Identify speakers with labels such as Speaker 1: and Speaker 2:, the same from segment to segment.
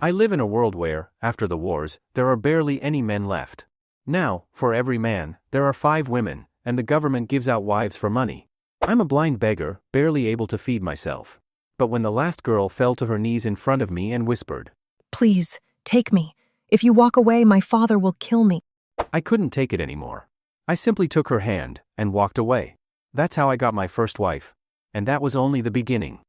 Speaker 1: I live in a world where, after the wars, there are barely any men left. Now, for every man, there are 5 women, and the government gives out wives for money. I'm a blind beggar, barely able to feed myself. But when the last girl fell to her knees in front of me and whispered,
Speaker 2: "Please, take me. If you walk away, my father will kill me."
Speaker 1: I couldn't take it anymore. I simply took her hand and walked away. That's how I got my first wife. And that was only the beginning.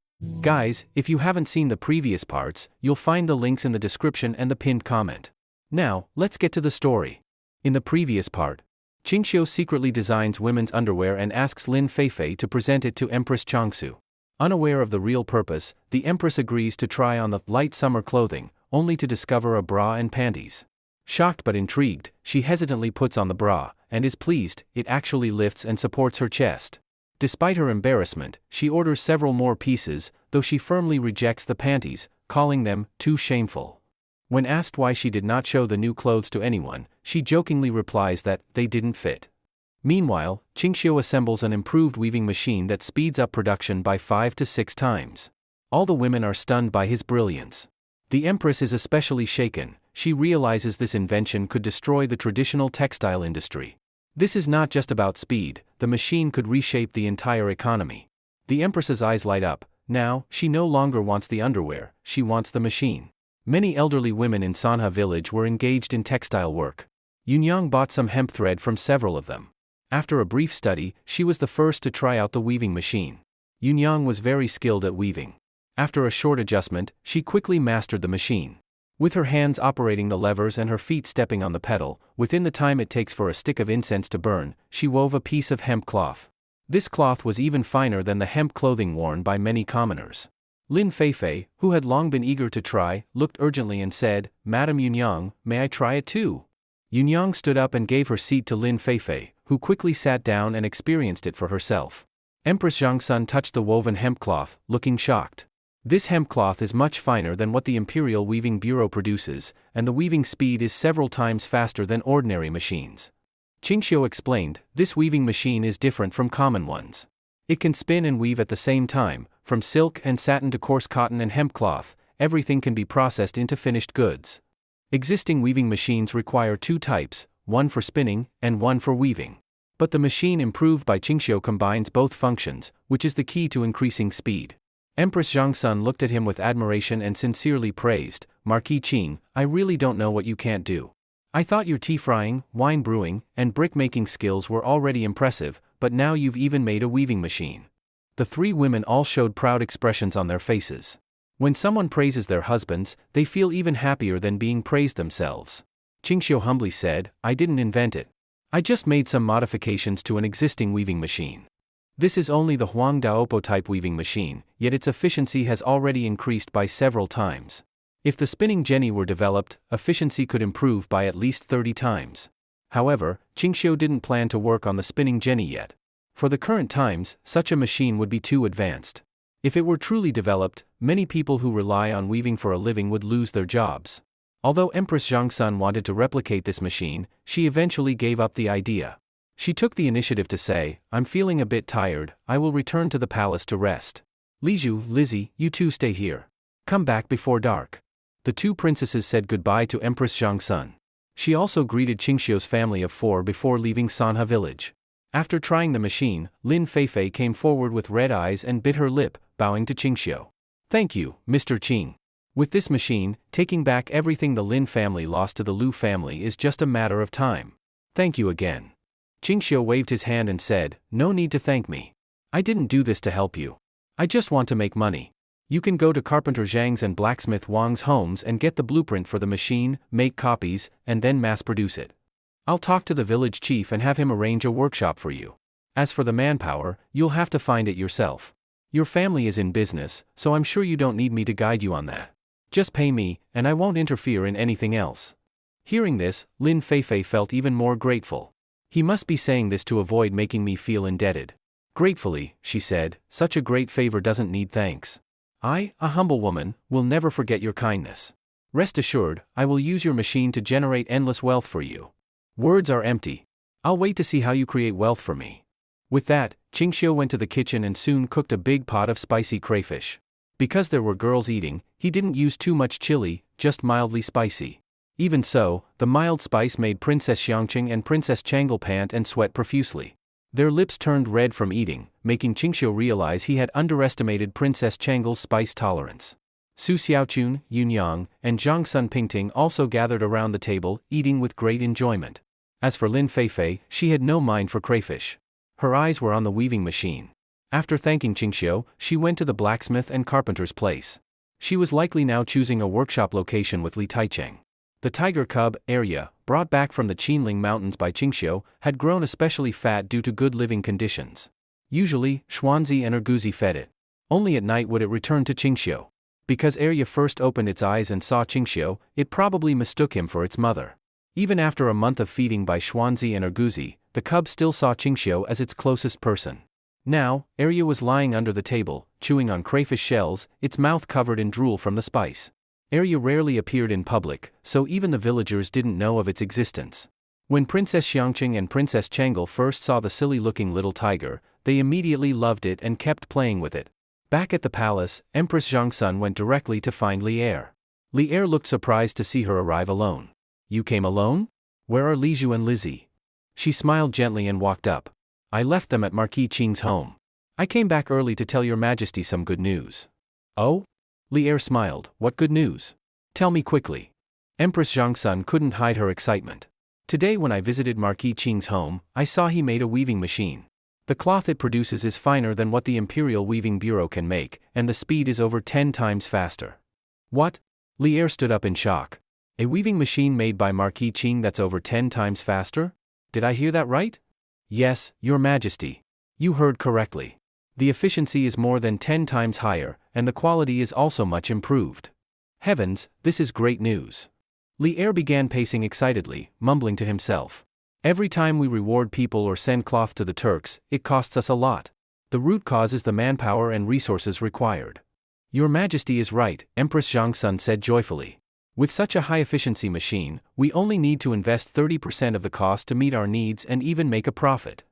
Speaker 1: Guys, if you haven't seen the previous parts, you'll find the links in the description and the pinned comment. Now, let's get to the story. In the previous part, Qingxiu secretly designs women's underwear and asks Lin Feifei to present it to Empress Changsu. Unaware of the real purpose, the Empress agrees to try on the light summer clothing, only to discover a bra and panties. Shocked but intrigued, she hesitantly puts on the bra, and is pleased, it actually lifts and supports her chest. Despite her embarrassment, she orders several more pieces, though she firmly rejects the panties, calling them too shameful. When asked why she did not show the new clothes to anyone, she jokingly replies that they didn't fit. Meanwhile, Qingxiu assembles an improved weaving machine that speeds up production by 5 to 6 times. All the women are stunned by his brilliance. The Empress is especially shaken. She realizes this invention could destroy the traditional textile industry. This is not just about speed, the machine could reshape the entire economy. The Empress's eyes light up. Now, she no longer wants the underwear, she wants the machine. Many elderly women in Sanha village were engaged in textile work. Yunyang bought some hemp thread from several of them. After a brief study, she was the first to try out the weaving machine. Yunyang was very skilled at weaving. After a short adjustment, she quickly mastered the machine. With her hands operating the levers and her feet stepping on the pedal, within the time it takes for a stick of incense to burn, she wove a piece of hemp cloth. This cloth was even finer than the hemp clothing worn by many commoners. Lin Feifei, who had long been eager to try, looked urgently and said, "Madame Yunyang, may I try it too?" Yunyang stood up and gave her seat to Lin Feifei, who quickly sat down and experienced it for herself. Empress Zhangsun touched the woven hemp cloth, looking shocked. This hemp cloth is much finer than what the Imperial Weaving Bureau produces, and the weaving speed is several times faster than ordinary machines. Qingxiu explained, this weaving machine is different from common ones. It can spin and weave at the same time, from silk and satin to coarse cotton and hemp cloth, everything can be processed into finished goods. Existing weaving machines require 2 types, one for spinning and one for weaving. But the machine improved by Qingxiu combines both functions, which is the key to increasing speed. Empress Zhangsun looked at him with admiration and sincerely praised, "Marquis Qing, I really don't know what you can't do. I thought your tea frying, wine brewing, and brick-making skills were already impressive, but now you've even made a weaving machine." The 3 women all showed proud expressions on their faces. When someone praises their husbands, they feel even happier than being praised themselves. Qingxiu humbly said, "I didn't invent it. I just made some modifications to an existing weaving machine. This is only the Huang Daopo type weaving machine, yet its efficiency has already increased by several times. If the spinning jenny were developed, efficiency could improve by at least 30 times. However, Qingxiu didn't plan to work on the spinning jenny yet. For the current times, such a machine would be too advanced. If it were truly developed, many people who rely on weaving for a living would lose their jobs. Although Empress Zhangsun wanted to replicate this machine, she eventually gave up the idea. She took the initiative to say, "I'm feeling a bit tired, I will return to the palace to rest. Lizhu, Lizzie, you two stay here. Come back before dark." The 2 princesses said goodbye to Empress Zhangsun. She also greeted Qingxiu's family of 4 before leaving Sanha village. After trying the machine, Lin Feifei came forward with red eyes and bit her lip, bowing to Qingxiu. "Thank you, Mr. Qing. With this machine, taking back everything the Lin family lost to the Lu family is just a matter of time. Thank you again." Qingxiu waved his hand and said, "No need to thank me. I didn't do this to help you. I just want to make money. You can go to Carpenter Zhang's and Blacksmith Wang's homes and get the blueprint for the machine, make copies, and then mass produce it. I'll talk to the village chief and have him arrange a workshop for you. As for the manpower, you'll have to find it yourself. Your family is in business, so I'm sure you don't need me to guide you on that. Just pay me, and I won't interfere in anything else." Hearing this, Lin Feifei felt even more grateful. He must be saying this to avoid making me feel indebted. Gratefully, she said, "Such a great favor doesn't need thanks. I, a humble woman, will never forget your kindness. Rest assured, I will use your machine to generate endless wealth for you. Words are empty. I'll wait to see how you create wealth for me." With that, Qingxiu went to the kitchen and soon cooked a big pot of spicy crayfish. Because there were girls eating, he didn't use too much chili, just mildly spicy. Even so, the mild spice made Princess Xiangqing and Princess Chang'e pant and sweat profusely. Their lips turned red from eating, making Qingxiu realize he had underestimated Princess Chang'e's spice tolerance. Su Xiaochun, Yunyang, and Zhang Sun Pingting also gathered around the table, eating with great enjoyment. As for Lin Feifei, she had no mind for crayfish. Her eyes were on the weaving machine. After thanking Qingxiu, she went to the blacksmith and carpenter's place. She was likely now choosing a workshop location with Li Taicheng. The tiger cub, Arya, brought back from the Qinling Mountains by Qingxiu, had grown especially fat due to good living conditions. Usually, Xuanzi and Erguzi fed it. Only at night would it return to Qingxiu. Because Arya first opened its eyes and saw Qingxiu, it probably mistook him for its mother. Even after a month of feeding by Xuanzi and Erguzi, the cub still saw Qingxiu as its closest person. Now, Arya was lying under the table, chewing on crayfish shells, its mouth covered in drool from the spice. Arya rarely appeared in public, so even the villagers didn't know of its existence. When Princess Xiangqing and Princess Chang'e first saw the silly-looking little tiger, they immediately loved it and kept playing with it. Back at the palace, Empress Zhangsun went directly to find Li Er. Li Er looked surprised to see her arrive alone. "You came alone? Where are Li Zhu and Lizzie?" She smiled gently and walked up. "I left them at Marquis Qing's home. I came back early to tell your majesty some good news." "Oh?" Li Er smiled. "What good news? Tell me quickly." Empress Zhangsun couldn't hide her excitement. "Today when I visited Marquis Qing's home, I saw he made a weaving machine. The cloth it produces is finer than what the Imperial Weaving Bureau can make, and the speed is over 10 times faster." "What?" Li Er stood up in shock. "A weaving machine made by Marquis Qing that's over 10 times faster? Did I hear that right?" "Yes, your majesty. You heard correctly. The efficiency is more than 10 times higher, and the quality is also much improved." "Heavens, this is great news." Li Er began pacing excitedly, mumbling to himself. "Every time we reward people or send cloth to the Turks, it costs us a lot. The root cause is the manpower and resources required." "Your majesty is right," Empress Zhangsun said joyfully. "With such a high-efficiency machine, we only need to invest 30% of the cost to meet our needs and even make a profit."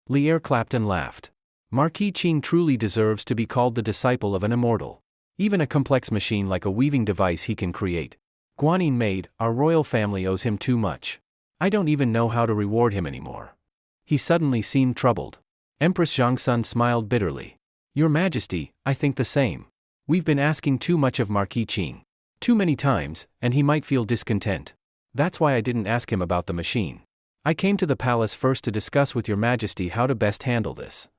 Speaker 1: Li Er clapped and laughed. "Marquis Qing truly deserves to be called the disciple of an immortal. Even a complex machine like a weaving device he can create. Guanyin maid, our royal family owes him too much. I don't even know how to reward him anymore." He suddenly seemed troubled. Empress Zhangsun smiled bitterly. "Your majesty, I think the same. We've been asking too much of Marquis Qing. Too many times, and he might feel discontent. That's why I didn't ask him about the machine. I came to the palace first to discuss with your majesty how to best handle this."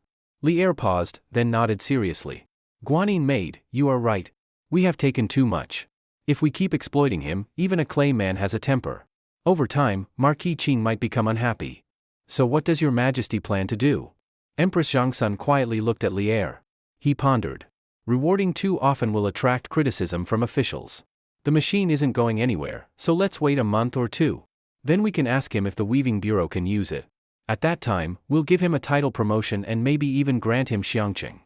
Speaker 1: Li Er paused, then nodded seriously. "Guanyin maid, you are right. We have taken too much. If we keep exploiting him, even a clay man has a temper. Over time, Marquis Qing might become unhappy. So what does your majesty plan to do?" Empress Zhangsun quietly looked at Li Er. He pondered. "Rewarding too often will attract criticism from officials. The machine isn't going anywhere, so let's wait a month or two. Then we can ask him if the Weaving Bureau can use it. At that time, we'll give him a title promotion and maybe even grant him Xiangqing."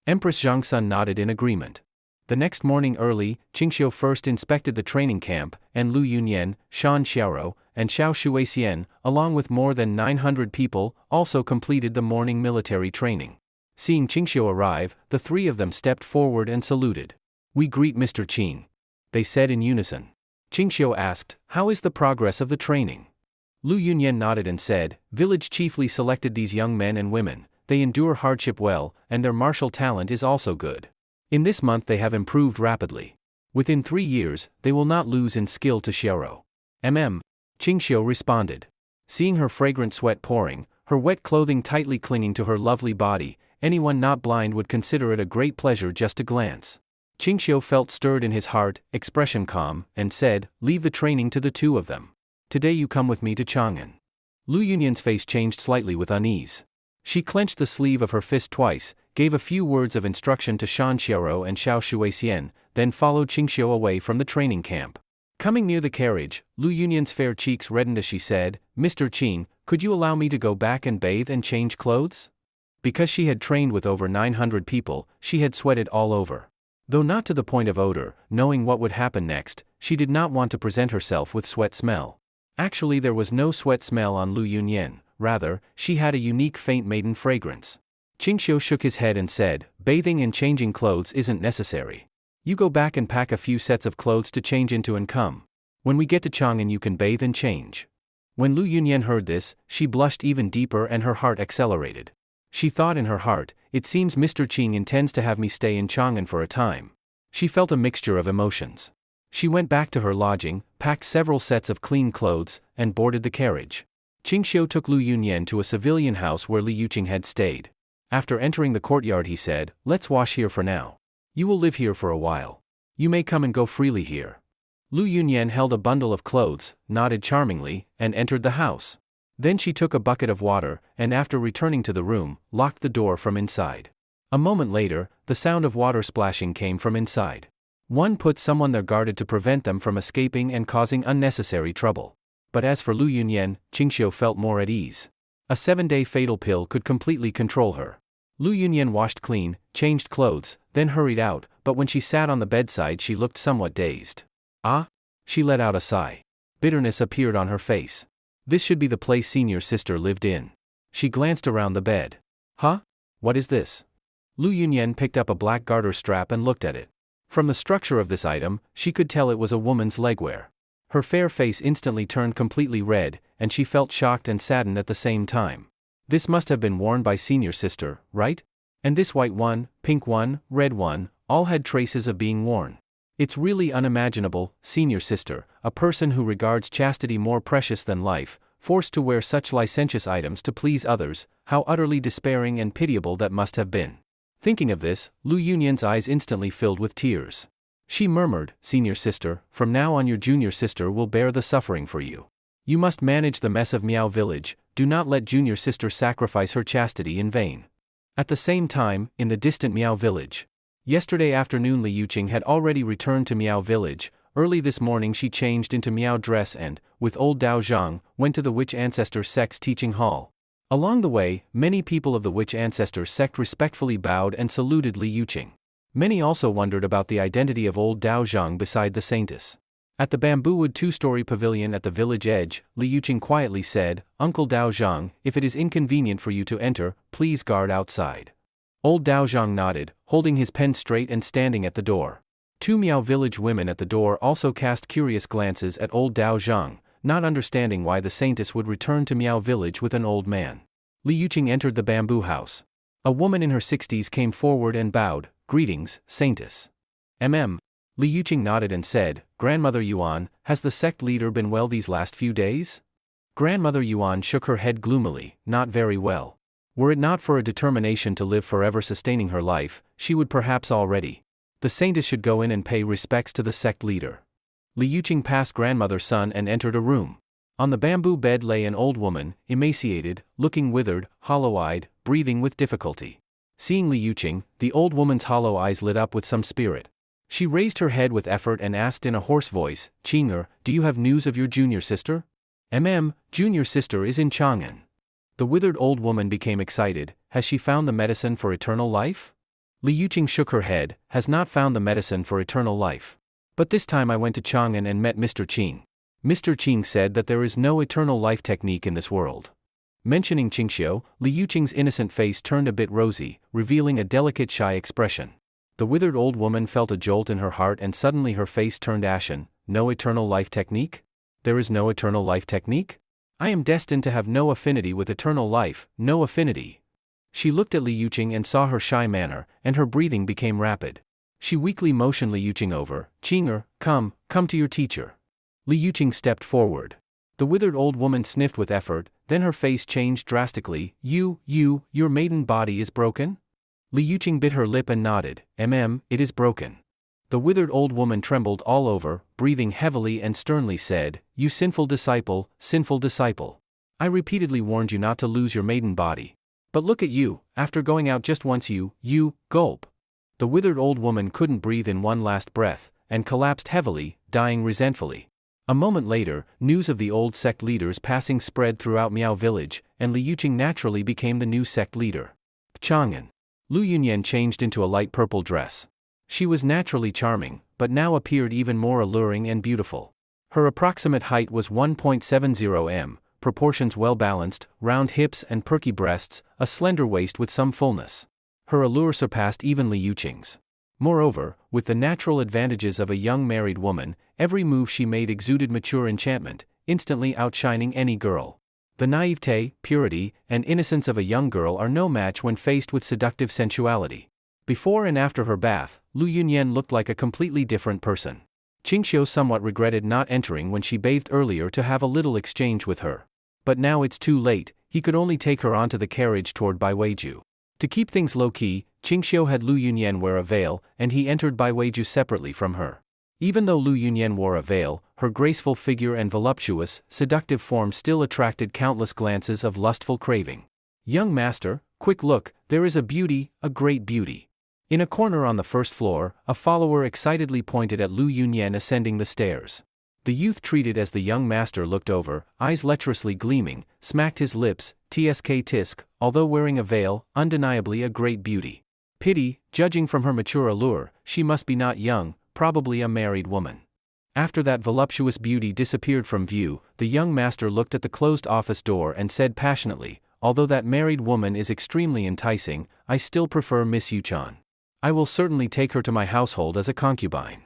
Speaker 1: Empress Zhangsun nodded in agreement. The next morning early, Qingxiu first inspected the training camp, and Lu Yunyan, Shan Xiaoro, and Xiao Shuixian, along with more than 900 people, also completed the morning military training. Seeing Qingxiu arrive, the three of them stepped forward and saluted. "We greet Mr. Qing," they said in unison. Qingxiu asked, "How is the progress of the training?" Lu Yunyan nodded and said, "Village chiefly selected these young men and women, they endure hardship well, and their martial talent is also good. In this month they have improved rapidly. Within 3 years, they will not lose in skill to Xiaoro." Qingxiu responded. Seeing her fragrant sweat pouring, her wet clothing tightly clinging to her lovely body, anyone not blind would consider it a great pleasure just to glance. Qingxiu felt stirred in his heart, expression calm, and said, "Leave the training to the two of them. Today you come with me to Chang'an." Lu Yunyan's face changed slightly with unease. She clenched the sleeve of her fist twice, gave a few words of instruction to Shan Xiaoro and Xiao Shuixian, then followed Qingxiu away from the training camp. Coming near the carriage, Lu Yunyan's fair cheeks reddened as she said, "Mr. Qing, could you allow me to go back and bathe and change clothes?" Because she had trained with over 900 people, she had sweated all over. Though not to the point of odor, knowing what would happen next, she did not want to present herself with sweat smell. Actually, there was no sweat smell on Lu Yunyan, rather, she had a unique faint maiden fragrance. Qingxiu shook his head and said, "Bathing and changing clothes isn't necessary. You go back and pack a few sets of clothes to change into and come. When we get to Chang'an you can bathe and change. When Lu Yunyan heard this, she blushed even deeper and her heart accelerated. She thought in her heart, it seems Mr. Qing intends to have me stay in Chang'an for a time. She felt a mixture of emotions. She went back to her lodging, packed several sets of clean clothes, and boarded the carriage. Qingxiu took Lu Yunyan to a civilian house where Li Yuqing had stayed. After entering the courtyard he said, "Let's wash here for now. You will live here for a while. You may come and go freely here." Lu Yunyan held a bundle of clothes, nodded charmingly, and entered the house. Then she took a bucket of water, and after returning to the room, locked the door from inside. A moment later, the sound of water splashing came from inside. One put someone there guarded to prevent them from escaping and causing unnecessary trouble. But as for Lu Yunyan, Qingxiu felt more at ease. A 7-day fatal pill could completely control her. Lu Yunyan washed clean, changed clothes, then hurried out, but when she sat on the bedside she looked somewhat dazed. Ah? She let out a sigh. Bitterness appeared on her face. This should be the place senior sister lived in. She glanced around the bed. Huh? What is this? Lu Yunyan picked up a black garter strap and looked at it. From the structure of this item, she could tell it was a woman's legwear. Her fair face instantly turned completely red, and she felt shocked and saddened at the same time. This must have been worn by senior sister, right? And this white one, pink one, red one, all had traces of being worn. It's really unimaginable, senior sister, a person who regards chastity more precious than life, forced to wear such licentious items to please others, how utterly despairing and pitiable that must have been. Thinking of this, Lu Yunyan's eyes instantly filled with tears. She murmured, "Senior sister, from now on your junior sister will bear the suffering for you. You must manage the mess of Miao village, do not let junior sister sacrifice her chastity in vain." At the same time, in the distant Miao village. Yesterday afternoon Li Yuqing had already returned to Miao village. Early this morning she changed into Miao dress and, with old Dao Zhang, went to the witch ancestor sect's teaching hall. Along the way, many people of the witch ancestor sect respectfully bowed and saluted Li Yuqing. Many also wondered about the identity of old Dao Zhang beside the saintess. At the bamboo-wood 2-story pavilion at the village edge, Li Yuqing quietly said, "Uncle Dao Zhang, if it is inconvenient for you to enter, please guard outside." Old Dao Zhang nodded, holding his pen straight and standing at the door. 2 Miao village women at the door also cast curious glances at old Dao Zhang, not understanding why the saintess would return to Miao village with an old man. Li Yuqing entered the bamboo house. A woman in her 60s came forward and bowed, "Greetings, saintess." Li Yuqing nodded and said, "Grandmother Yuan, has the sect leader been well these last few days?" Grandmother Yuan shook her head gloomily, "Not very well. Were it not for a determination to live forever sustaining her life, she would perhaps already. The saintess should go in and pay respects to the sect leader." Li Yuqing passed grandmother's son and entered a room. On the bamboo bed lay an old woman, emaciated, looking withered, hollow-eyed, breathing with difficulty. Seeing Li Yuqing, the old woman's hollow eyes lit up with some spirit. She raised her head with effort and asked in a hoarse voice, "Qing'er, do you have news of your junior sister?" Junior sister is in Chang'an." The withered old woman became excited. "Has she found the medicine for eternal life?" Li Yuqing shook her head, "Has not found the medicine for eternal life. But this time I went to Chang'an and met Mr. Qing. Mr. Qing said that there is no eternal life technique in this world." Mentioning Qingxiu, Li Yuqing's innocent face turned a bit rosy, revealing a delicate shy expression. The withered old woman felt a jolt in her heart and suddenly her face turned ashen. "No eternal life technique? There is no eternal life technique? I am destined to have no affinity with eternal life, no affinity." She looked at Li Yuqing and saw her shy manner, and her breathing became rapid. She weakly motioned Li Yuqing over. "Qing'er, come to your teacher." Li Yuqing stepped forward. The withered old woman sniffed with effort, then her face changed drastically. Your maiden body is broken?" Li Yuqing bit her lip and nodded. It is broken." The withered old woman trembled all over, breathing heavily and sternly said, "You sinful disciple, sinful disciple. I repeatedly warned you not to lose your maiden body. But look at you, after going out just once you, gulp." The withered old woman couldn't breathe in one last breath, and collapsed heavily, dying resentfully. A moment later, news of the old sect leader's passing spread throughout Miao village, and Li Yuqing naturally became the new sect leader. Chang'an. Lu Yunyan changed into a light purple dress. She was naturally charming, but now appeared even more alluring and beautiful. Her approximate height was 1.70 m, proportions well balanced, round hips and perky breasts, a slender waist with some fullness. Her allure surpassed even Li Yuqing's. Moreover, with the natural advantages of a young married woman, every move she made exuded mature enchantment, instantly outshining any girl. The naivete, purity, and innocence of a young girl are no match when faced with seductive sensuality. Before and after her bath, Lu Yunyan looked like a completely different person. Qingxiu somewhat regretted not entering when she bathed earlier to have a little exchange with her. But now it's too late, he could only take her onto the carriage toward Baiweiju. To keep things low-key, Qingxiu had Lu Yunyan wear a veil, and he entered Baiweiju separately from her. Even though Lu Yunyan wore a veil, her graceful figure and voluptuous, seductive form still attracted countless glances of lustful craving. "Young master, quick look, there is a beauty, a great beauty." In a corner on the first floor, a follower excitedly pointed at Lu Yunyan ascending the stairs. The youth treated as the young master looked over, eyes lecherously gleaming, smacked his lips, tsk tisk, although wearing a veil, undeniably a great beauty. Pity, judging from her mature allure, she must be not young, probably a married woman. After that voluptuous beauty disappeared from view, the young master looked at the closed office door and said passionately, "Although that married woman is extremely enticing, I still prefer Miss Yuchan. I will certainly take her to my household as a concubine."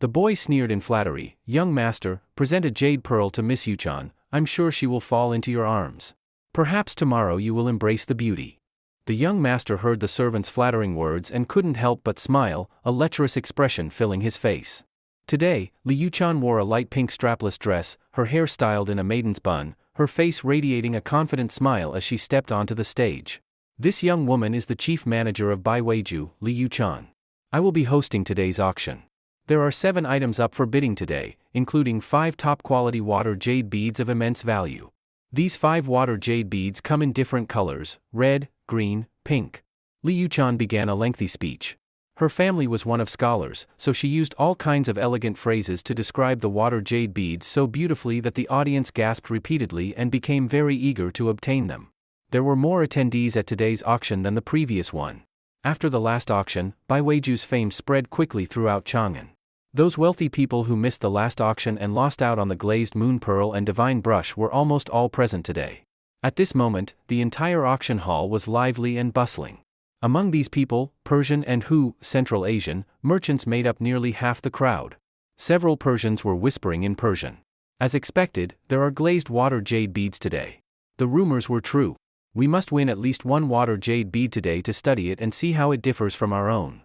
Speaker 1: The boy sneered in flattery, "Young master, present a jade pearl to Miss Yuchan, I'm sure she will fall into your arms. Perhaps tomorrow you will embrace the beauty." The young master heard the servant's flattering words and couldn't help but smile, a lecherous expression filling his face. Today, Li Yuchan wore a light pink strapless dress, her hair styled in a maiden's bun, her face radiating a confident smile as she stepped onto the stage. "This young woman is the chief manager of Baiweiju, Li Yuchan. I will be hosting today's auction. There are 7 items up for bidding today, including 5 top-quality water jade beads of immense value. These 5 water jade beads come in different colors, red, green, pink." Li Yuchan began a lengthy speech. Her family was one of scholars, so she used all kinds of elegant phrases to describe the water jade beads so beautifully that the audience gasped repeatedly and became very eager to obtain them. There were more attendees at today's auction than the previous one. After the last auction, Baiweiju's fame spread quickly throughout Chang'an. Those wealthy people who missed the last auction and lost out on the glazed moon pearl and divine brush were almost all present today. At this moment, the entire auction hall was lively and bustling. Among these people, Persian and Hu, Central Asian, merchants made up nearly half the crowd. Several Persians were whispering in Persian. As expected, there are glazed water jade beads today. The rumors were true. We must win at least one water jade bead today to study it and see how it differs from our own.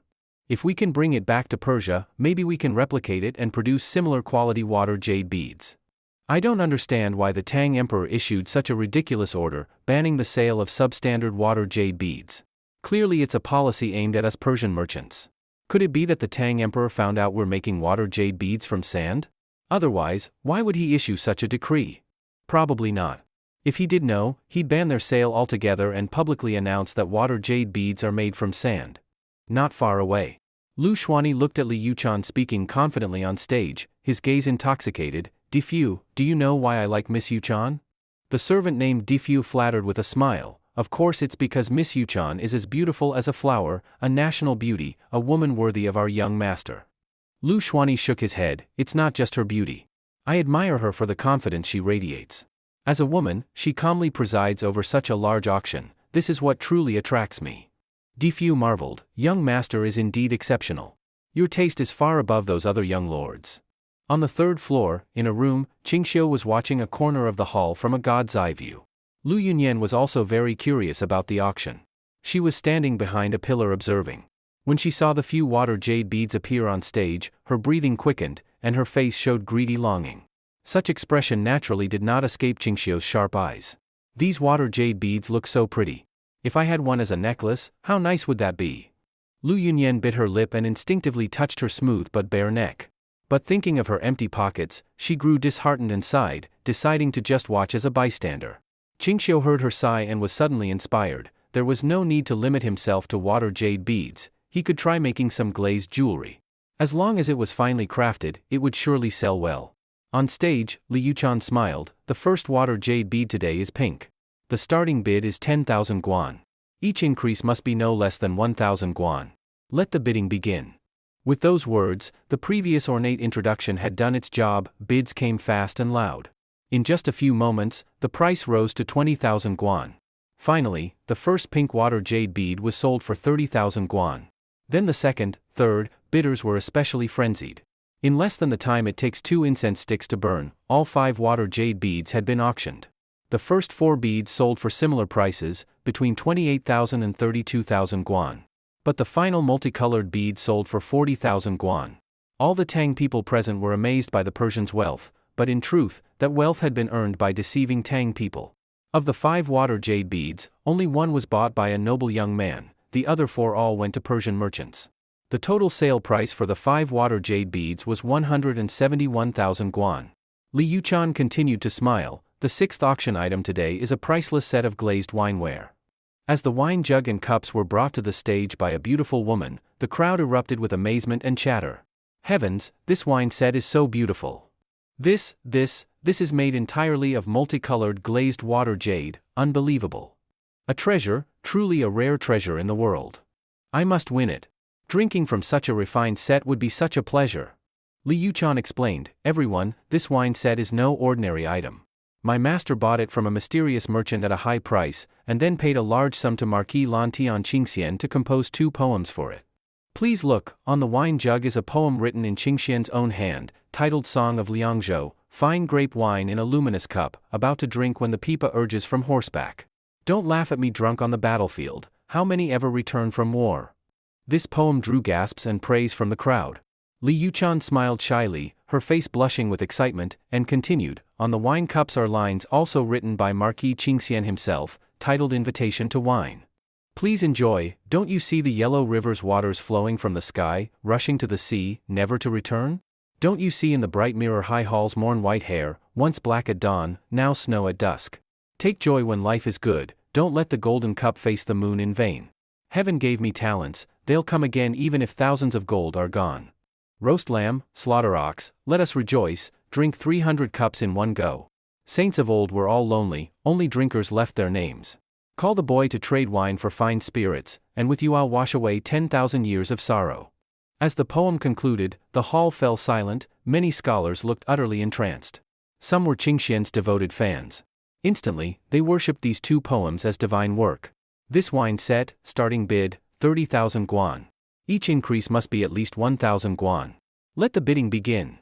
Speaker 1: If we can bring it back to Persia, maybe we can replicate it and produce similar quality water jade beads. I don't understand why the Tang Emperor issued such a ridiculous order, banning the sale of substandard water jade beads. Clearly it's a policy aimed at us Persian merchants. Could it be that the Tang Emperor found out we're making water jade beads from sand? Otherwise, why would he issue such a decree? Probably not. If he did know, he'd ban their sale altogether and publicly announce that water jade beads are made from sand. Not far away, Lu Xuanyi looked at Li Yuchan speaking confidently on stage, his gaze intoxicated. "Difu, do you know why I like Miss Yuchan?" The servant named Difu flattered with a smile. "Of course it's because Miss Yuchan is as beautiful as a flower, a national beauty, a woman worthy of our young master." Lu Xuanyi shook his head. "It's not just her beauty. I admire her for the confidence she radiates. As a woman, she calmly presides over such a large auction. This is what truly attracts me." Difu marveled. "Young master is indeed exceptional. Your taste is far above those other young lords." On the 3rd floor, in a room, Qingxiu was watching a corner of the hall from a god's eye view. Lu Yunyan was also very curious about the auction. She was standing behind a pillar observing. When she saw the few water jade beads appear on stage, her breathing quickened, and her face showed greedy longing. Such expression naturally did not escape Qingxiu's sharp eyes. "These water jade beads look so pretty. If I had one as a necklace, how nice would that be?" Lu Yunyan bit her lip and instinctively touched her smooth but bare neck. But thinking of her empty pockets, she grew disheartened and sighed, deciding to just watch as a bystander. Qingxiu heard her sigh and was suddenly inspired. There was no need to limit himself to water jade beads, he could try making some glazed jewelry. As long as it was finely crafted, it would surely sell well. On stage, Li Yuchan smiled. "The first water jade bead today is pink. The starting bid is 10,000 guan. Each increase must be no less than 1,000 guan. Let the bidding begin." With those words, the previous ornate introduction had done its job. Bids came fast and loud. In just a few moments, the price rose to 20,000 guan. Finally, the first pink water jade bead was sold for 30,000 guan. Then the second, third, bidders were especially frenzied. In less than the time it takes 2 incense sticks to burn, all 5 water jade beads had been auctioned. The first 4 beads sold for similar prices, between 28,000 and 32,000 guan. But the final multicolored bead sold for 40,000 guan. All the Tang people present were amazed by the Persian's wealth, but in truth, that wealth had been earned by deceiving Tang people. Of the 5 water jade beads, only 1 was bought by a noble young man, the other 4 all went to Persian merchants. The total sale price for the 5 water jade beads was 171,000 guan. Li Yuchan continued to smile. The 6th auction item today is a priceless set of glazed wineware. As the wine jug and cups were brought to the stage by a beautiful woman, the crowd erupted with amazement and chatter. Heavens, this wine set is so beautiful. This is made entirely of multicolored glazed water jade, unbelievable. A treasure, truly a rare treasure in the world. I must win it. Drinking from such a refined set would be such a pleasure. Li Yuchan explained, everyone, this wine set is no ordinary item. My master bought it from a mysterious merchant at a high price, and then paid a large sum to Marquis Lan Tian Qingxian to compose 2 poems for it. Please look, on the wine jug is a poem written in Qingxian's own hand, titled Song of Liangzhou, fine grape wine in a luminous cup, about to drink when the pipa urges from horseback. Don't laugh at me drunk on the battlefield, how many ever return from war? This poem drew gasps and praise from the crowd. Li Yuchan smiled shyly, her face blushing with excitement, and continued, on the wine cups are lines also written by Marquis Qingxian himself, titled Invitation to Wine. Please enjoy, don't you see the yellow river's waters flowing from the sky, rushing to the sea, never to return? Don't you see in the bright mirror high hall's morn white hair, once black at dawn, now snow at dusk? Take joy when life is good, don't let the golden cup face the moon in vain. Heaven gave me talents, they'll come again even if thousands of gold are gone. Roast lamb, slaughter ox, let us rejoice, drink 300 cups in one go. Saints of old were all lonely, only drinkers left their names. Call the boy to trade wine for fine spirits, and with you I'll wash away 10,000 years of sorrow. As the poem concluded, the hall fell silent, many scholars looked utterly entranced. Some were Qingxian's devoted fans. Instantly, they worshipped these 2 poems as divine work. This wine set, starting bid, 30,000 guan. Each increase must be at least 1,000 guan. Let the bidding begin.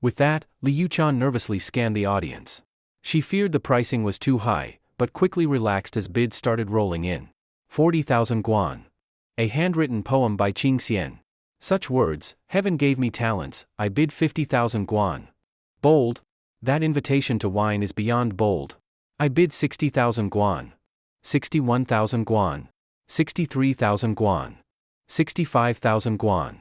Speaker 1: With that, Li Yuchan nervously scanned the audience. She feared the pricing was too high, but quickly relaxed as bids started rolling in. 40,000 guan. A handwritten poem by Qingxian. Such words, heaven gave me talents, I bid 50,000 guan. Bold. That invitation to wine is beyond bold. I bid 60,000 guan. 61,000 guan. 63,000 guan. 65,000 guan.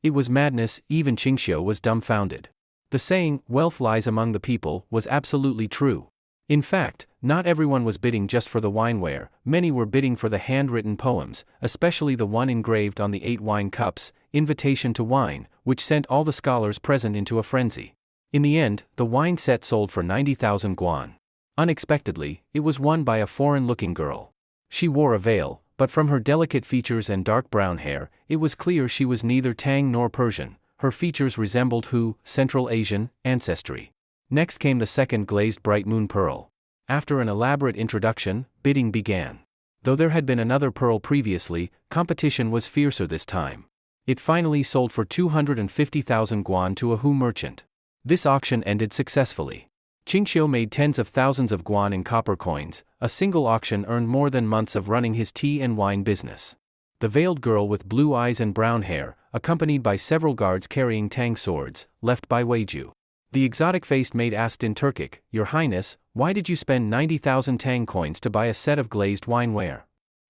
Speaker 1: It was madness, even Qingxiu was dumbfounded. The saying, wealth lies among the people, was absolutely true. In fact, not everyone was bidding just for the wineware, many were bidding for the handwritten poems, especially the one engraved on the 8 wine cups, Invitation to Wine, which sent all the scholars present into a frenzy. In the end, the wine set sold for 90,000 guan. Unexpectedly, it was won by a foreign-looking girl. She wore a veil, but from her delicate features and dark brown hair, it was clear she was neither Tang nor Persian. Her features resembled Hu, Central Asian, ancestry. Next came the second glazed bright moon pearl. After an elaborate introduction, bidding began. Though there had been another pearl previously, competition was fiercer this time. It finally sold for 250,000 guan to a Hu merchant. This auction ended successfully. Qingxiu made tens of thousands of guan in copper coins. A single auction earned more than months of running his tea and wine business. The veiled girl with blue eyes and brown hair, accompanied by several guards carrying Tang swords, left by Weiju. The exotic-faced maid asked in Turkic, Your Highness, why did you spend 90,000 Tang coins to buy a set of glazed wineware?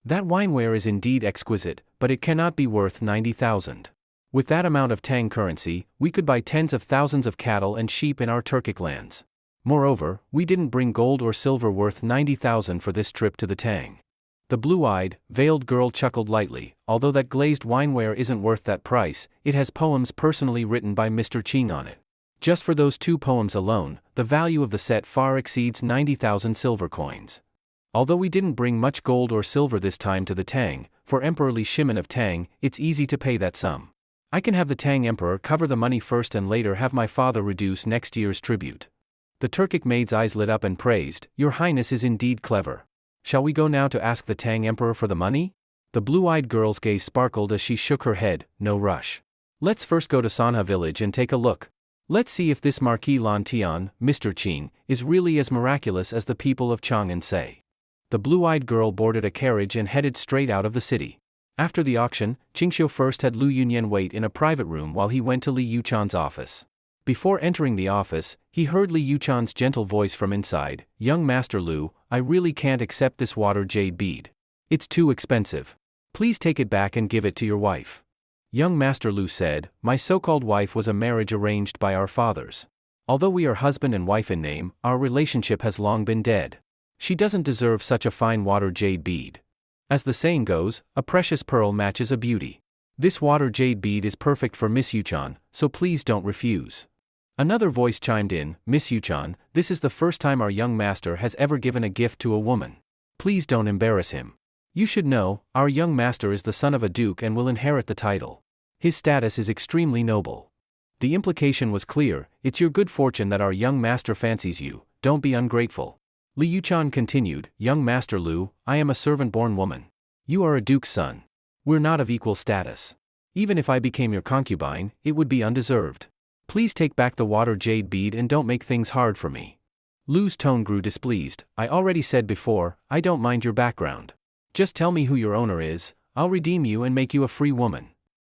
Speaker 1: That wineware is indeed exquisite, but it cannot be worth 90,000. With that amount of Tang currency, we could buy tens of thousands of cattle and sheep in our Turkic lands. Moreover, we didn't bring gold or silver worth 90,000 for this trip to the Tang. The blue-eyed, veiled girl chuckled lightly. Although that glazed wineware isn't worth that price, it has poems personally written by Mr. Qing on it. Just for those 2 poems alone, the value of the set far exceeds 90,000 silver coins. Although we didn't bring much gold or silver this time to the Tang, for Emperor Li Shimin of Tang, it's easy to pay that sum. I can have the Tang Emperor cover the money first and later have my father reduce next year's tribute. The Turkic maid's eyes lit up and praised, Your Highness is indeed clever. Shall we go now to ask the Tang Emperor for the money? The blue-eyed girl's gaze sparkled as she shook her head, no rush. Let's first go to Sanha village and take a look. Let's see if this Marquis Lan Tian, Mr. Qing, is really as miraculous as the people of Chang'an say. The blue-eyed girl boarded a carriage and headed straight out of the city. After the auction, Qingxiu first had Lu Yunyan wait in a private room while he went to Li Yuchan's office. Before entering the office, he heard Li Yuchan's gentle voice from inside, "Young Master Lu, I really can't accept this water jade bead. It's too expensive. Please take it back and give it to your wife." Young Master Lu said, "My so-called wife was a marriage arranged by our fathers. Although we are husband and wife in name, our relationship has long been dead. She doesn't deserve such a fine water jade bead. As the saying goes, a precious pearl matches a beauty. This water jade bead is perfect for Miss Yuchan, so please don't refuse." Another voice chimed in, "Miss Yuchan, this is the first time our young master has ever given a gift to a woman. Please don't embarrass him. You should know, our young master is the son of a duke and will inherit the title. His status is extremely noble." The implication was clear, "It's your good fortune that our young master fancies you, don't be ungrateful." Li Yuchan continued, "Young Master Lu, I am a servant-born woman. You are a duke's son. We're not of equal status. Even if I became your concubine, it would be undeserved. Please take back the water jade bead and don't make things hard for me." Lu's tone grew displeased. "I already said before, I don't mind your background. Just tell me who your owner is, I'll redeem you and make you a free woman."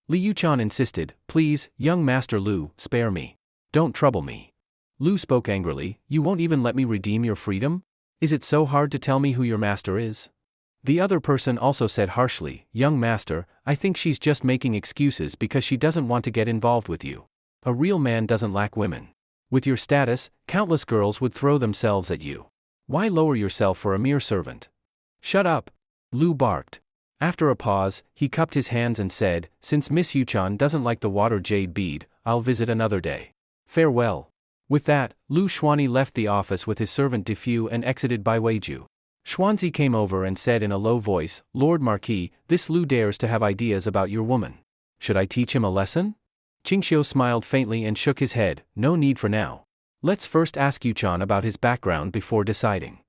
Speaker 1: Li Yuchan insisted, "Please, young Master Lu, spare me. Don't trouble me." Lu spoke angrily, "You won't even let me redeem your freedom? Is it so hard to tell me who your master is?" The other person also said harshly, "Young master, I think she's just making excuses because she doesn't want to get involved with you. A real man doesn't lack women. With your status, countless girls would throw themselves at you. Why lower yourself for a mere servant?" "Shut up!" Lu barked. After a pause, he cupped his hands and said, "Since Miss Yuchan doesn't like the water jade bead, I'll visit another day. Farewell." With that, Lu Xuanyi left the office with his servant Defu and exited Baiweiju. Xuanzi came over and said in a low voice, "Lord Marquis, this Lu dares to have ideas about your woman. Should I teach him a lesson?" Qingxiu smiled faintly and shook his head, "No need for now. Let's first ask Yuchan about his background before deciding."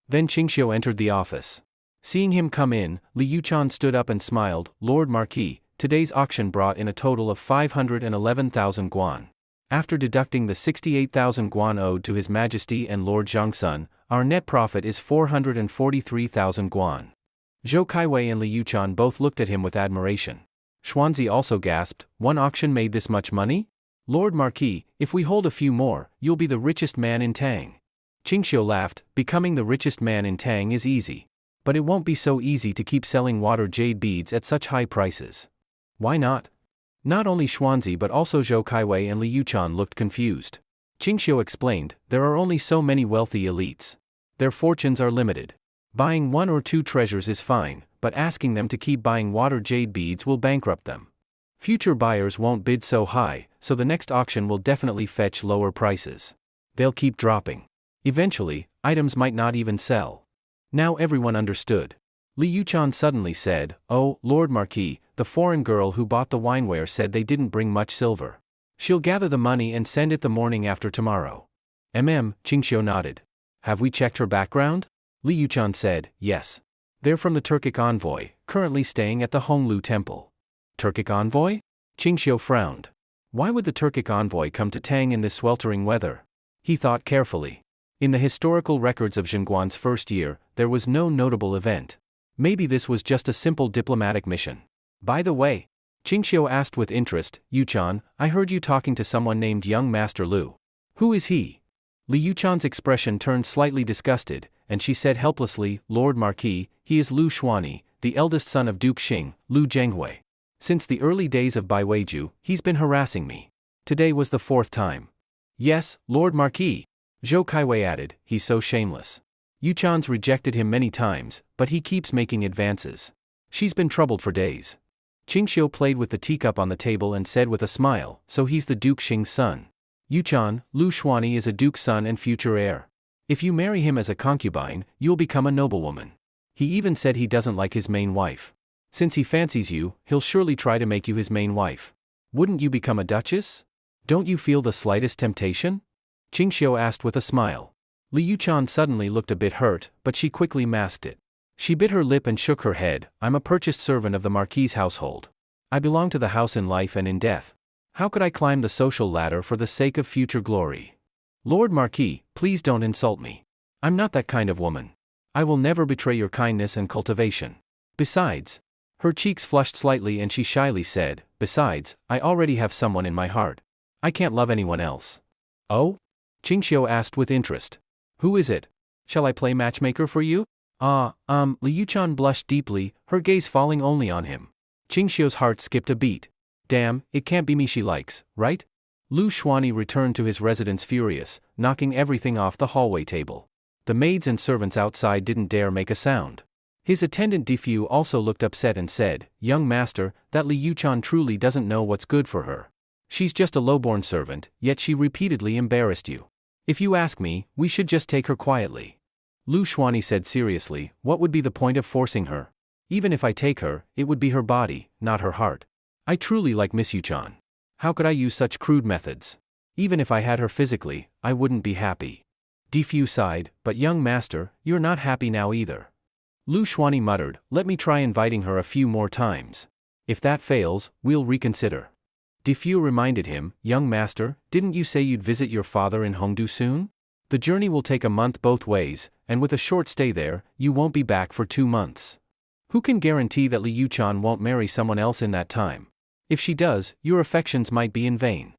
Speaker 1: Then Qingxiu entered the office. Seeing him come in, Li Yuchan stood up and smiled, "Lord Marquis, today's auction brought in a total of 511,000 guan. After deducting the 68,000 guan owed to His Majesty and Lord Zhangsun, our net profit is 443,000 guan." Zhou Kaiwei and Li Yuchan both looked at him with admiration. Xuanzi also gasped, "One auction made this much money? Lord Marquis, if we hold a few more, you'll be the richest man in Tang." Qingxiu laughed, "Becoming the richest man in Tang is easy. But it won't be so easy to keep selling water jade beads at such high prices." "Why not?" Not only Xuanzi but also Zhou Kaiwei and Li Yuchan looked confused. Qingxiu explained, "There are only so many wealthy elites. Their fortunes are limited. Buying one or two treasures is fine, but asking them to keep buying water jade beads will bankrupt them. Future buyers won't bid so high, so the next auction will definitely fetch lower prices. They'll keep dropping. Eventually, items might not even sell." Now everyone understood. Li Yuchan suddenly said, "Oh, Lord Marquis, the foreign girl who bought the wineware said they didn't bring much silver. She'll gather the money and send it the morning after tomorrow." Qingxiu nodded. "Have we checked her background?" Li Yuchan said, "Yes. They're from the Turkic envoy, currently staying at the Honglu temple." "Turkic envoy?" Qingxiu frowned. Why would the Turkic envoy come to Tang in this sweltering weather? He thought carefully. In the historical records of Zhenguan's first year, there was no notable event. Maybe this was just a simple diplomatic mission. "By the way," Qingxiu asked with interest, "Yuchan, I heard you talking to someone named Young Master Lu. Who is he?" Li Yuchan's expression turned slightly disgusted, and she said helplessly, "Lord Marquis, he is Lu Xuanyi, the eldest son of Duke Xing, Lu Zhenghui. Since the early days of Baiweiju, he's been harassing me. Today was the 4th time." "Yes, Lord Marquis," Zhou Kaiwei added, "he's so shameless. Yuchan's rejected him many times, but he keeps making advances. She's been troubled for days." Qingxiu played with the teacup on the table and said with a smile, "So he's the Duke Xing's son. Yuchan, Lu Xuanyi is a duke's son and future heir. If you marry him as a concubine, you'll become a noblewoman. He even said he doesn't like his main wife. Since he fancies you, he'll surely try to make you his main wife. Wouldn't you become a duchess? Don't you feel the slightest temptation?" Qingxiu asked with a smile. Li Yuchan suddenly looked a bit hurt, but she quickly masked it. She bit her lip and shook her head. "I'm a purchased servant of the Marquis's household. I belong to the house in life and in death. How could I climb the social ladder for the sake of future glory? Lord Marquis, please don't insult me. I'm not that kind of woman. I will never betray your kindness and cultivation. Besides, her cheeks flushed slightly and she shyly said, besides, I already have someone in my heart. I can't love anyone else. Oh? Qingxiu asked with interest. Who is it? Shall I play matchmaker for you? Li Yuchan blushed deeply, her gaze falling only on him. Qingxiu's heart skipped a beat. Damn, it can't be me she likes, right? Lu Xuanyi returned to his residence furious, knocking everything off the hallway table. The maids and servants outside didn't dare make a sound. His attendant Defu also looked upset and said, Young master, that Li Yuchan truly doesn't know what's good for her. She's just a lowborn servant, yet she repeatedly embarrassed you. If you ask me, we should just take her quietly. Lu Xuanyi said seriously, what would be the point of forcing her? Even if I take her, it would be her body, not her heart. I truly like Miss Yuchan. How could I use such crude methods? Even if I had her physically, I wouldn't be happy. Defu sighed, but young master, you're not happy now either. Lu Xuanyi muttered, let me try inviting her a few more times. If that fails, we'll reconsider. Defu reminded him, young master, didn't you say you'd visit your father in Hongdu soon? The journey will take a month both ways, and with a short stay there, you won't be back for 2 months. Who can guarantee that Li Yuchan won't marry someone else in that time? If she does, your affections might be in vain.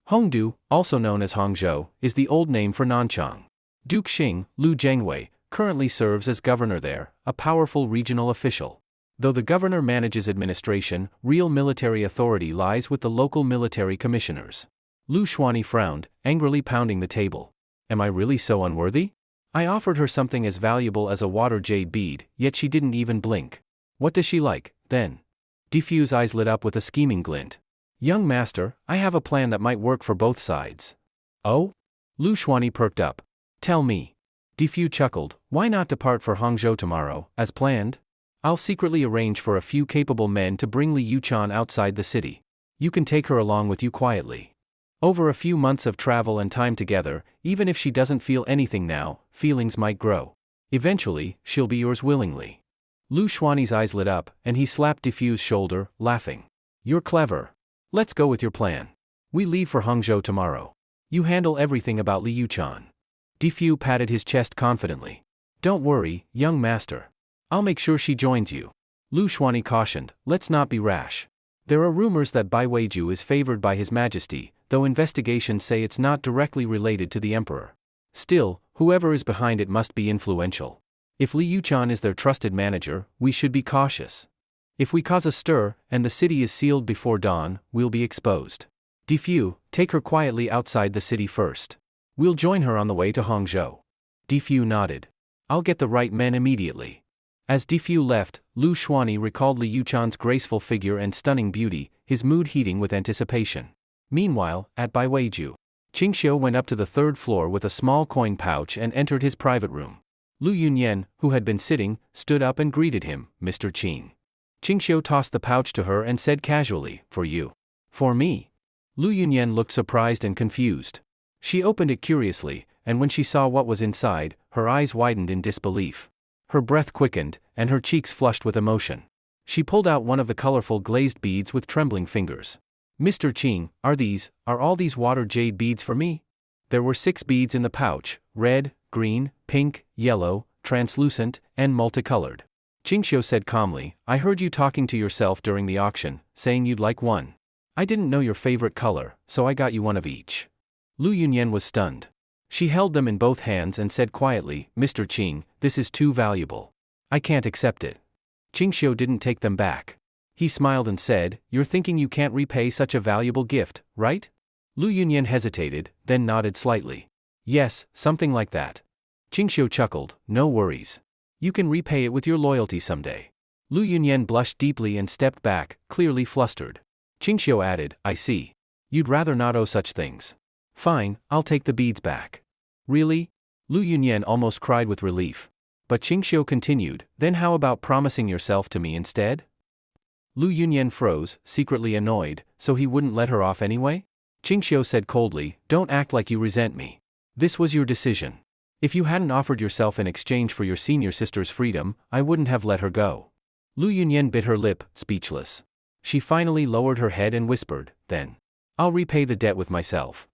Speaker 1: Hongdu, also known as Hangzhou, is the old name for Nanchang. Duke Xing, Lu Zhengwei, currently serves as governor there, a powerful regional official. Though the governor manages administration, real military authority lies with the local military commissioners. Lu Xuanyi frowned, angrily pounding the table. Am I really so unworthy? I offered her something as valuable as a water jade bead, yet she didn't even blink. What does she like, then? Defu's eyes lit up with a scheming glint. Young master, I have a plan that might work for both sides. Oh? Lu Xuanyi perked up. Tell me. Defu chuckled, why not depart for Hangzhou tomorrow, as planned? I'll secretly arrange for a few capable men to bring Li Yuchan outside the city. You can take her along with you quietly. Over a few months of travel and time together, even if she doesn't feel anything now, feelings might grow. Eventually, she'll be yours willingly. Lu Xuanyi's eyes lit up, and he slapped Defu's shoulder, laughing. You're clever. Let's go with your plan. We leave for Hangzhou tomorrow. You handle everything about Li Yuchan. Defu patted his chest confidently. Don't worry, young master. I'll make sure she joins you. Lu Xuanyi cautioned, let's not be rash. There are rumors that Bai Weiju is favored by His Majesty, though investigations say it's not directly related to the emperor. Still, whoever is behind it must be influential. If Li Yuchan is their trusted manager, we should be cautious. If we cause a stir, and the city is sealed before dawn, we'll be exposed. Defu, take her quietly outside the city first. We'll join her on the way to Hangzhou. Defu nodded. I'll get the right men immediately. As Defu left, Lu Xuanyi recalled Li Yuchan's graceful figure and stunning beauty, his mood heating with anticipation. Meanwhile, at Bai Weiju, Qingxiu went up to the 3rd floor with a small coin pouch and entered his private room. Lu Yunyan, who had been sitting, stood up and greeted him, Mr. Qing. Qingxiu tossed the pouch to her and said casually, for you. For me? Lu Yunyan looked surprised and confused. She opened it curiously, and when she saw what was inside, her eyes widened in disbelief. Her breath quickened, and her cheeks flushed with emotion. She pulled out one of the colorful glazed beads with trembling fingers. Mr. Qing, are all these water jade beads for me? There were 6 beads in the pouch, red, green, pink, yellow, translucent, and multicolored. Qingxiu said calmly, I heard you talking to yourself during the auction, saying you'd like one. I didn't know your favorite color, so I got you one of each. Lu Yunyan was stunned. She held them in both hands and said quietly, Mr. Qing, this is too valuable. I can't accept it. Qingxiu didn't take them back. He smiled and said, you're thinking you can't repay such a valuable gift, right? Lu Yunyan hesitated, then nodded slightly. Yes, something like that. Qingxiu chuckled, no worries. You can repay it with your loyalty someday. Lu Yunyan blushed deeply and stepped back, clearly flustered. Qingxiu added, I see. You'd rather not owe such things. Fine, I'll take the beads back. Really? Lu Yunyan almost cried with relief. But Qingxiu continued, then how about promising yourself to me instead? Lu Yunyan froze, secretly annoyed, so he wouldn't let her off anyway? Qingxiu said coldly, don't act like you resent me. This was your decision. If you hadn't offered yourself in exchange for your senior sister's freedom, I wouldn't have let her go. Lu Yunyan bit her lip, speechless. She finally lowered her head and whispered, then. I'll repay the debt with myself.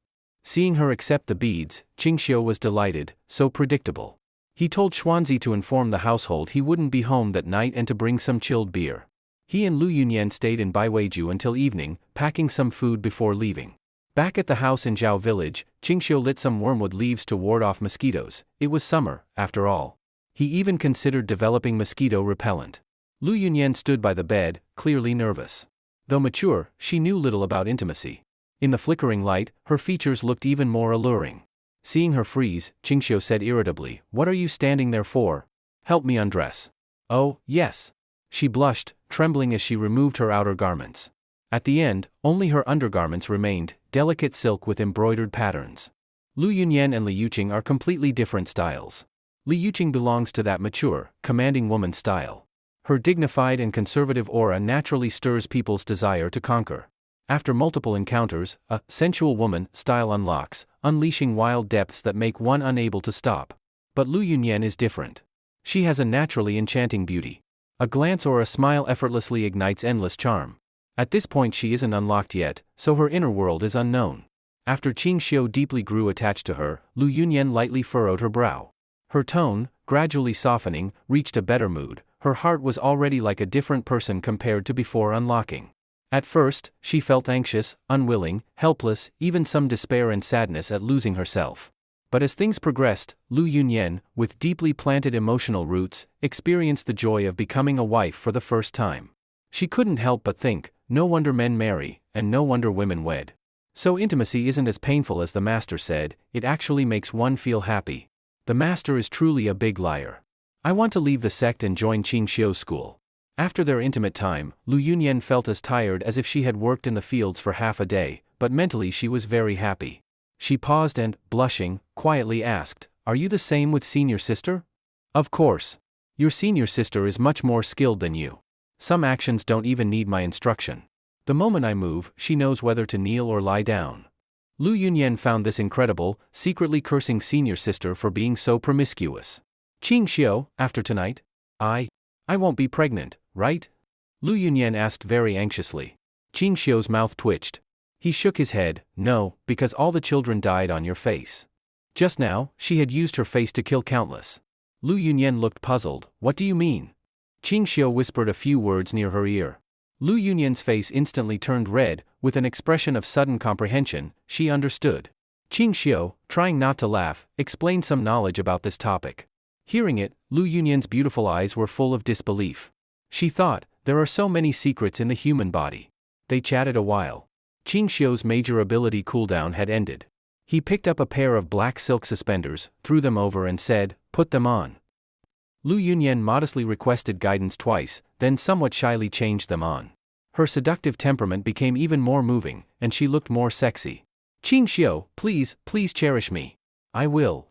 Speaker 1: Seeing her accept the beads, Qingxiu was delighted, so predictable. He told Xuanzi to inform the household he wouldn't be home that night and to bring some chilled beer. He and Lu Yunyan stayed in Baiweiju until evening, packing some food before leaving. Back at the house in Zhao village, Qingxiu lit some wormwood leaves to ward off mosquitoes. It was summer, after all. He even considered developing mosquito repellent. Lu Yunyan stood by the bed, clearly nervous. Though mature, she knew little about intimacy. In the flickering light, her features looked even more alluring. Seeing her freeze, Qingxiu said irritably, "What are you standing there for? Help me undress." "Oh, yes." She blushed, trembling as she removed her outer garments. At the end, only her undergarments remained, delicate silk with embroidered patterns. Lu Yunyan and Li Yuqing are completely different styles. Li Yuqing belongs to that mature, commanding woman style. Her dignified and conservative aura naturally stirs people's desire to conquer. After multiple encounters, a sensual woman style unlocks, unleashing wild depths that make one unable to stop. But Lu Yunyan is different. She has a naturally enchanting beauty. A glance or a smile effortlessly ignites endless charm. At this point she isn't unlocked yet, so her inner world is unknown. After Qingxiu deeply grew attached to her, Lu Yunyan lightly furrowed her brow. Her tone, gradually softening, reached a better mood. Her heart was already like a different person compared to before unlocking. At first, she felt anxious, unwilling, helpless, even some despair and sadness at losing herself. But as things progressed, Lu Yunyan, with deeply planted emotional roots, experienced the joy of becoming a wife for the first time. She couldn't help but think, no wonder men marry, and no wonder women wed. So intimacy isn't as painful as the master said, it actually makes one feel happy. The master is truly a big liar. I want to leave the sect and join Qingxiu's school. After their intimate time, Lu Yunyan felt as tired as if she had worked in the fields for half a day, but mentally she was very happy. She paused and, blushing, quietly asked, "Are you the same with senior sister?" "Of course. Your senior sister is much more skilled than you. Some actions don't even need my instruction. The moment I move, she knows whether to kneel or lie down." Lu Yunyan found this incredible, secretly cursing senior sister for being so promiscuous. "Qingxiu, after tonight? I won't be pregnant, right?" Lu Yunyan asked very anxiously. Qingxiu's mouth twitched. He shook his head, "No, because all the children died on your face. Just now, she had used her face to kill countless." Lu Yunyan looked puzzled. "What do you mean?" Qingxiu whispered a few words near her ear. Lu Yunyan's face instantly turned red, with an expression of sudden comprehension. She understood. Qingxiu, trying not to laugh, explained some knowledge about this topic. Hearing it, Lu Yunyan's beautiful eyes were full of disbelief. She thought, there are so many secrets in the human body. They chatted a while. Qingxiu's major ability cooldown had ended. He picked up a pair of black silk suspenders, threw them over and said, "Put them on." Lu Yunyan modestly requested guidance twice, then somewhat shyly changed them on. Her seductive temperament became even more moving, and she looked more sexy. "Qingxiu, please cherish me." "I will."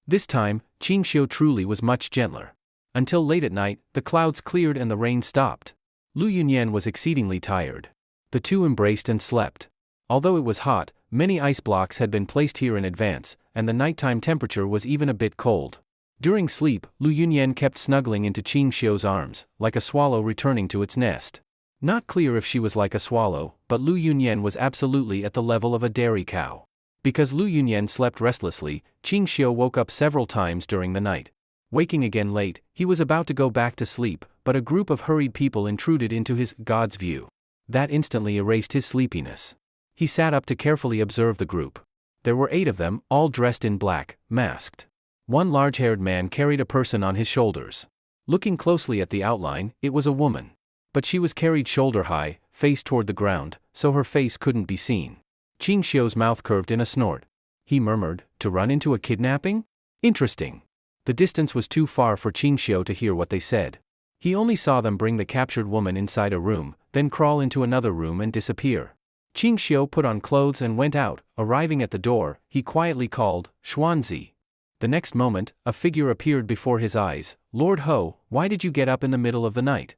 Speaker 1: This time, Qingxiu truly was much gentler. Until late at night, the clouds cleared and the rain stopped. Lu Yunyan was exceedingly tired. The two embraced and slept. Although it was hot, many ice blocks had been placed here in advance, and the nighttime temperature was even a bit cold. During sleep, Lu Yunyan kept snuggling into Qingxiu's arms, like a swallow returning to its nest. Not clear if she was like a swallow, but Lu Yunyan was absolutely at the level of a dairy cow. Because Lu Yunyan slept restlessly, Qingxiu woke up several times during the night. Waking again late, he was about to go back to sleep, but a group of hurried people intruded into his God's view. That instantly erased his sleepiness. He sat up to carefully observe the group. There were 8 of them, all dressed in black, masked. One large-haired man carried a person on his shoulders. Looking closely at the outline, it was a woman. But she was carried shoulder-high, face toward the ground, so her face couldn't be seen. Qingxiu's mouth curved in a snort. He murmured, "To run into a kidnapping? Interesting." The distance was too far for Qingxiu to hear what they said. He only saw them bring the captured woman inside a room, then crawl into another room and disappear. Qingxiu put on clothes and went out. Arriving at the door, he quietly called, "Xuanzi." The next moment, a figure appeared before his eyes. "Lord Ho, why did you get up in the middle of the night?"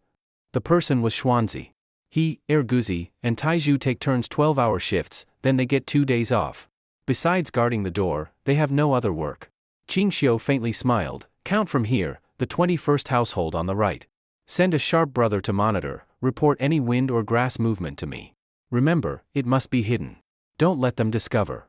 Speaker 1: The person was Xuanzi. He, Erguzi, and Taizhu take turns 12-hour shifts, then they get 2 days off. Besides guarding the door, they have no other work. Qingxiu faintly smiled. "Count from here, the 21st household on the right. Send a sharp brother to monitor, report any wind or grass movement to me. Remember, it must be hidden." Don't let them discover.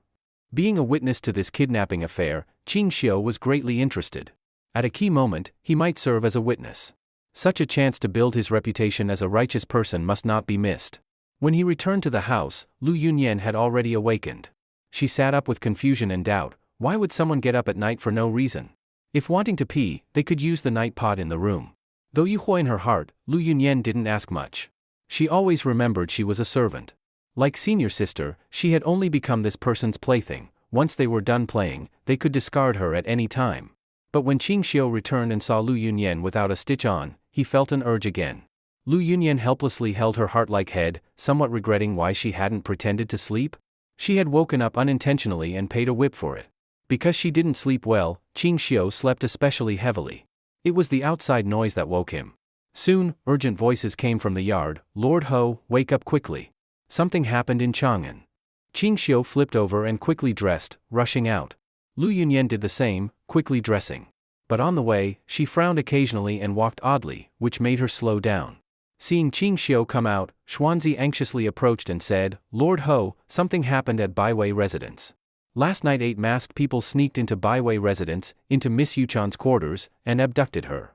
Speaker 1: Being a witness to this kidnapping affair, Qing Xiu was greatly interested. At a key moment, he might serve as a witness. Such a chance to build his reputation as a righteous person must not be missed. When he returned to the house, Lu Yunyan had already awakened. She sat up with confusion and doubt. Why would someone get up at night for no reason? If wanting to pee, they could use the night pot in the room. Though Yuhua in her heart, Lu Yunyan didn't ask much. She always remembered she was a servant. Like senior sister, she had only become this person's plaything. Once they were done playing, they could discard her at any time. But when Qing Xiu returned and saw Lu Yunyan without a stitch on, he felt an urge again. Lu Yunyan helplessly held her heart-like head, somewhat regretting why she hadn't pretended to sleep. She had woken up unintentionally and paid a whip for it. Because she didn't sleep well, Qing Xiu slept especially heavily. It was the outside noise that woke him. Soon, urgent voices came from the yard. Lord Ho, wake up quickly. Something happened in Chang'an. Qing Xiu flipped over and quickly dressed, rushing out. Lu Yunyan did the same, quickly dressing. But on the way, she frowned occasionally and walked oddly, which made her slow down. Seeing Qing Xiu come out, Xuanzi anxiously approached and said, Lord Ho, something happened at Baiwei residence. Last night 8 masked people sneaked into Baiwei residence, into Miss Yuchan's quarters, and abducted her.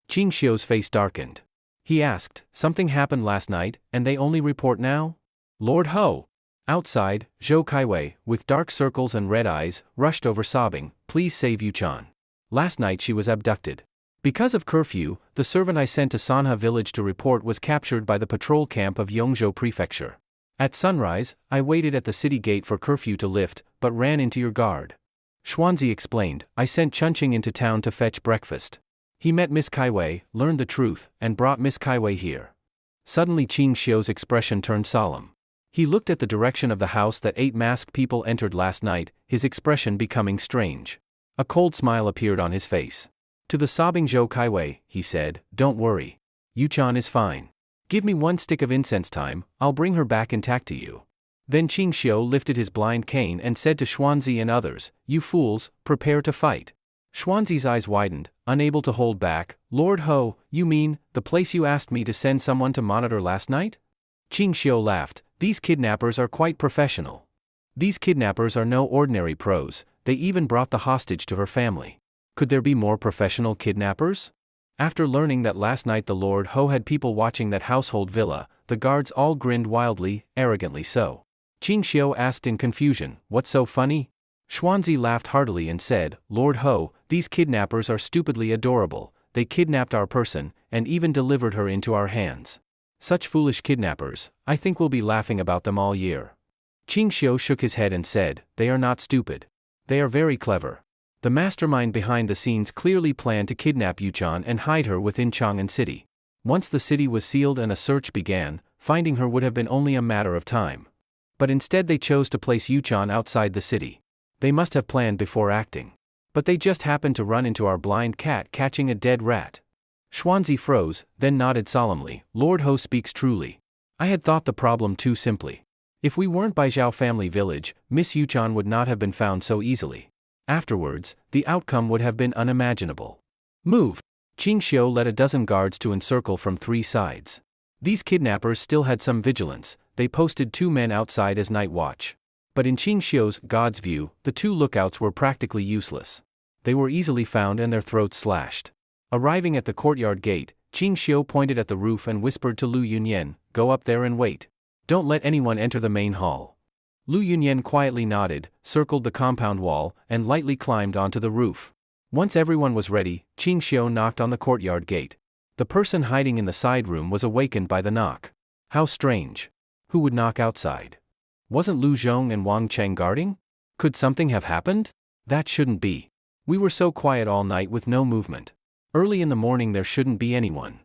Speaker 1: Qing Xiu's face darkened. He asked, something happened last night, and they only report now? Lord Ho! Outside, Zhou Kaiwei, with dark circles and red eyes, rushed over sobbing, please save Yuchan. Last night she was abducted. Because of curfew, the servant I sent to Sanha village to report was captured by the patrol camp of Yongzhou prefecture. At sunrise, I waited at the city gate for curfew to lift, but ran into your guard. Xuanzi explained, I sent Chunqing into town to fetch breakfast. He met Miss Kaiwei, learned the truth, and brought Miss Kaiwei here. Suddenly Qing Xiu's expression turned solemn. He looked at the direction of the house that 8 masked people entered last night, his expression becoming strange. A cold smile appeared on his face. To the sobbing Zhou Kaiwei, he said, don't worry. Yuchan is fine. Give me 1 stick of incense time, I'll bring her back intact to you. Then Qing Xiu lifted his blind cane and said to Xuanzi and others, you fools, prepare to fight. Xuanzi's eyes widened, unable to hold back. Lord Ho, you mean, the place you asked me to send someone to monitor last night? Qing Xiu laughed, these kidnappers are quite professional. These kidnappers are no ordinary pros, they even brought the hostage to her family. Could there be more professional kidnappers? After learning that last night the Lord Ho had people watching that household villa, the guards all grinned wildly, arrogantly so. Qing Xiu asked in confusion, what's so funny? Xuanzi laughed heartily and said, Lord Ho, these kidnappers are stupidly adorable, they kidnapped our person, and even delivered her into our hands. Such foolish kidnappers, I think we'll be laughing about them all year. Qing Xiu shook his head and said, they are not stupid. They are very clever. The mastermind behind the scenes clearly planned to kidnap Yuchan and hide her within Chang'an City. Once the city was sealed and a search began, finding her would have been only a matter of time. But instead they chose to place Yuchan outside the city. They must have planned before acting. But they just happened to run into our blind cat catching a dead rat. Xuanzi froze, then nodded solemnly, Lord Ho speaks truly. I had thought the problem too simply. If we weren't by Zhao family village, Miss Yuchan would not have been found so easily. Afterwards, the outcome would have been unimaginable. Move! Qing Xiu led a dozen guards to encircle from 3 sides. These kidnappers still had some vigilance, they posted 2 men outside as night watch. But in Qing Xiu's, God's view, the 2 lookouts were practically useless. They were easily found and their throats slashed. Arriving at the courtyard gate, Qing Xiu pointed at the roof and whispered to Lu Yunyan, go up there and wait. Don't let anyone enter the main hall. Lu Yunyan quietly nodded, circled the compound wall, and lightly climbed onto the roof. Once everyone was ready, Qing Xiu knocked on the courtyard gate. The person hiding in the side room was awakened by the knock. How strange. Who would knock outside? Wasn't Lu Zhong and Wang Cheng guarding? Could something have happened? That shouldn't be. We were so quiet all night with no movement. Early in the morning there shouldn't be anyone.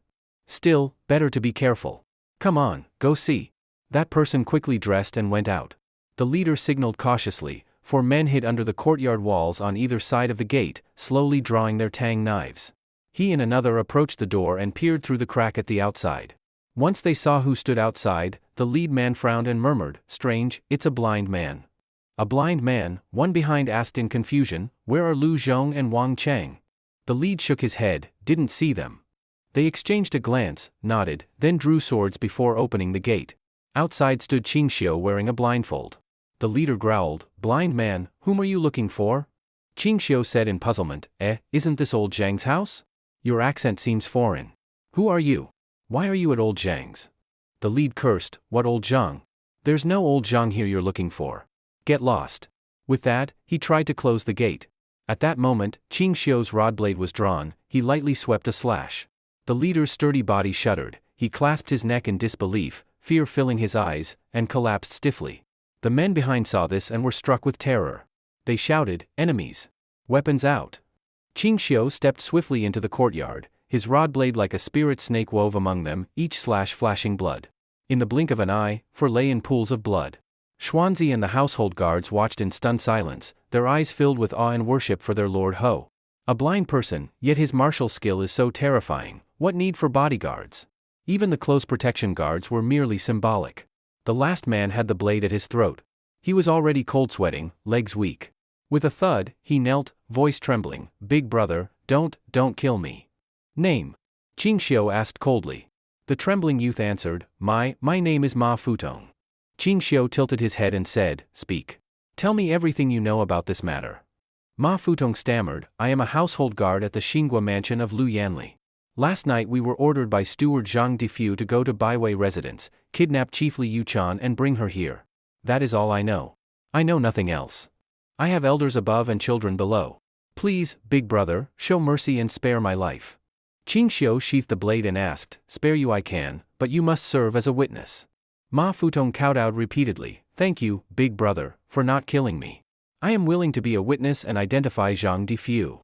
Speaker 1: Still, better to be careful. Come on, go see. That person quickly dressed and went out. The leader signaled cautiously, 4 men hid under the courtyard walls on either side of the gate, slowly drawing their tang knives. He and another approached the door and peered through the crack at the outside. Once they saw who stood outside, the lead man frowned and murmured, strange, it's a blind man. A blind man, one behind asked in confusion, where are Lu Zhong and Wang Cheng? The lead shook his head, didn't see them. They exchanged a glance, nodded, then drew swords before opening the gate. Outside stood Qing Xiu wearing a blindfold. The leader growled, "Blind man, whom are you looking for?" Qingxiu said in puzzlement, Isn't this old Zhang's house? Your accent seems foreign. Who are you? Why are you at old Zhang's? The lead cursed, "What old Zhang? There's no old Zhang here you're looking for. Get lost." With that, he tried to close the gate. At that moment, Qingxiu's rod blade was drawn, he lightly swept a slash. The leader's sturdy body shuddered, he clasped his neck in disbelief, fear filling his eyes, and collapsed stiffly. The men behind saw this and were struck with terror. They shouted, "Enemies! Weapons out!" Qingxiu stepped swiftly into the courtyard, his rod blade like a spirit snake wove among them, each slash flashing blood. In the blink of an eye, for lay in pools of blood. Xuanzi and the household guards watched in stunned silence, their eyes filled with awe and worship for their Lord Ho. A blind person, yet his martial skill is so terrifying, what need for bodyguards? Even the close protection guards were merely symbolic. The last man had the blade at his throat. He was already cold sweating, legs weak. With a thud, he knelt, voice trembling, "Big brother, don't kill me." "Name?" Qingxiu asked coldly. The trembling youth answered, My name is Ma Futong." Qingxiu tilted his head and said, "Speak. Tell me everything you know about this matter." Ma Futong stammered, "I am a household guard at the Xinghua mansion of Lu Yanli. Last night we were ordered by steward Zhang Difu to go to Baiwei residence, kidnap Chief Li Yuchan and bring her here. That is all I know. I know nothing else. I have elders above and children below. Please, big brother, show mercy and spare my life." Qingxiu sheathed the blade and asked, "Spare you I can, but you must serve as a witness." Ma Futong kowtowed repeatedly, "Thank you, big brother, for not killing me. I am willing to be a witness and identify Zhang Difu."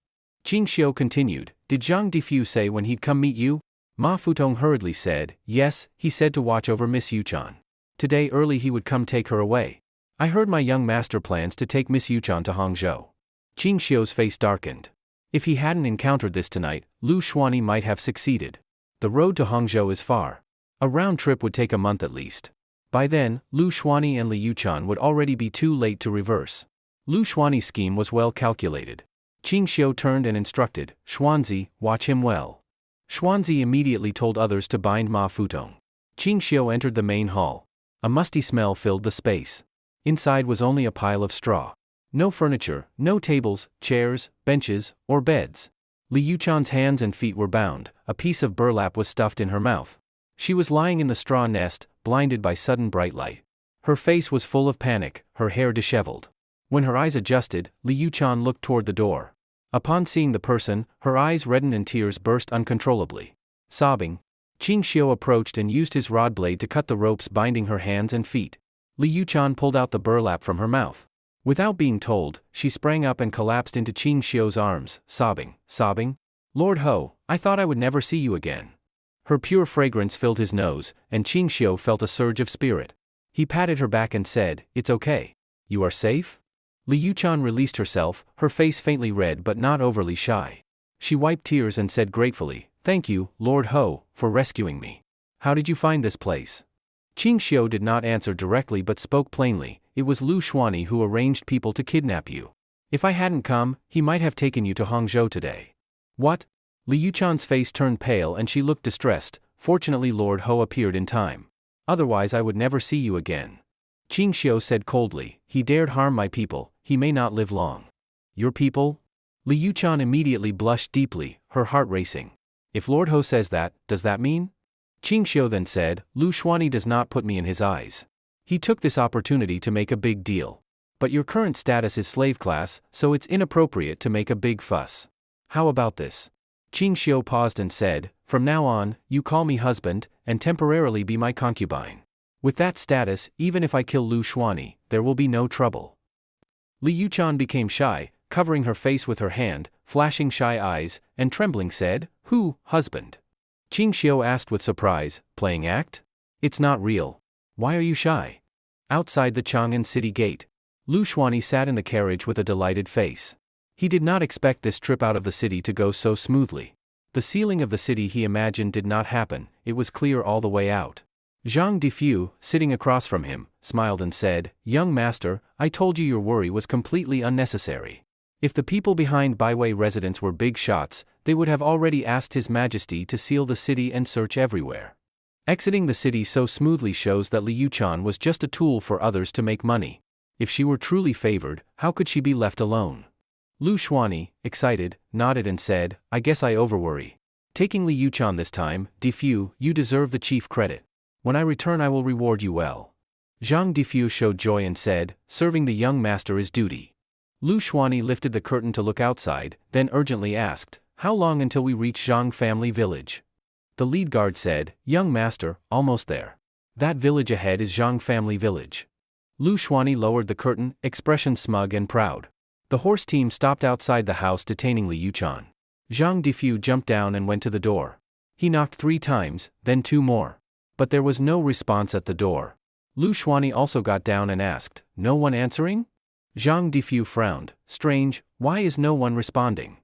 Speaker 1: Qingxiu continued, "Did Zhang Difu say when he'd come meet you?" Ma Futong hurriedly said, "Yes, he said to watch over Miss Yuchan. Today early he would come take her away. I heard my young master plans to take Miss Yuchan to Hangzhou." Qingxiu's face darkened. If he hadn't encountered this tonight, Lu Xuanyi might have succeeded. The road to Hangzhou is far. A round trip would take a month at least. By then, Lu Xuanyi and Li Yuchan would already be too late to reverse. Lu Xuanyi's scheme was well calculated. Qingxiu turned and instructed, "Xuanzi, watch him well." Xuanzi immediately told others to bind Ma Futong. Qingxiu entered the main hall. A musty smell filled the space. Inside was only a pile of straw. No furniture, no tables, chairs, benches, or beds. Li Yuchan's hands and feet were bound, a piece of burlap was stuffed in her mouth. She was lying in the straw nest, blinded by sudden bright light. Her face was full of panic, her hair disheveled. When her eyes adjusted, Li Yuchan looked toward the door. Upon seeing the person, her eyes reddened and tears burst uncontrollably. Sobbing, Qingxiu approached and used his rod blade to cut the ropes binding her hands and feet. Li Yuchan pulled out the burlap from her mouth. Without being told, she sprang up and collapsed into Qingxiu's arms, sobbing. "Lord Ho, I thought I would never see you again." Her pure fragrance filled his nose, and Qingxiu felt a surge of spirit. He patted her back and said, "It's okay. You are safe?" Li Yuchan released herself, her face faintly red but not overly shy. She wiped tears and said gratefully, "Thank you, Lord Ho, for rescuing me. How did you find this place?" Qingxiu did not answer directly but spoke plainly, "It was Lu Xuanyi who arranged people to kidnap you. If I hadn't come, he might have taken you to Hangzhou today." "What?" Li Yuchan's face turned pale and she looked distressed. "Fortunately Lord Ho appeared in time. Otherwise I would never see you again." Qingxiu said coldly, "He dared harm my people, he may not live long." "Your people?" Li Yuchan immediately blushed deeply, her heart racing. "If Lord Ho says that, does that mean?" Qingxiu then said, "Lu Xuanyi does not put me in his eyes. He took this opportunity to make a big deal. But your current status is slave class, so it's inappropriate to make a big fuss. How about this?" Qingxiu paused and said, "From now on, you call me husband, and temporarily be my concubine. With that status, even if I kill Lu Xuanyi, there will be no trouble." Li Yuchan became shy, covering her face with her hand, flashing shy eyes, and trembling said, "Who, husband?" Qingxiu asked with surprise, "Playing act? It's not real. Why are you shy?" Outside the Chang'an city gate, Lu Xuanyi sat in the carriage with a delighted face. He did not expect this trip out of the city to go so smoothly. The sealing of the city he imagined did not happen, it was clear all the way out. Zhang Difu, sitting across from him, smiled and said, "Young master, I told you your worry was completely unnecessary. If the people behind Baiwei residence were big shots, they would have already asked His Majesty to seal the city and search everywhere. Exiting the city so smoothly shows that Li Yuchan was just a tool for others to make money. If she were truly favored, how could she be left alone? Lu Xuanyi, excited, nodded and said, I guess I overworry. Taking Li Yuchan this time, Defu, you deserve the chief credit. When I return I will reward you well. Zhang Defu showed joy and said, serving the young master is duty. Lu Xuanyi lifted the curtain to look outside, then urgently asked, how long until we reach Zhang family village? The lead guard said, young master, almost there. That village ahead is Zhang family village. Lu Xuanyi lowered the curtain, expression smug and proud. The horse team stopped outside the house detaining Li Yuchan. Zhang Defu jumped down and went to the door. He knocked 3 times, then 2 more. But there was no response at the door. Lu Xuanyi also got down and asked, no one answering? Zhang Defu frowned, strange, why is no one responding?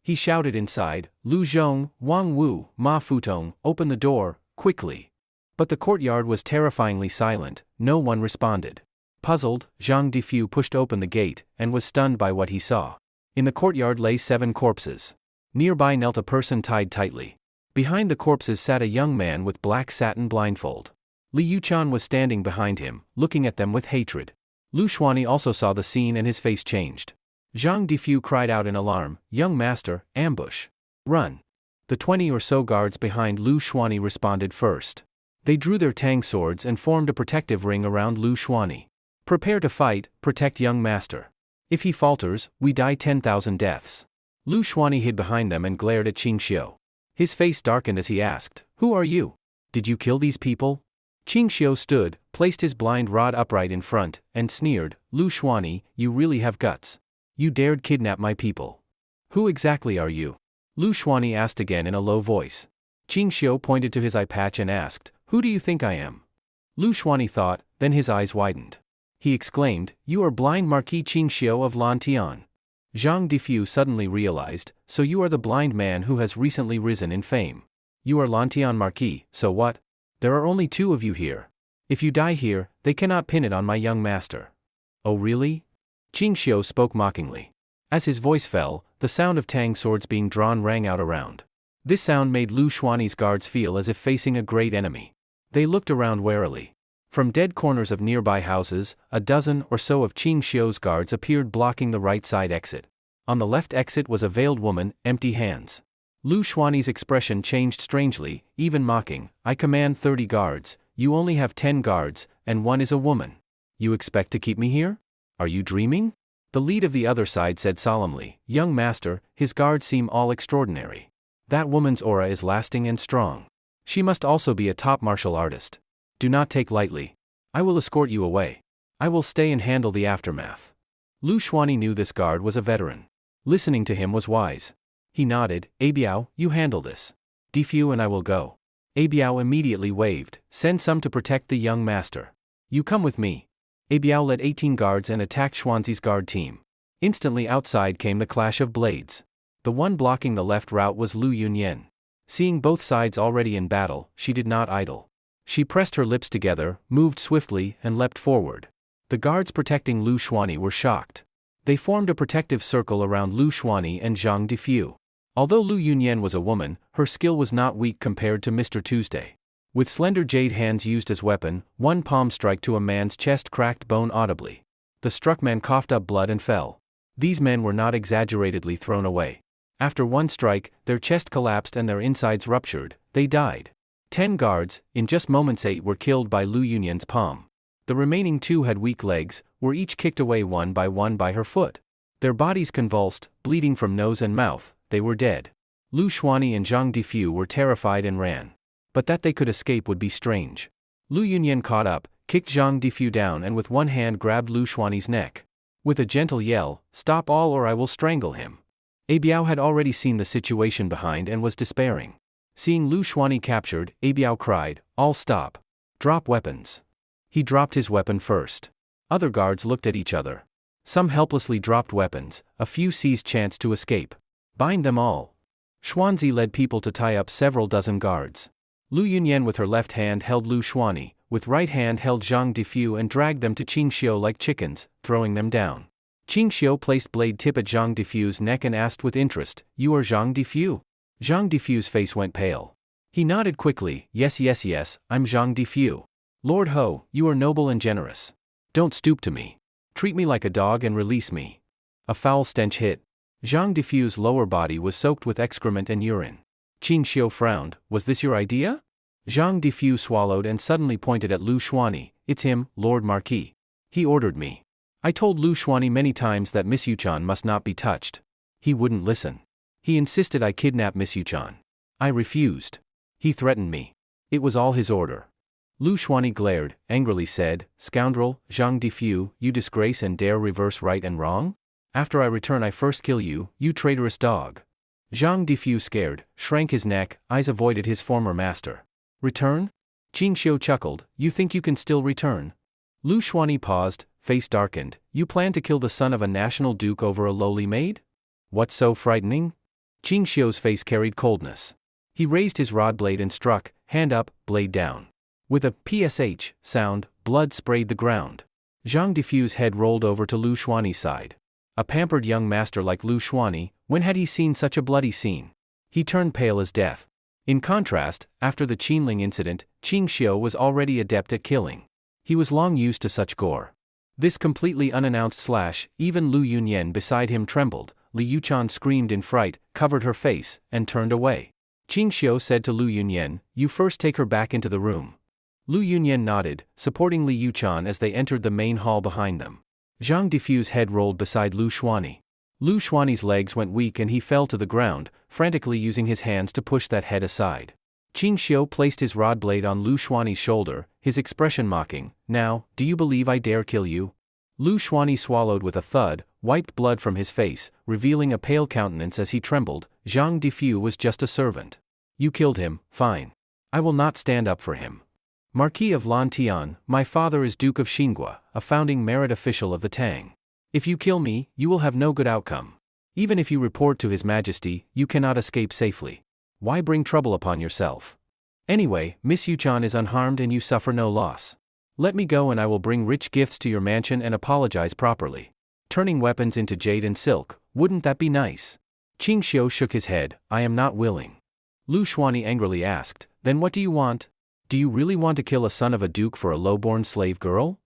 Speaker 1: He shouted inside, Lu Zhong, Wang Wu, Ma Futong, open the door, quickly. But the courtyard was terrifyingly silent, no one responded. Puzzled, Zhang Defu pushed open the gate, and was stunned by what he saw. In the courtyard lay 7 corpses. Nearby knelt a person tied tightly. Behind the corpses sat a young man with black satin blindfold. Li Yuchan was standing behind him, looking at them with hatred. Lu Xuanyi also saw the scene and his face changed. Zhang Defu cried out in alarm, young master, ambush. Run. The 20 or so guards behind Lu Xuanyi responded first. They drew their tang swords and formed a protective ring around Lu Xuanyi. Prepare to fight, protect young master. If he falters, we die 10,000 deaths. Lu Xuanyi hid behind them and glared at Qing Xiu. His face darkened as he asked, who are you? Did you kill these people? Qing Xiu stood, placed his blind rod upright in front, and sneered, Lu Xuanyi, you really have guts. You dared kidnap my people. Who exactly are you? Lu Xuanyi asked again in a low voice. Qing Xiu pointed to his eye patch and asked, who do you think I am? Lu Xuanyi thought, then his eyes widened. He exclaimed, you are blind Marquis Qing Xiu of Lantian. Zhang Defu suddenly realized, so you are the blind man who has recently risen in fame. You are Lantian Marquis, so what? There are only 2 of you here. If you die here, they cannot pin it on my young master. Oh really? Qing Xiu spoke mockingly. As his voice fell, the sound of tang swords being drawn rang out around. This sound made Lu Xuanyi's guards feel as if facing a great enemy. They looked around warily. From dead corners of nearby houses, a dozen or so of Qing Xiu's guards appeared blocking the right side exit. On the left exit was a veiled woman, empty hands. Lu Xuanyi's expression changed strangely, even mocking, I command 30 guards, you only have 10 guards, and 1 is a woman. You expect to keep me here? Are you dreaming? The lead of the other side said solemnly, young master, his guards seem all extraordinary. That woman's aura is lasting and strong. She must also be a top martial artist. Do not take lightly. I will escort you away. I will stay and handle the aftermath. Lu Xuanyi knew this guard was a veteran. Listening to him was wise. He nodded, Abiao, you handle this. Defu and I will go. Abiao immediately waved, send some to protect the young master. You come with me. Abiao led 18 guards and attacked Xuanzi's guard team. Instantly outside came the clash of blades. The one blocking the left route was Lu Yunyan. Seeing both sides already in battle, she did not idle. She pressed her lips together, moved swiftly, and leapt forward. The guards protecting Lu Xuanyi were shocked. They formed a protective circle around Lu Xuanyi and Zhang Defu. Although Lu Yunyan was a woman, her skill was not weak compared to Mr. Tuesday. With slender jade hands used as weapon, one palm strike to a man's chest cracked bone audibly. The struck man coughed up blood and fell. These men were not exaggeratedly thrown away. After one strike, their chest collapsed and their insides ruptured, they died. 10 guards, in just moments 8 were killed by Lu Yunyan's palm. The remaining 2 had weak legs, were each kicked away one by her foot. Their bodies convulsed, bleeding from nose and mouth, they were dead. Lu Xuanyi and Zhang Defu were terrified and ran. But that they could escape would be strange. Lu Yunyan caught up, kicked Zhang Defu down and with one hand grabbed Lu Xuanyi's neck. With a gentle yell, stop all or I will strangle him. Abiao had already seen the situation behind and was despairing. Seeing Lu Xuanyi captured, Abiao cried, all stop. Drop weapons. He dropped his weapon first. Other guards looked at each other. Some helplessly dropped weapons, a few seized chance to escape. Bind them all. Xuanzi led people to tie up several dozen guards. Lu Yunyan with her left hand held Lu Xuanyi, with right hand held Zhang Defu and dragged them to Qing Xiu like chickens, throwing them down. Qing Xiu placed blade tip at Zhang Defu's neck and asked with interest, you are Zhang Defu? Zhang Defu's face went pale. He nodded quickly, yes, I'm Zhang Defu. Lord Ho, you are noble and generous. Don't stoop to me. Treat me like a dog and release me. A foul stench hit. Zhang Defu's lower body was soaked with excrement and urine. Qing Xiu frowned. Was this your idea? Zhang Defu swallowed and suddenly pointed at Lu Xuanyi. It's him, Lord Marquis. He ordered me. I told Lu Xuanyi many times that Miss Yuchan must not be touched. He wouldn't listen. He insisted I kidnap Miss Yuchan. I refused. He threatened me. It was all his order. Lu Xuanyi glared, angrily said, Scoundrel, Zhang Defu, you disgrace and dare reverse right and wrong? After I return I first kill you, you traitorous dog. Zhang Defu scared, shrank his neck, eyes avoided his former master. Return? Qing Xiu chuckled, you think you can still return? Lu Xuanyi paused, face darkened, you plan to kill the son of a national duke over a lowly maid? What's so frightening? Qing Xiu's face carried coldness. He raised his rod blade and struck, hand up, blade down. With a psh sound, blood sprayed the ground. Zhang Defu's head rolled over to Lu Xuanyi's side. A pampered young master like Lu Xuanyi, when had he seen such a bloody scene? He turned pale as death. In contrast, after the Qinling incident, Qing Xiu was already adept at killing. He was long used to such gore. This completely unannounced slash, even Lu Yunyan beside him trembled. Li Yuchan screamed in fright, covered her face, and turned away. Qing Xiu said to Lu Yunyan, you first take her back into the room. Lu Yunyan nodded, supporting Li Yuchan as they entered the main hall behind them. Zhang Defu's head rolled beside Lu Xuanyi. Lu Xuanyi's legs went weak and he fell to the ground, frantically using his hands to push that head aside. Qing Xiu placed his rod blade on Lu Xuanyi's shoulder, his expression mocking. Now, do you believe I dare kill you? Lu Xuanyi swallowed with a thud, wiped blood from his face, revealing a pale countenance as he trembled. Zhang Defu was just a servant. You killed him, fine. I will not stand up for him. Marquis of Lantian, my father is Duke of Xingua, a founding merit official of the Tang. If you kill me, you will have no good outcome. Even if you report to His Majesty, you cannot escape safely. Why bring trouble upon yourself? Anyway, Miss Yuchan is unharmed and you suffer no loss. Let me go and I will bring rich gifts to your mansion and apologize properly. Turning weapons into jade and silk, wouldn't that be nice? Qing Xiu shook his head, I am not willing. Lu Xuanyi angrily asked, then what do you want? Do you really want to kill a son of a duke for a low-born slave girl?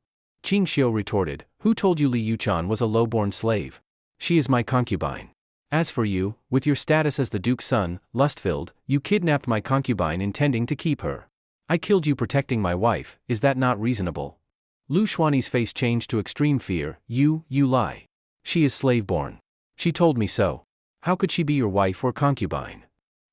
Speaker 1: Qing Xiu retorted, who told you Li Yuchan was a low-born slave? She is my concubine. As for you, with your status as the duke's son, lust-filled, you kidnapped my concubine intending to keep her. I killed you protecting my wife, is that not reasonable? Lu Xuanyi's face changed to extreme fear, you lie. She is slave-born. She told me so. How could she be your wife or concubine?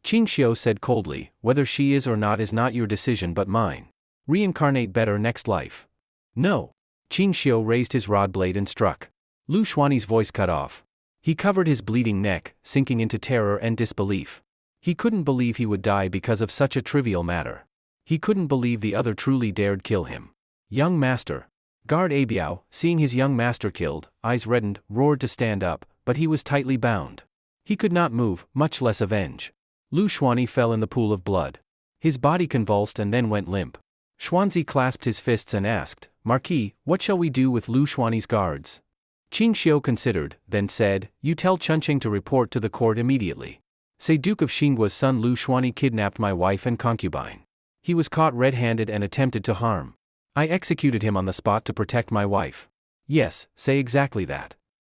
Speaker 1: Qing Xiu said coldly, whether she is or not your decision but mine. Reincarnate better next life. No. Qing Xiu raised his rod blade and struck. Lu Xuanyi's voice cut off. He covered his bleeding neck, sinking into terror and disbelief. He couldn't believe he would die because of such a trivial matter. He couldn't believe the other truly dared kill him. Young master. Guard Abiao, seeing his young master killed, eyes reddened, roared to stand up, but he was tightly bound. He could not move, much less avenge. Lu Xuanyi fell in the pool of blood. His body convulsed and then went limp. Xuanzi clasped his fists and asked, Marquis, what shall we do with Lu Xuanyi's guards? Qing Xiu considered, then said, you tell Chunqing to report to the court immediately. Say Duke of Xingua's son Lu Xuanyi kidnapped my wife and concubine. He was caught red-handed and attempted to harm. I executed him on the spot to protect my wife. Yes, say exactly that.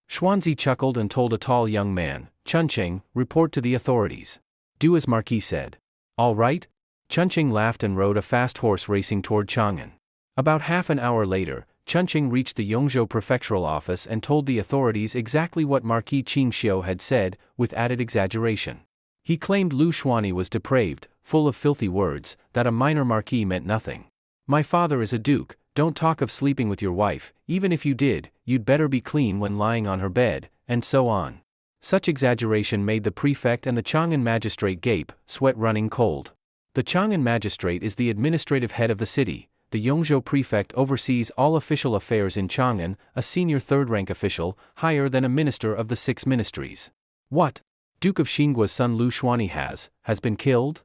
Speaker 1: Xuanzi chuckled and told a tall young man, Chunqing, report to the authorities. Do as Marquis said. All right? Chunqing laughed and rode a fast horse racing toward Chang'an. About half an hour later, Chunqing reached the Yongzhou prefectural office and told the authorities exactly what Marquis Qing Xiu had said, with added exaggeration. He claimed Lu Xuanyi was depraved, full of filthy words, that a minor marquis meant nothing. My father is a duke, don't talk of sleeping with your wife, even if you did, you'd better be clean when lying on her bed, and so on. Such exaggeration made the prefect and the Chang'an magistrate gape, sweat running cold. The Chang'an magistrate is the administrative head of the city. The Yongzhou prefect oversees all official affairs in Chang'an, a senior third-rank official, higher than a minister of the 6 ministries. What? Duke of Xingua's son Lu Xuanyi has been killed?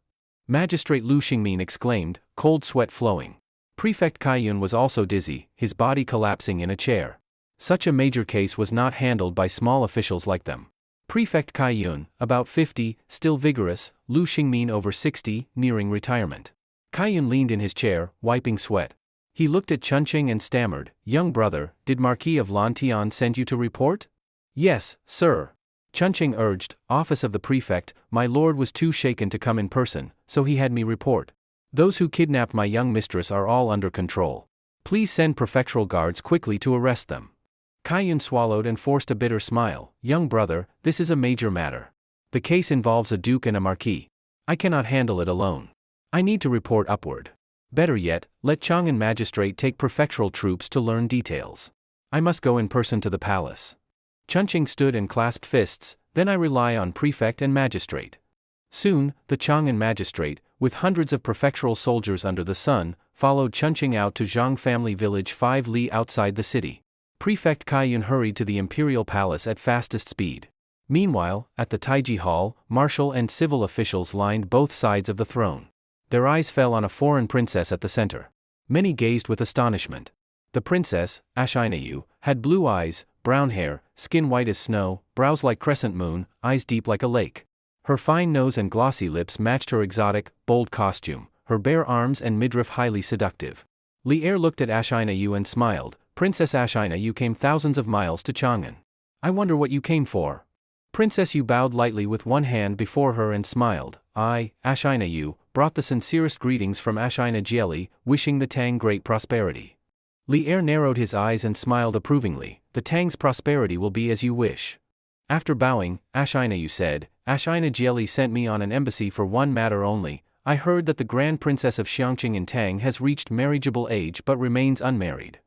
Speaker 1: Magistrate Lu Xingmin exclaimed, cold sweat flowing. Prefect Kaiyun was also dizzy, his body collapsing in a chair. Such a major case was not handled by small officials like them. Prefect Kaiyun, about 50, still vigorous, Lu Xingmin over 60, nearing retirement. Kaiyun leaned in his chair, wiping sweat. He looked at Chunqing and stammered, "Young brother, did Marquis of Lantian send you to report?" "Yes, sir." Chunqing urged, "Office of the prefect, my lord was too shaken to come in person, so he had me report. Those who kidnapped my young mistress are all under control. Please send prefectural guards quickly to arrest them." Kaiyun swallowed and forced a bitter smile. "Young brother, this is a major matter. The case involves a duke and a marquis. I cannot handle it alone. I need to report upward. Better yet, let Chang'an magistrate take prefectural troops to learn details. I must go in person to the palace." Chunqing stood and clasped fists, "Then I rely on prefect and magistrate." Soon, the Chang'an magistrate, with hundreds of prefectural soldiers under the sun, followed Chunqing out to Zhang family village 5 li outside the city. Prefect Kaiyun hurried to the imperial palace at fastest speed. Meanwhile, at the Taiji Hall, martial and civil officials lined both sides of the throne. Their eyes fell on a foreign princess at the center. Many gazed with astonishment. The princess, Ashinayu, had blue eyes, brown hair, skin white as snow, brows like crescent moon, eyes deep like a lake. Her fine nose and glossy lips matched her exotic, bold costume, her bare arms and midriff highly seductive. Li Er looked at Ashinayu and smiled. "Princess Ashinayu came thousands of miles to Chang'an. I wonder what you came for." Princess Yu bowed lightly with one hand before her and smiled. "I, Ashinayu, brought the sincerest greetings from Ashina Jieli, wishing the Tang great prosperity." Li Er narrowed his eyes and smiled approvingly. "The Tang's prosperity will be as you wish." After bowing, Ashinayu said, "Ashina Jieli sent me on an embassy for one matter only. I heard that the Grand Princess of Xiangqing in Tang has reached marriageable age but remains unmarried.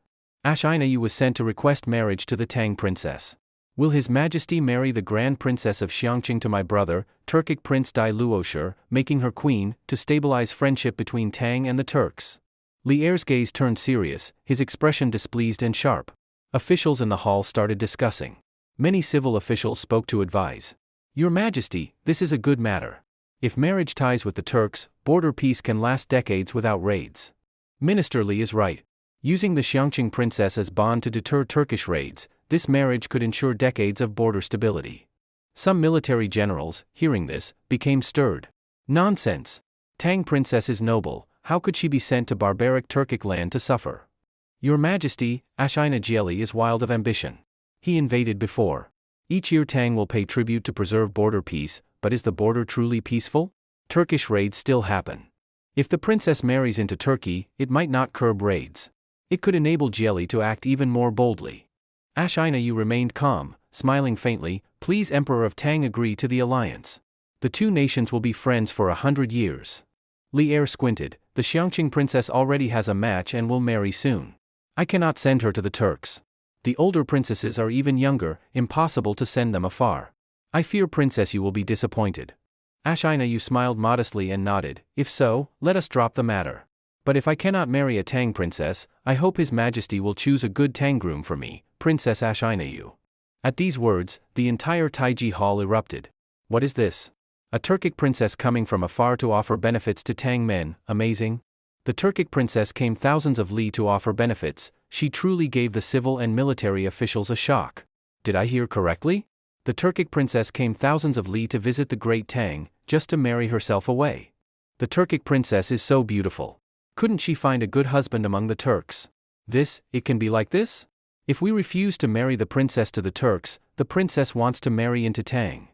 Speaker 1: Ashinayu was sent to request marriage to the Tang princess. Will His Majesty marry the Grand Princess of Xiangqing to my brother, Turkic Prince Dai Luoshir, making her queen, to stabilize friendship between Tang and the Turks?" Li Er's gaze turned serious, his expression displeased and sharp. Officials in the hall started discussing. Many civil officials spoke to advise. "Your Majesty, this is a good matter. If marriage ties with the Turks, border peace can last decades without raids. Minister Li is right. Using the Xiangqing princess as bond to deter Turkish raids, this marriage could ensure decades of border stability." Some military generals, hearing this, became stirred. "Nonsense! Tang princess is noble, how could she be sent to barbaric Turkic land to suffer? Your Majesty, Ashina Jieli is wild of ambition. He invaded before. Each year Tang will pay tribute to preserve border peace, but is the border truly peaceful? Turkish raids still happen. If the princess marries into Turkey, it might not curb raids. It could enable Jieli to act even more boldly." Ashinayu remained calm, smiling faintly. "Please Emperor of Tang agree to the alliance. The two nations will be friends for 100 years. Li Er squinted. "The Xiangqing princess already has a match and will marry soon. I cannot send her to the Turks. The older princesses are even younger, impossible to send them afar. I fear Princess Yu will be disappointed." Ashinayu smiled modestly and nodded. "If so, let us drop the matter. But if I cannot marry a Tang princess, I hope His Majesty will choose a good Tang groom for me, Princess Ashinayu." At these words, the entire Taiji Hall erupted. "What is this? A Turkic princess coming from afar to offer benefits to Tang men, amazing." The Turkic princess came thousands of li to offer benefits. She truly gave the civil and military officials a shock. Did I hear correctly? The Turkic princess came thousands of li to visit the great Tang, just to marry herself away. The Turkic princess is so beautiful. Couldn't she find a good husband among the Turks? It can be like this? If we refuse to marry the princess to the Turks, the princess wants to marry into Tang.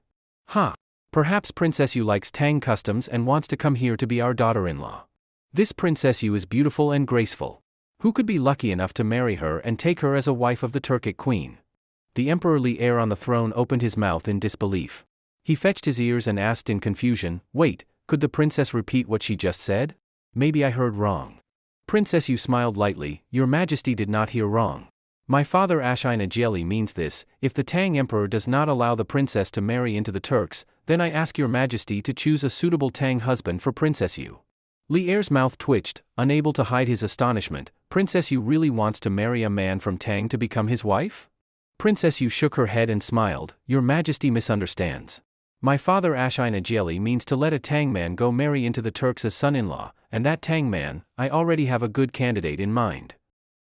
Speaker 1: Perhaps Princess Yu likes Tang customs and wants to come here to be our daughter-in-law. This Princess Yu is beautiful and graceful. Who could be lucky enough to marry her and take her as a wife of the Turkic queen?" The Emperor Li Er on the throne opened his mouth in disbelief. He fetched his ears and asked in confusion, "Wait, could the princess repeat what she just said? Maybe I heard wrong." Princess Yu smiled lightly. "Your Majesty did not hear wrong. My father Ashina Jieli means this: if the Tang Emperor does not allow the princess to marry into the Turks, then I ask your Majesty to choose a suitable Tang husband for Princess Yu." Li Er's mouth twitched, unable to hide his astonishment. Princess Yu really wants to marry a man from Tang to become his wife? Princess Yu shook her head and smiled. "Your Majesty misunderstands. My father Ashina Jieli means to let a Tang man go marry into the Turks as son-in-law, and that Tang man, I already have a good candidate in mind."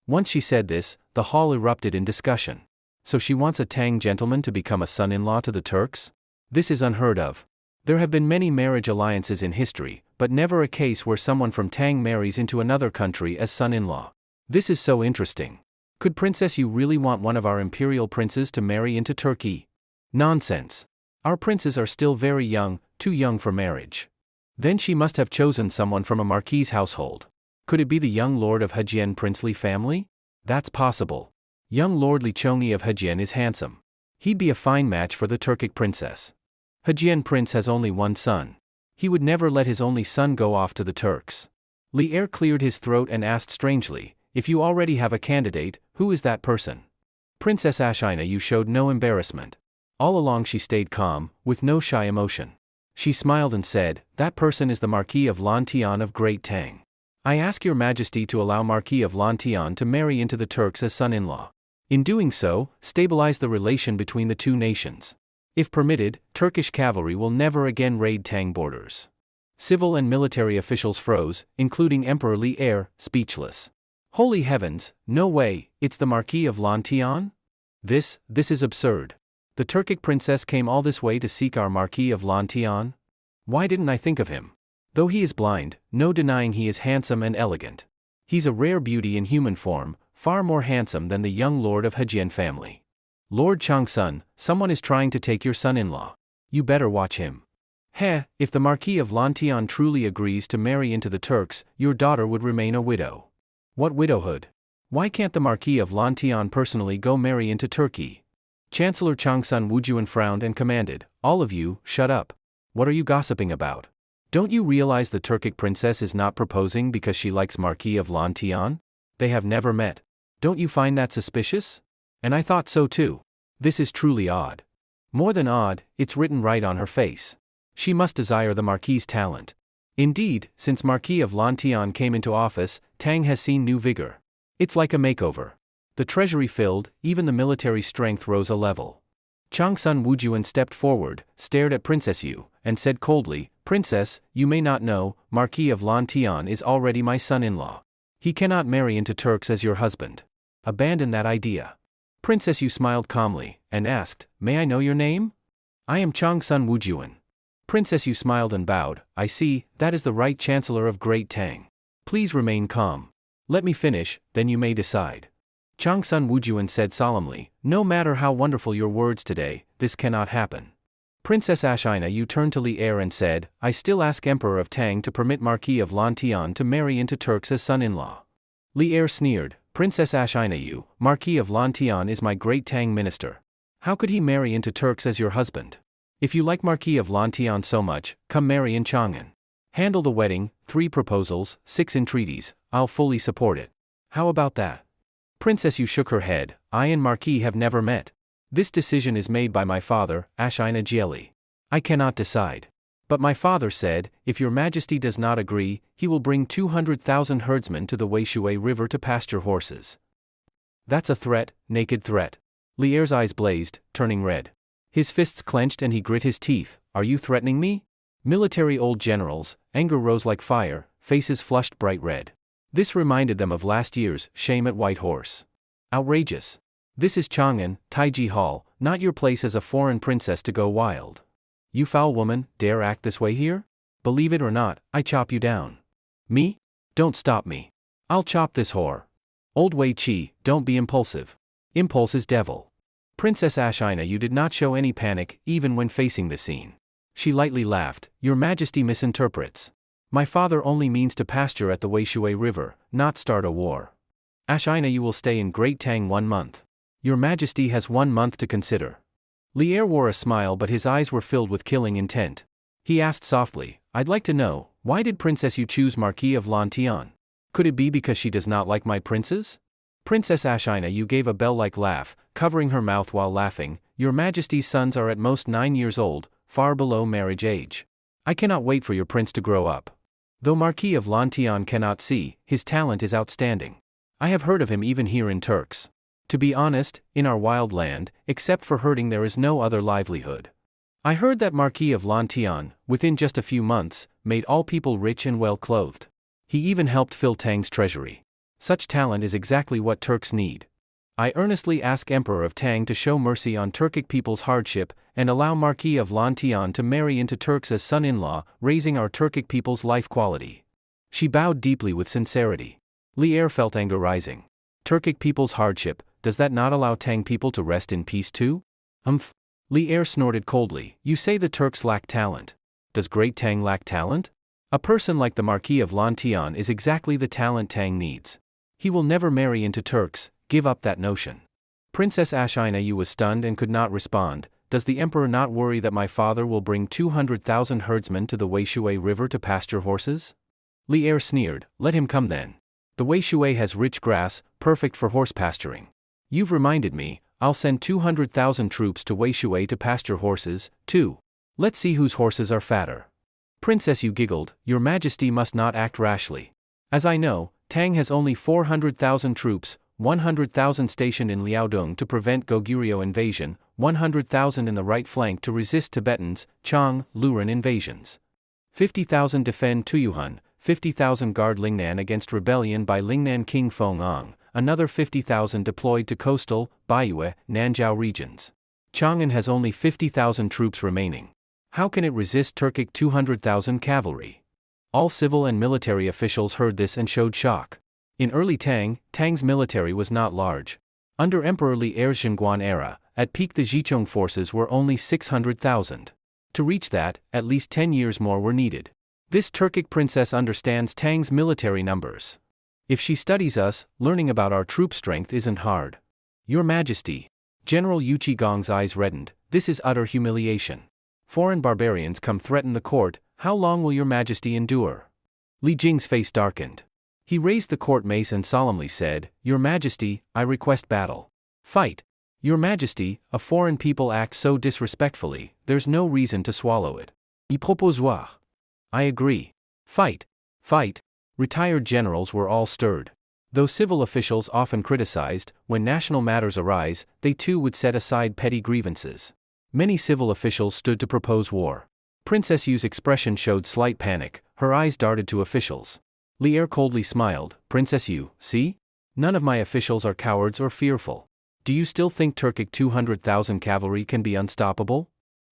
Speaker 1: Once she said this, the hall erupted in discussion. So she wants a Tang gentleman to become a son-in-law to the Turks? This is unheard of. There have been many marriage alliances in history, but never a case where someone from Tang marries into another country as son-in-law. This is so interesting. Could Princess Yu really want one of our imperial princes to marry into Turkey? Nonsense. Our princes are still very young, too young for marriage. Then she must have chosen someone from a marquis household. Could it be the young lord of Hejian princely family? That's possible. Young Lord Li Chongyi of Hejian is handsome. He'd be a fine match for the Turkic princess. Hejian prince has only one son. He would never let his only son go off to the Turks. Li Er cleared his throat and asked strangely, if you already have a candidate, who is that person? Princess Ashina Yu showed no embarrassment. All along she stayed calm, with no shy emotion. She smiled and said, that person is the Marquis of Lantian of Great Tang. I ask your majesty to allow Marquis of Lantian to marry into the Turks as son-in-law. In doing so, stabilize the relation between the two nations. If permitted, Turkish cavalry will never again raid Tang borders. Civil and military officials froze, including Emperor Li Er, speechless. Holy heavens, no way, it's the Marquis of Lantian? This is absurd. The Turkic princess came all this way to seek our Marquis of Lantian? Why didn't I think of him? Though he is blind, no denying he is handsome and elegant. He's a rare beauty in human form, far more handsome than the young lord of Hejian family. Lord Changsun, someone is trying to take your son-in-law. You better watch him. Heh, if the Marquis of Lantian truly agrees to marry into the Turks, your daughter would remain a widow. What widowhood? Why can't the Marquis of Lantian personally go marry into Turkey? Chancellor Changsun Wujuan frowned and commanded, all of you, shut up. What are you gossiping about? Don't you realize the Turkic princess is not proposing because she likes Marquis of Lantian? They have never met. Don't you find that suspicious? And I thought so too. This is truly odd. More than odd, it's written right on her face. She must desire the Marquis's talent. Indeed, since Marquis of Lantian came into office, Tang has seen new vigor. It's like a makeover. The treasury filled, even the military strength rose a level. Changsun Wujuan stepped forward, stared at Princess Yu, and said coldly, Princess, you may not know, Marquis of Lantian is already my son-in-law. He cannot marry into Turks as your husband. Abandon that idea. Princess Yu smiled calmly, and asked, may I know your name? I am Changsun Wujuan. Princess Yu smiled and bowed, I see, that is the right Chancellor of Great Tang. Please remain calm. Let me finish, then you may decide. Changsun Wujuan said solemnly, no matter how wonderful your words today, this cannot happen. Princess Ashina Yu turned to Li Er and said, I still ask Emperor of Tang to permit Marquis of Lantian to marry into Turks as son-in-law. Li Er sneered, Princess Ashina Yu, Marquis of Lantian is my great Tang minister. How could he marry into Turks as your husband? If you like Marquis of Lantian so much, come marry in Chang'an. Handle the wedding, 3 proposals, 6 entreaties, I'll fully support it. How about that? Princess Yu shook her head, I and Marquis have never met. This decision is made by my father, Ashina Jieli. I cannot decide. But my father said, if your majesty does not agree, he will bring 200,000 herdsmen to the Weishui River to pasture horses. That's a threat, naked threat. Li Er's eyes blazed, turning red. His fists clenched and he grit his teeth, are you threatening me? Military old generals, anger rose like fire, faces flushed bright red. This reminded them of last year's shame at White Horse. Outrageous. This is Chang'an, Taiji Hall, not your place as a foreign princess to go wild. You foul woman, dare act this way here? Believe it or not, I chop you down. Me? Don't stop me. I'll chop this whore. Old Wei Qi, don't be impulsive. Impulse is devil. Princess Ashina Yu did not show any panic, even when facing the scene. She lightly laughed, your majesty misinterprets. My father only means to pasture at the Weishui River, not start a war. Ashina Yu will stay in Great Tang 1 month. Your majesty has 1 month to consider. Li Er wore a smile but his eyes were filled with killing intent. He asked softly, I'd like to know, why did Princess Yu choose Marquis of Lantian? Could it be because she does not like my princes? Princess Ashina Yu gave a bell-like laugh, covering her mouth while laughing, your majesty's sons are at most 9 years old, far below marriage age. I cannot wait for your prince to grow up. Though Marquis of Lantian cannot see, his talent is outstanding. I have heard of him even here in Turks. To be honest, in our wild land, except for herding there is no other livelihood. I heard that Marquis of Lantian, within just a few months, made all people rich and well-clothed. He even helped fill Tang's treasury. Such talent is exactly what Turks need. I earnestly ask Emperor of Tang to show mercy on Turkic people's hardship, and allow Marquis of Lantian to marry into Turks as son-in-law, raising our Turkic people's life quality. She bowed deeply with sincerity. Li Er felt anger rising. Turkic people's hardship, does that not allow Tang people to rest in peace too? Li Er snorted coldly, you say the Turks lack talent. Does Great Tang lack talent? A person like the Marquis of Lantian is exactly the talent Tang needs. He will never marry into Turks, give up that notion. Princess Ashina was stunned and could not respond. Does the emperor not worry that my father will bring 200,000 herdsmen to the Weishui River to pasture horses? Li Er sneered, let him come then. The Weishui has rich grass, perfect for horse pasturing. You've reminded me, I'll send 200,000 troops to Weishui to pasture horses, too. Let's see whose horses are fatter. Princess Yu giggled, Your Majesty must not act rashly. As I know, Tang has only 400,000 troops, 100,000 stationed in Liaodong to prevent Goguryeo invasion, 100,000 in the right flank to resist Tibetans, Chang, Lurin invasions. 50,000 defend Tuyuhun, 50,000 guard Lingnan against rebellion by Lingnan King Feng-ang, another 50,000 deployed to coastal, Baiyue, Nanjiao regions. Chang'an has only 50,000 troops remaining. How can it resist Turkic 200,000 cavalry? All civil and military officials heard this and showed shock. In early Tang, Tang's military was not large. Under Emperor Li Er's Zhenguan era, at peak the Zhichong forces were only 600,000. To reach that, at least 10 years more were needed. This Turkic princess understands Tang's military numbers. If she studies us, learning about our troop strength isn't hard. Your Majesty. General Yu Qigong's eyes reddened, this is utter humiliation. Foreign barbarians come threaten the court, how long will your Majesty endure? Li Jing's face darkened. He raised the court mace and solemnly said, Your Majesty, I request battle. Fight. Your Majesty, a foreign people act so disrespectfully, there's no reason to swallow it. I proposevoir. I agree. Fight. Fight. Retired generals were all stirred. Though civil officials often criticized, when national matters arise, they too would set aside petty grievances. Many civil officials stood to propose war. Princess Yu's expression showed slight panic, her eyes darted to officials. Li Er coldly smiled, Princess Yu, see? None of my officials are cowards or fearful. Do you still think Turkic 200,000 cavalry can be unstoppable?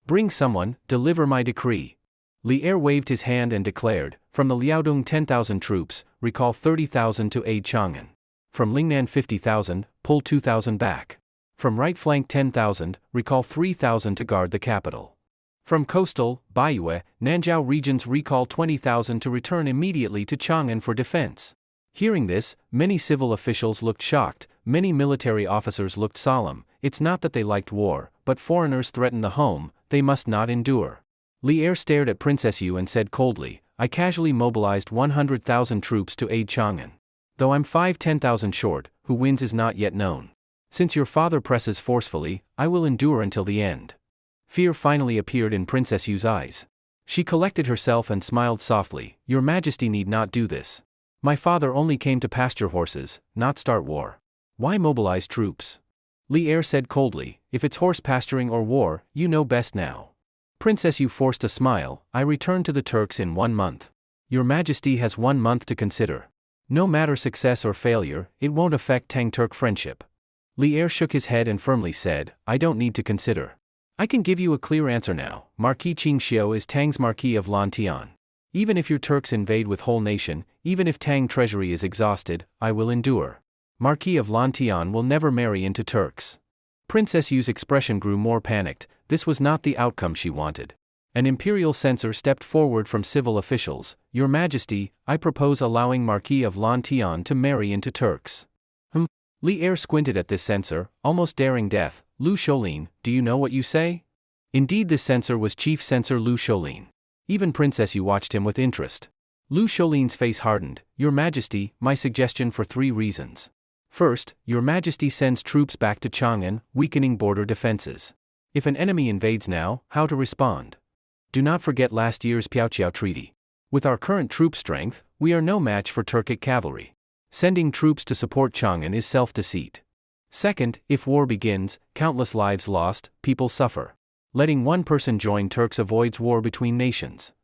Speaker 1: Bring someone, deliver my decree. Li Er waved his hand and declared, from the Liaodong 10,000 troops, recall 30,000 to aid Chang'an. From Lingnan 50,000, pull 2,000 back. From right flank 10,000, recall 3,000 to guard the capital. From coastal, Baiyue, Nanjiao regions recall 20,000 to return immediately to Chang'an for defense. Hearing this, many civil officials looked shocked, many military officers looked solemn. It's not that they liked war, but foreigners threaten the home, they must not endure. Li Er stared at Princess Yu and said coldly, I casually mobilized 100,000 troops to aid Chang'an. Though I'm 10,000 short, who wins is not yet known. Since your father presses forcefully, I will endure until the end. Fear finally appeared in Princess Yu's eyes. She collected herself and smiled softly, Your Majesty need not do this. My father only came to pasture horses, not start war. Why mobilize troops? Li Er said coldly, if it's horse pasturing or war, you know best now. Princess Yu forced a smile, I return to the Turks in 1 month. Your Majesty has 1 month to consider. No matter success or failure, it won't affect Tang-Turk friendship. Li Er shook his head and firmly said, I don't need to consider. I can give you a clear answer now, Marquis Qingxiu is Tang's Marquis of Lantian. Even if your Turks invade with whole nation, even if Tang treasury is exhausted, I will endure. Marquis of Lantian will never marry into Turks. Princess Yu's expression grew more panicked, this was not the outcome she wanted. An imperial censor stepped forward from civil officials, Your Majesty, I propose allowing Marquis of Lantian to marry into Turks. Li Er squinted at this censor, almost daring death, Lu Shoulin, do you know what you say? Indeed this censor was Chief Censor Lu Shoulin. Even Princess Yu watched him with interest. Lu Shoulin's face hardened, Your Majesty, my suggestion for 3 reasons. First, Your Majesty sends troops back to Chang'an, weakening border defenses. If an enemy invades now, how to respond? Do not forget last year's Piaoqiao Treaty. With our current troop strength, we are no match for Turkic cavalry. Sending troops to support Chang'an is self-deceit. Second, if war begins, countless lives lost, people suffer. Letting one person join Turks avoids war between nations.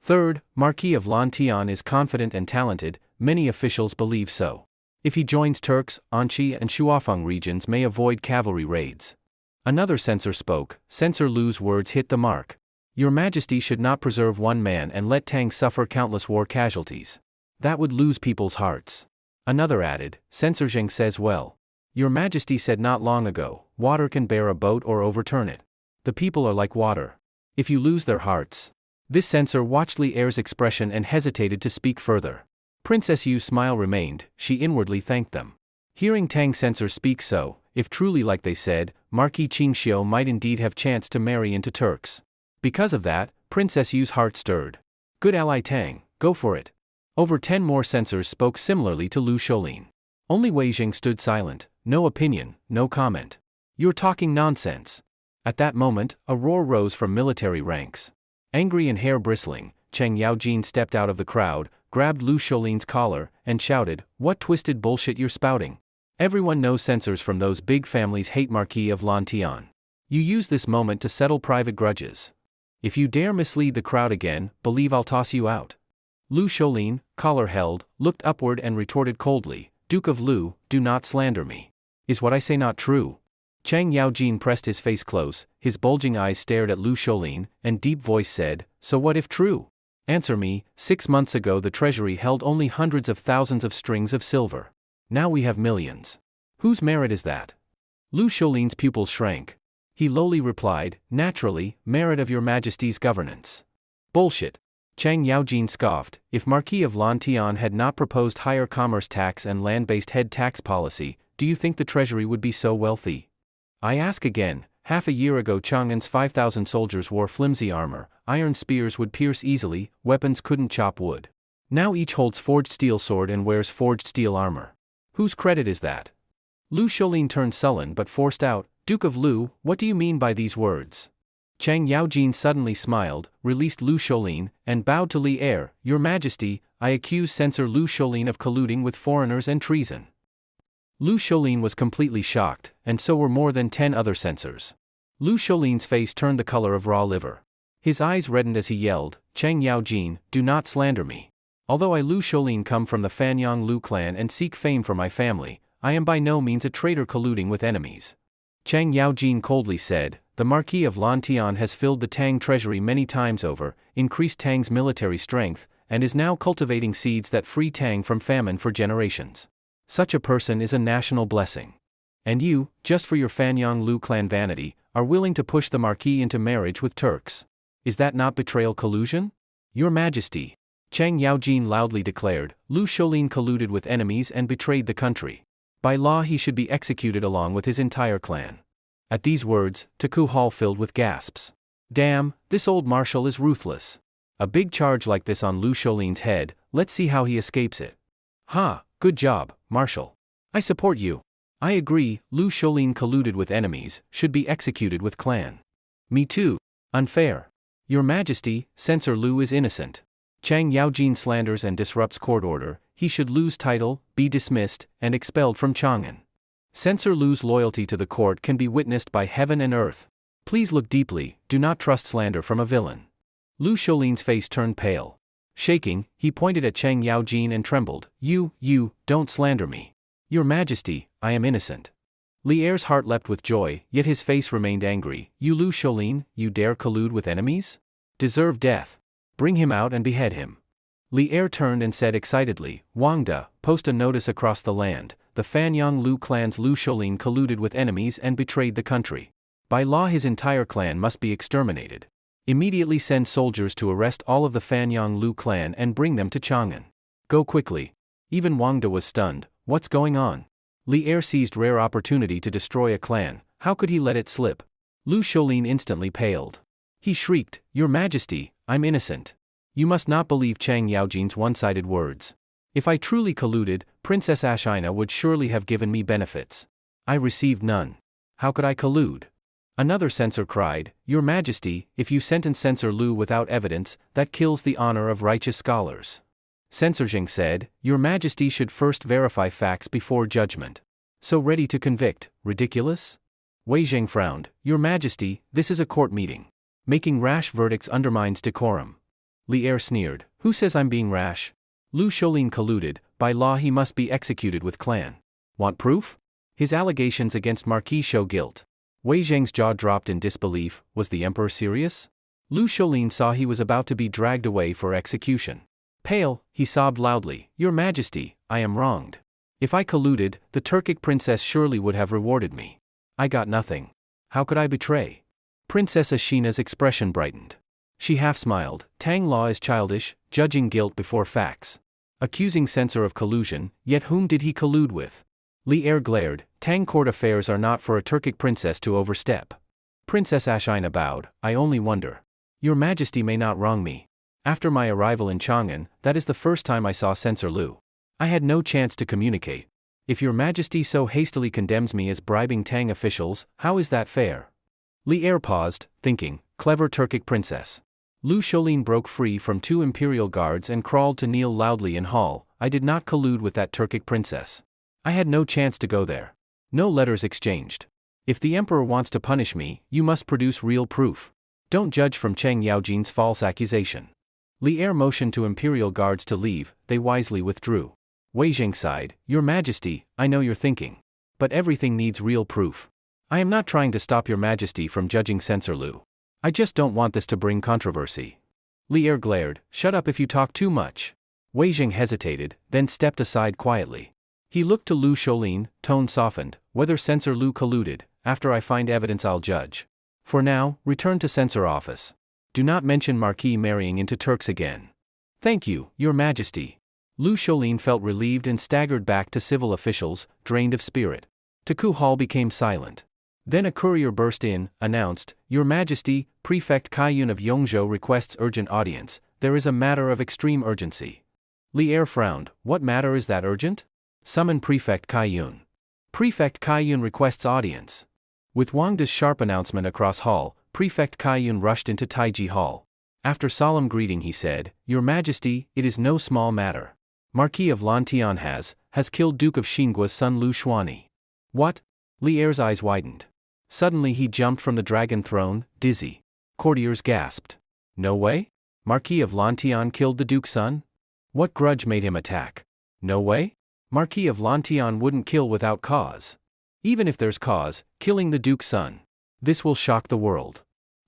Speaker 1: Third, Marquis of Lantian is confident and talented, many officials believe so. If he joins Turks, Anqi and Shuafeng regions may avoid cavalry raids. Another censor spoke, Censor Lu's words hit the mark. Your Majesty should not preserve one man and let Tang suffer countless war casualties. That would lose people's hearts. Another added, Censor Zheng says well. Your Majesty said not long ago, water can bear a boat or overturn it. The people are like water. If you lose their hearts. This censor watched Li Er's expression and hesitated to speak further. Princess Yu's smile remained, she inwardly thanked them. Hearing Tang censor speak so, if truly like they said, Marquis Qingxiu might indeed have chanced to marry into Turks. Because of that, Princess Yu's heart stirred. Good ally Tang, go for it. Over 10 more censors spoke similarly to Lu Shoulin. Only Wei Jing stood silent, no opinion, no comment. You're talking nonsense. At that moment, a roar rose from military ranks. Angry and hair bristling, Cheng Yaojin stepped out of the crowd, grabbed Lu Shoulin's collar, and shouted, "What twisted bullshit you're spouting? Everyone knows censors from those big families hate Marquis of Lantian. You use this moment to settle private grudges. If you dare mislead the crowd again, believe I'll toss you out." Lu Shoulin, collar held, looked upward and retorted coldly, "Duke of Lu, do not slander me. Is what I say not true?" Cheng Yaojin pressed his face close, his bulging eyes stared at Lu Shoulin, and deep voice said, "So what if true? Answer me, 6 months ago the treasury held only hundreds of thousands of strings of silver. Now we have millions. Whose merit is that?" Lu Shoulin's pupils shrank. He lowly replied, "Naturally, merit of your Majesty's governance." "Bullshit." Cheng Yaojin scoffed, "If Marquis of Lantian had not proposed higher commerce tax and land-based head tax policy, do you think the treasury would be so wealthy? I ask again, half a year ago Chang'an's 5,000 soldiers wore flimsy armor, iron spears would pierce easily, weapons couldn't chop wood. Now each holds forged steel sword and wears forged steel armor. Whose credit is that?" Lu Shoulin turned sullen but forced out, "Duke of Lu, what do you mean by these words?" Cheng Yaojin suddenly smiled, released Lu Shoulin, and bowed to Li Er, "Your Majesty, I accuse censor Lu Shoulin of colluding with foreigners and treason." Lu Shoulin was completely shocked, and so were more than 10 other censors. Lu Shoulin's face turned the color of raw liver. His eyes reddened as he yelled, "Cheng Yaojin, do not slander me. Although I Lu Shoulin come from the Fanyang Lu clan and seek fame for my family, I am by no means a traitor colluding with enemies." Cheng Yaojin coldly said, "The Marquis of Lantian has filled the Tang treasury many times over, increased Tang's military strength, and is now cultivating seeds that free Tang from famine for generations. Such a person is a national blessing. And you, just for your Fanyang Lu clan vanity, are willing to push the Marquis into marriage with Turks. Is that not betrayal collusion? Your Majesty." Cheng Yaojin loudly declared, "Lu Shoulin colluded with enemies and betrayed the country. By law he should be executed along with his entire clan." At these words, Taku Hall filled with gasps. Damn, this old marshal is ruthless. A big charge like this on Lu Shoulin's head, let's see how he escapes it. "Ha, good job, Marshal. I support you. I agree, Lu Shoulin colluded with enemies, should be executed with clan." "Me too. Unfair. Your Majesty, censor Lu is innocent. Cheng Yaojin slanders and disrupts court order, he should lose title, be dismissed, and expelled from Chang'an. Censor Lu's loyalty to the court can be witnessed by heaven and earth. Please look deeply, do not trust slander from a villain." Lu Shoulin's face turned pale. Shaking, he pointed at Cheng Yaojin and trembled, You, don't slander me. Your Majesty, I am innocent." Li Er's heart leapt with joy, yet his face remained angry. "You Lu Shoulin, you dare collude with enemies? Deserve death. Bring him out and behead him." Li Er turned and said excitedly, "Wangda, post a notice across the land, the Fanyang Lu clan's Lu Shoulin colluded with enemies and betrayed the country. By law his entire clan must be exterminated. Immediately send soldiers to arrest all of the Fanyang Lu clan and bring them to Chang'an. Go quickly." Even Wangda was stunned. What's going on? Li Er seized rare opportunity to destroy a clan, how could he let it slip? Lu Shoulin instantly paled. He shrieked, "Your Majesty, I'm innocent. You must not believe Cheng Yaojin's one-sided words. If I truly colluded, Princess Ashina would surely have given me benefits. I received none. How could I collude?" Another censor cried, "Your Majesty, if you sentence censor Lu without evidence, that kills the honor of righteous scholars." Censor Zheng said, "Your Majesty should first verify facts before judgment. So ready to convict, ridiculous?" Wei Zheng frowned, "Your Majesty, this is a court meeting. Making rash verdicts undermines decorum." Li Er sneered, "Who says I'm being rash? Lu Shoulin colluded, by law he must be executed with clan. Want proof? His allegations against Marquis show guilt." Wei Zheng's jaw dropped in disbelief. Was the emperor serious? Lu Shoulin saw he was about to be dragged away for execution. Pale, he sobbed loudly, "Your Majesty, I am wronged. If I colluded, the Turkic princess surely would have rewarded me. I got nothing. How could I betray? Princess Ashina's expression brightened. She half smiled. Tang Law is childish, judging guilt before facts. Accusing censor of collusion, yet whom did he collude with? Li Er glared. Tang court affairs are not for a Turkic princess to overstep. Princess Ashina bowed. I only wonder. Your Majesty may not wrong me. After my arrival in Chang'an, that is the first time I saw Censor Lu. I had no chance to communicate. If your Majesty so hastily condemns me as bribing Tang officials, how is that fair? Li Er paused, thinking, clever Turkic princess. Lu Sholin broke free from 2 imperial guards and crawled to kneel loudly in hall. I did not collude with that Turkic princess. I had no chance to go there. No letters exchanged. If the emperor wants to punish me, you must produce real proof. Don't judge from Cheng Yaojin's false accusation. Li Er motioned to imperial guards to leave. They wisely withdrew. Wei Zheng sighed. Your Majesty, I know you're thinking. But everything needs real proof. I am not trying to stop your Majesty from judging Censor Lu. I just don't want this to bring controversy. Li Er glared. Shut up if you talk too much. Wei Zheng hesitated, then stepped aside quietly. He looked to Lu Sholin, tone softened. Whether Censor Lu colluded, after I find evidence I'll judge. For now, return to censor office. Do not mention Marquis marrying into Turks again. Thank you, your Majesty. Lu Sholin felt relieved and staggered back to civil officials, drained of spirit. Taku Hall became silent. Then a courier burst in, announced, Your Majesty, Prefect Kaiyun of Yongzhou requests urgent audience. There is a matter of extreme urgency. Li Er frowned. What matter is that urgent? Summon Prefect Kaiyun. Prefect Kaiyun requests audience. With Wang De's sharp announcement across hall, Prefect Kaiyun rushed into Taiji Hall. After solemn greeting he said, Your Majesty, it is no small matter. Marquis of Lantian has killed Duke of Xingua's son Lu Xuani. What? Li Er's eyes widened. Suddenly he jumped from the dragon throne, dizzy. Courtiers gasped. No way? Marquis of Lantian killed the Duke's son? What grudge made him attack? No way? Marquis of Lantian wouldn't kill without cause. Even if there's cause, killing the Duke's son. This will shock the world.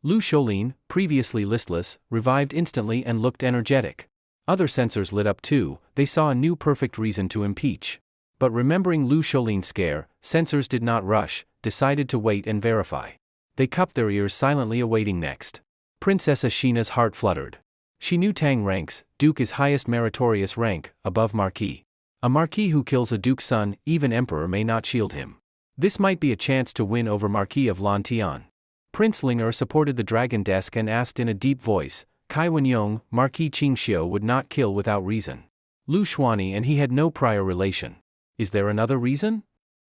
Speaker 1: Lu Sholin, previously listless, revived instantly and looked energetic. Other censors lit up too. They saw a new perfect reason to impeach. But remembering Lu Sholin's scare, censors did not rush, decided to wait and verify. They cupped their ears silently awaiting next. Princess Ashina's heart fluttered. She knew Tang ranks, Duke is highest meritorious rank, above Marquis. A Marquis who kills a Duke's son, even Emperor may not shield him. This might be a chance to win over Marquis of Lantian. Prince Linger supported the dragon desk and asked in a deep voice, Kai Wenyong, Marquis Qingxiu would not kill without reason. Lu Xuani and he had no prior relation. Is there another reason?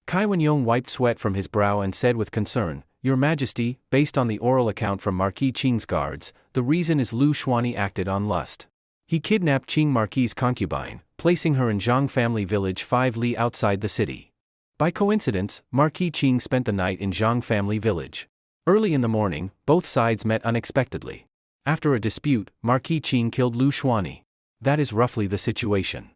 Speaker 1: Kai Wenyong wiped sweat from his brow and said with concern, Your Majesty, based on the oral account from Marquis Qing's guards, the reason is Lu Xuani acted on lust. He kidnapped Qing Marquis's concubine, placing her in Zhang family village 5 li outside the city. By coincidence, Marquis Qing spent the night in Zhang family village. Early in the morning, both sides met unexpectedly. After a dispute, Marquis Qing killed Lu Xuani. That is roughly the situation.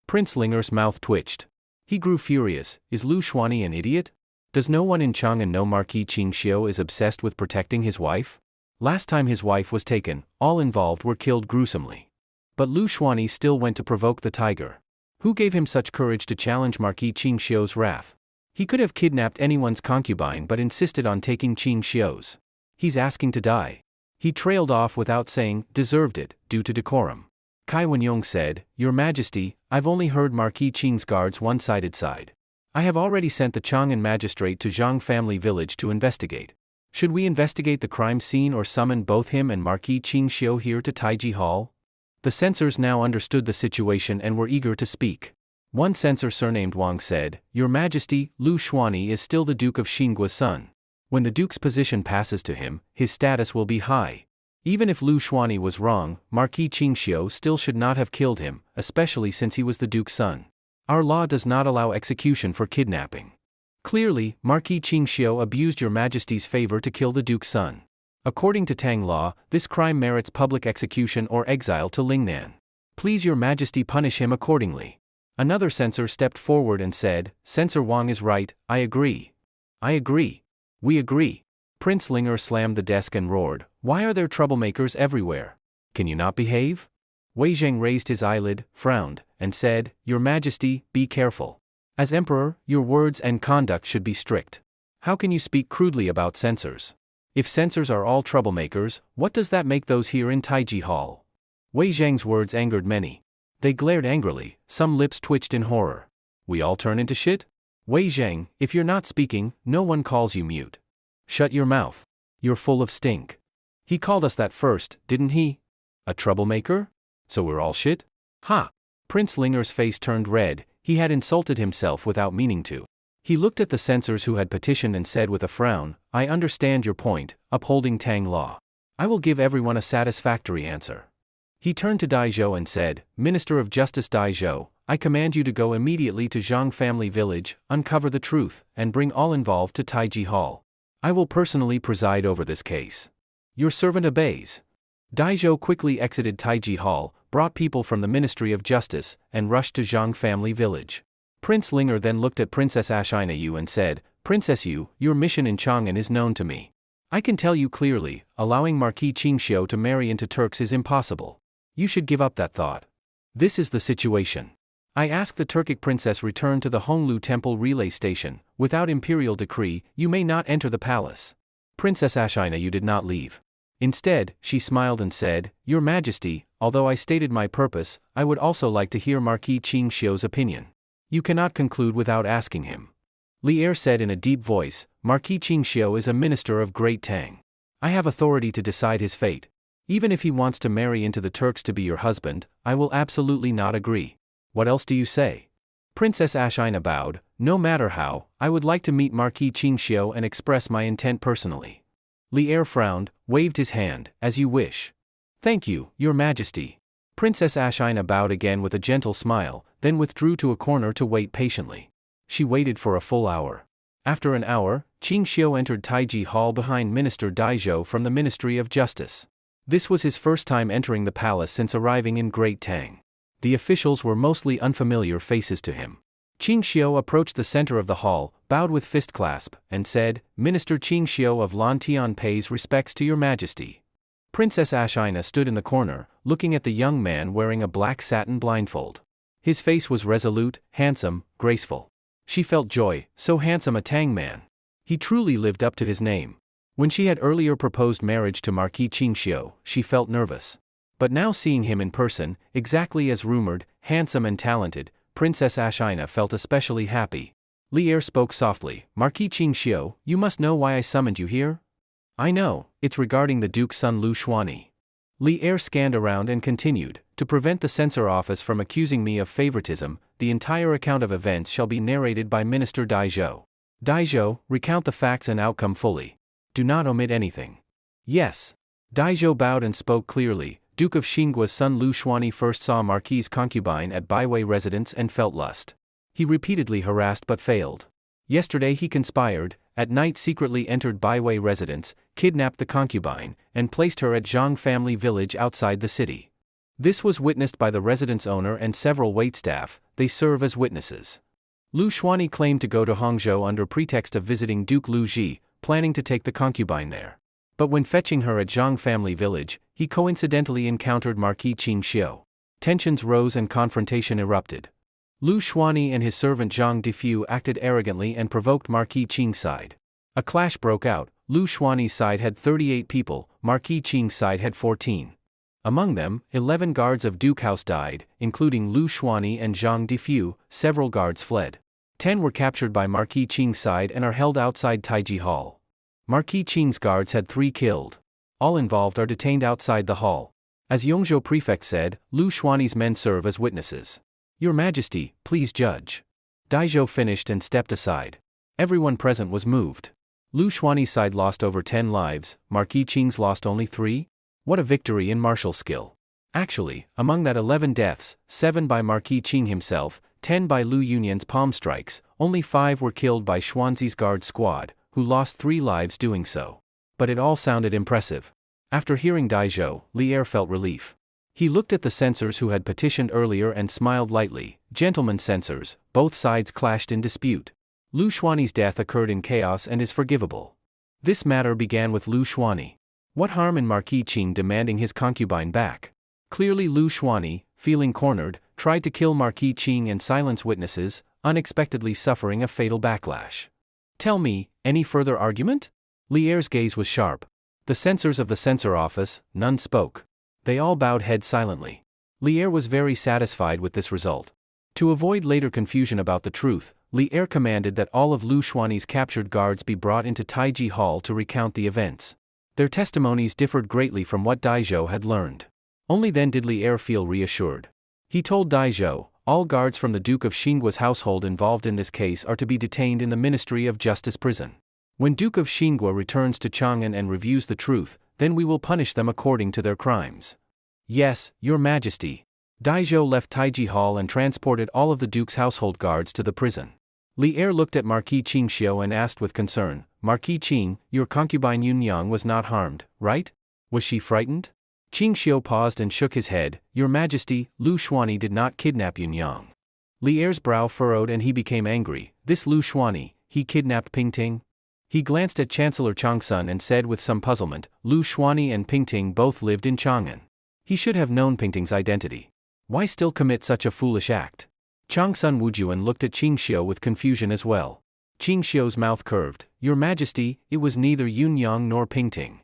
Speaker 1: Prince Linger's mouth twitched. He grew furious. Is Lu Xuani an idiot? Does no one in Chang'an know Marquis Qingxiu is obsessed with protecting his wife? Last time his wife was taken, all involved were killed gruesomely. But Lu Xuani still went to provoke the tiger. Who gave him such courage to challenge Marquis Qingxiu's wrath? He could have kidnapped anyone's concubine but insisted on taking Qingxiu's. He's asking to die. He trailed off without saying, deserved it, due to decorum. Kai Wenyong said, Your Majesty, I've only heard Marquis Qing's guards one-sided side. I have already sent the Chang'an magistrate to Zhang family village to investigate. Should we investigate the crime scene or summon both him and Marquis Qingxiu here to Taiji Hall? The censors now understood the situation and were eager to speak. One censor surnamed Wang said, Your Majesty, Lu Xuani is still the Duke of Xingua's son. When the Duke's position passes to him, his status will be high. Even if Lu Xuani was wrong, Marquis Qingxiu still should not have killed him, especially since he was the Duke's son. Our law does not allow execution for kidnapping. Clearly, Marquis Qingxiu abused Your Majesty's favor to kill the Duke's son. According to Tang law, this crime merits public execution or exile to Lingnan. Please Your Majesty punish him accordingly. Another censor stepped forward and said, Censor Wang is right, I agree. I agree. We agree. Prince Linger slammed the desk and roared, Why are there troublemakers everywhere? Can you not behave? Wei Zheng raised his eyelid, frowned, and said, Your Majesty, be careful. As emperor, your words and conduct should be strict. How can you speak crudely about censors? If censors are all troublemakers, what does that make those here in Taiji Hall? Wei Zhang's words angered many. They glared angrily, some lips twitched in horror. We all turn into shit? Wei Zhang, if you're not speaking, no one calls you mute. Shut your mouth. You're full of stink. He called us that first, didn't he? A troublemaker? So we're all shit? Ha! Prince Linger's face turned red. He had insulted himself without meaning to. He looked at the censors who had petitioned and said with a frown, I understand your point, upholding Tang law. I will give everyone a satisfactory answer. He turned to Dai Zhou and said, Minister of Justice Dai Zhou, I command you to go immediately to Zhang family village, uncover the truth, and bring all involved to Taiji Hall. I will personally preside over this case. Your servant obeys. Dai Zhou quickly exited Taiji Hall, brought people from the Ministry of Justice, and rushed to Zhang family village. Prince Linger then looked at Princess Ashina Yu and said, Princess Yu, your mission in Chang'an is known to me. I can tell you clearly, allowing Marquis Qingxiu to marry into Turks is impossible. You should give up that thought. This is the situation. I ask the Turkic princess return to the Honglu Temple relay station. Without imperial decree, you may not enter the palace. Princess Ashina Yu did not leave. Instead, she smiled and said, Your Majesty, although I stated my purpose, I would also like to hear Marquis Qingxiu's opinion. You cannot conclude without asking him. Li Er said in a deep voice, Marquis Qingxiu is a minister of great Tang. I have authority to decide his fate. Even if he wants to marry into the Turks to be your husband, I will absolutely not agree. What else do you say? Princess Ashina bowed, no matter how, I would like to meet Marquis Qingxiu and express my intent personally. Li Er frowned, waved his hand, as you wish. Thank you, Your Majesty. Princess Ashina bowed again with a gentle smile, then withdrew to a corner to wait patiently. She waited for a full hour. After an hour, Qingxiu entered Taiji Hall behind Minister Dai Zhou from the Ministry of Justice. This was his first time entering the palace since arriving in Great Tang. The officials were mostly unfamiliar faces to him. Qingxiu approached the center of the hall, bowed with fist clasp, and said, Minister Qingxiu of Lantian pays respects to Your Majesty. Princess Ashina stood in the corner, looking at the young man wearing a black satin blindfold. His face was resolute, handsome, graceful. She felt joy, so handsome a Tang man. He truly lived up to his name. When she had earlier proposed marriage to Marquis Qingxiu, she felt nervous. But now seeing him in person, exactly as rumored, handsome and talented, Princess Ashina felt especially happy. Li Er spoke softly, Marquis Qingxiu, you must know why I summoned you here? I know, it's regarding the Duke's son Lu Xuanyi. Li Er scanned around and continued, to prevent the censor office from accusing me of favoritism, the entire account of events shall be narrated by Minister Dai Zhou. Dai Zhou, recount the facts and outcome fully. Do not omit anything. Yes. Dai Zhou bowed and spoke clearly. Duke of Xinggua's son Lu Xuanyi first saw Marquis' concubine at Baiwei residence and felt lust. He repeatedly harassed but failed. Yesterday he conspired, at night secretly entered Baiwei residence, kidnapped the concubine, and placed her at Zhang family village outside the city. This was witnessed by the residence owner and several waitstaff, they serve as witnesses. Lu Xuanyi claimed to go to Hangzhou under pretext of visiting Duke Lu Ji, planning to take the concubine there. But when fetching her at Zhang family village, he coincidentally encountered Marquis Qingxiu. Tensions rose and confrontation erupted. Lu Xuanyi and his servant Zhang Difu acted arrogantly and provoked Marquis Qing's side. A clash broke out. Lu Xuanyi's side had 38 people, Marquis Qing's side had 14. Among them, 11 guards of Duke House died, including Lu Xuanyi and Zhang Difu. Several guards fled. 10 were captured by Marquis Qing's side and are held outside Taiji Hall. Marquis Qing's guards had 3 killed. All involved are detained outside the hall. As Yongzhou prefect said, Lu Xuanyi's men serve as witnesses. Your Majesty, please judge. Dai Zhou finished and stepped aside. Everyone present was moved. Lu Xuanyi's side lost over 10 lives, Marquis Qing's lost only 3? What a victory in martial skill. Actually, among that 11 deaths, 7 by Marquis Qing himself, 10 by Lu Yunyan's palm strikes, only 5 were killed by Xuanzi's guard squad, who lost 3 lives doing so. But it all sounded impressive. After hearing Dai Zhou, Li Er felt relief. He looked at the censors who had petitioned earlier and smiled lightly. Gentlemen censors, both sides clashed in dispute. Lu Xuanyi's death occurred in chaos and is forgivable. This matter began with Lu Xuanyi. What harm in Marquis Qing demanding his concubine back? Clearly Lu Xuanyi, feeling cornered, tried to kill Marquis Qing and silence witnesses, unexpectedly suffering a fatal backlash. Tell me, any further argument? Li Er's gaze was sharp. The censors of the censor office, none spoke. They all bowed heads silently. Li Er was very satisfied with this result. To avoid later confusion about the truth, Li Er commanded that all of Lu Xuanyi's captured guards be brought into Taiji Hall to recount the events. Their testimonies differed greatly from what Daizhou had learned. Only then did Li Er feel reassured. He told Daizhou, all guards from the Duke of Xingua's household involved in this case are to be detained in the Ministry of Justice prison. When Duke of Xingua returns to Chang'an and reviews the truth, then we will punish them according to their crimes. Yes, Your Majesty. Daizhou left Taiji Hall and transported all of the Duke's household guards to the prison. Li Er looked at Marquis Qingxiu and asked with concern, Marquis Qing, your concubine Yunyang was not harmed, right? Was she frightened? Qingxiu paused and shook his head, Your Majesty, Lu Xuanyi did not kidnap Yunyang. Li Er's brow furrowed and he became angry, this Lu Xuanyi, he kidnapped Pingting? He glanced at Chancellor Changsun and said with some puzzlement, Lu Xuanyi and Pingting both lived in Chang'an. He should have known Pingting's identity. Why still commit such a foolish act? Changsun Wujuan looked at Qingxiu with confusion as well. Qingxiu's mouth curved, Your Majesty, it was neither Yunyang nor Pingting.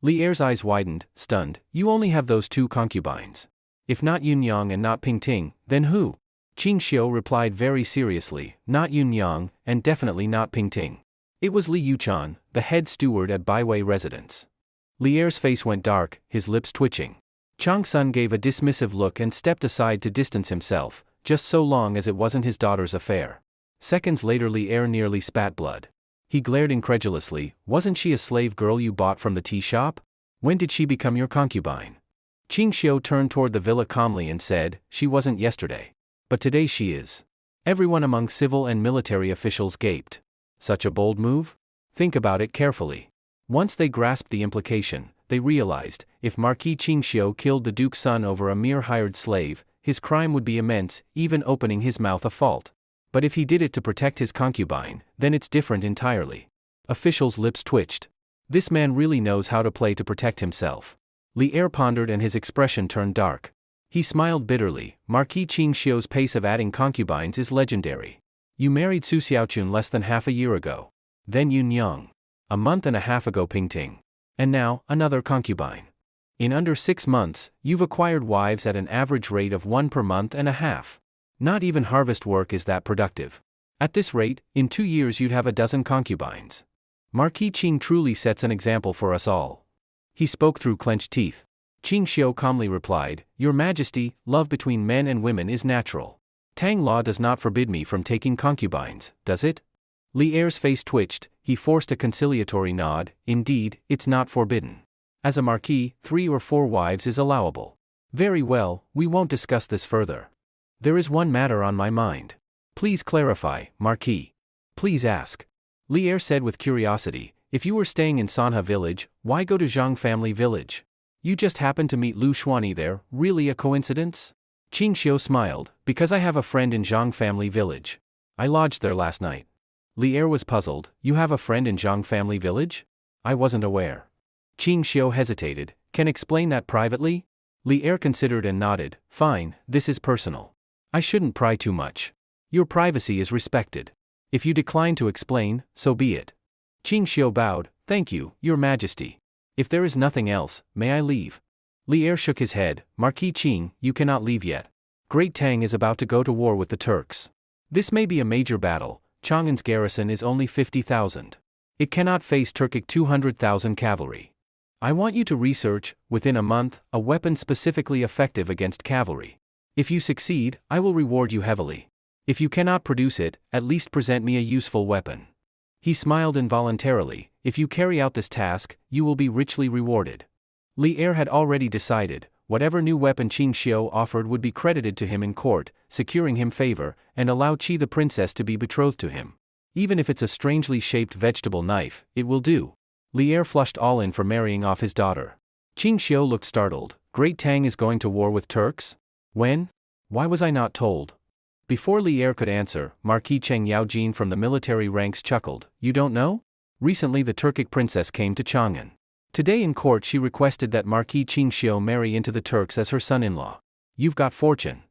Speaker 1: Li Er's eyes widened, stunned, you only have those two concubines. If not Yunyang and not Pingting, then who? Qingxiu replied very seriously, not Yunyang, and definitely not Pingting. It was Li Yuchan, the head steward at Baiwei residence. Li Er's face went dark, his lips twitching. Changsun gave a dismissive look and stepped aside to distance himself, just so long as it wasn't his daughter's affair. Seconds later Li Er nearly spat blood. He glared incredulously, wasn't she a slave girl you bought from the tea shop? When did she become your concubine? Qingxiu turned toward the villa calmly and said, she wasn't yesterday. But today she is. Everyone among civil and military officials gaped. Such a bold move? Think about it carefully. Once they grasped the implication, they realized, if Marquis Qingxiu killed the duke's son over a mere hired slave, his crime would be immense, even opening his mouth a fault. But if he did it to protect his concubine, then it's different entirely. Officials' lips twitched. This man really knows how to play to protect himself. Li Er pondered and his expression turned dark. He smiled bitterly, Marquis Qingxiu's pace of adding concubines is legendary. You married Su Xiaochun less than half a year ago. Then Yunyang. A month and a half ago Pingting. And now, another concubine. In under 6 months, you've acquired wives at an average rate of 1 per month and a half. Not even harvest work is that productive. At this rate, in 2 years you'd have a dozen concubines. Marquis Qing truly sets an example for us all. He spoke through clenched teeth. Qingxiu calmly replied, Your Majesty, love between men and women is natural. Tang law does not forbid me from taking concubines, does it? Li Er's face twitched, he forced a conciliatory nod, indeed, it's not forbidden. As a marquis, 3 or 4 wives is allowable. Very well, we won't discuss this further. There is one matter on my mind. Please clarify, Marquis. Please ask. Li Er said with curiosity, if you were staying in Sanha village, why go to Zhang family village? You just happened to meet Lu Xuanyi there, really a coincidence? Qingxiu smiled, because I have a friend in Zhang family village. I lodged there last night. Li Er was puzzled, you have a friend in Zhang family village? I wasn't aware. Qingxiu hesitated, can explain that privately? Li Er considered and nodded, fine, this is personal. I shouldn't pry too much. Your privacy is respected. If you decline to explain, so be it. Qingxiu bowed, thank you, Your Majesty. If there is nothing else, may I leave? Li Er shook his head, Marquis Qing, you cannot leave yet. Great Tang is about to go to war with the Turks. This may be a major battle, Chang'an's garrison is only 50,000. It cannot face Turkic 200,000 cavalry. I want you to research, within a month, a weapon specifically effective against cavalry. If you succeed, I will reward you heavily. If you cannot produce it, at least present me a useful weapon. He smiled involuntarily, if you carry out this task, you will be richly rewarded. Li Er had already decided, whatever new weapon Qingxiu offered would be credited to him in court, securing him favor, and allow Qi the princess to be betrothed to him. Even if it's a strangely shaped vegetable knife, it will do. Li Er flushed all in for marrying off his daughter. Qingxiu looked startled, Great Tang is going to war with Turks? When? Why was I not told? Before Li Er could answer, Marquis Cheng Yaojin from the military ranks chuckled, you don't know? Recently the Turkic princess came to Chang'an. Today in court she requested that Marquis Qingxiu marry into the Turks as her son-in-law. You've got fortune.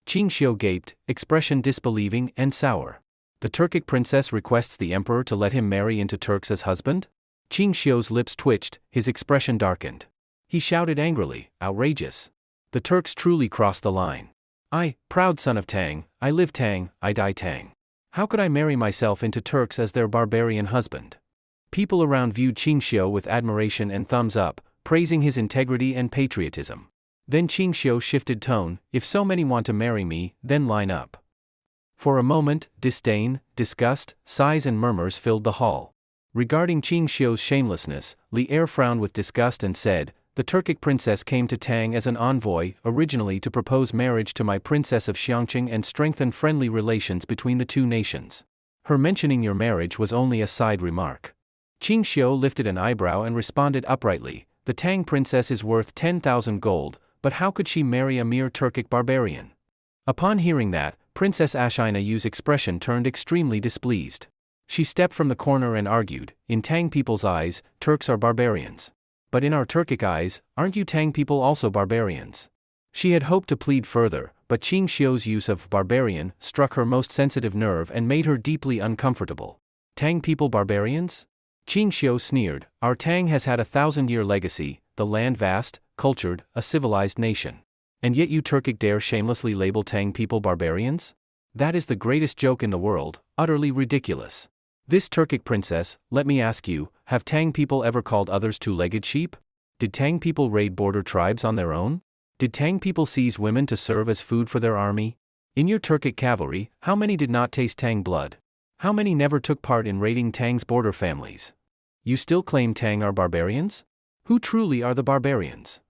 Speaker 1: Qingxiu gaped, expression disbelieving and sour. The Turkic princess requests the emperor to let him marry into Turks as husband? Qingxiu's lips twitched, his expression darkened. He shouted angrily, outrageous. The Turks truly crossed the line. I, proud son of Tang, I live Tang, I die Tang. How could I marry myself into Turks as their barbarian husband? People around viewed Qingxiu with admiration and thumbs up, praising his integrity and patriotism. Then Qingxiu shifted tone, if so many want to marry me, then line up. For a moment, disdain, disgust, sighs and murmurs filled the hall. Regarding Qingxiu's shamelessness, Li Er frowned with disgust and said, the Turkic princess came to Tang as an envoy, originally to propose marriage to my princess of Xiangqing and strengthen friendly relations between the two nations. Her mentioning your marriage was only a side remark. Qingxiu lifted an eyebrow and responded uprightly, the Tang princess is worth 10,000 gold, but how could she marry a mere Turkic barbarian? Upon hearing that, Princess Ashina-Yu's expression turned extremely displeased. She stepped from the corner and argued, in Tang people's eyes, Turks are barbarians. But in our Turkic eyes, aren't you Tang people also barbarians? She had hoped to plead further, but Qingxiu's use of barbarian struck her most sensitive nerve and made her deeply uncomfortable. Tang people barbarians? Qingxiu sneered, our Tang has had a 1,000-year legacy, the land vast, cultured, a civilized nation. And yet you Turkic dare shamelessly label Tang people barbarians? That is the greatest joke in the world, utterly ridiculous. This Turkic princess, let me ask you, have Tang people ever called others two-legged sheep? Did Tang people raid border tribes on their own? Did Tang people seize women to serve as food for their army? In your Turkic cavalry, how many did not taste Tang blood? How many never took part in raiding Tang's border families? You still claim Tang are barbarians? Who truly are the barbarians?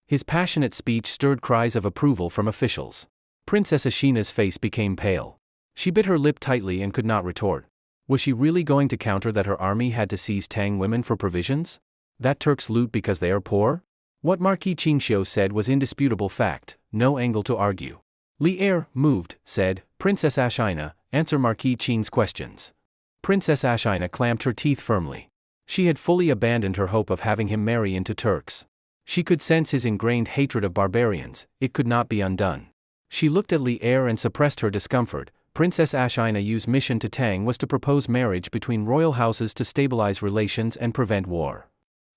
Speaker 1: His passionate speech stirred cries of approval from officials. Princess Ashina's face became pale. She bit her lip tightly and could not retort. Was she really going to counter that her army had to seize Tang women for provisions? That Turks loot because they are poor? What Marquis Qingxiu said was indisputable fact, no angle to argue. Li Er, moved, said, Princess Ashina, answer Marquis Qing's questions. Princess Ashina clamped her teeth firmly. She had fully abandoned her hope of having him marry into Turks. She could sense his ingrained hatred of barbarians, it could not be undone. She looked at Li Er and suppressed her discomfort. Princess Ashina-Yu's mission to Tang was to propose marriage between royal houses to stabilize relations and prevent war.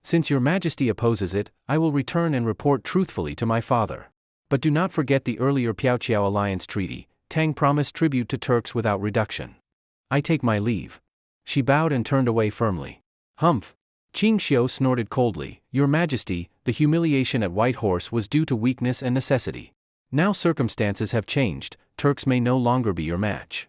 Speaker 1: Since your majesty opposes it, I will return and report truthfully to my father. But do not forget the earlier Piaoqiao alliance treaty. Tang promised tribute to Turks without reduction. I take my leave. She bowed and turned away firmly. Humph. Qingxiu snorted coldly, Your Majesty, the humiliation at White Horse was due to weakness and necessity. Now circumstances have changed, Turks may no longer be your match.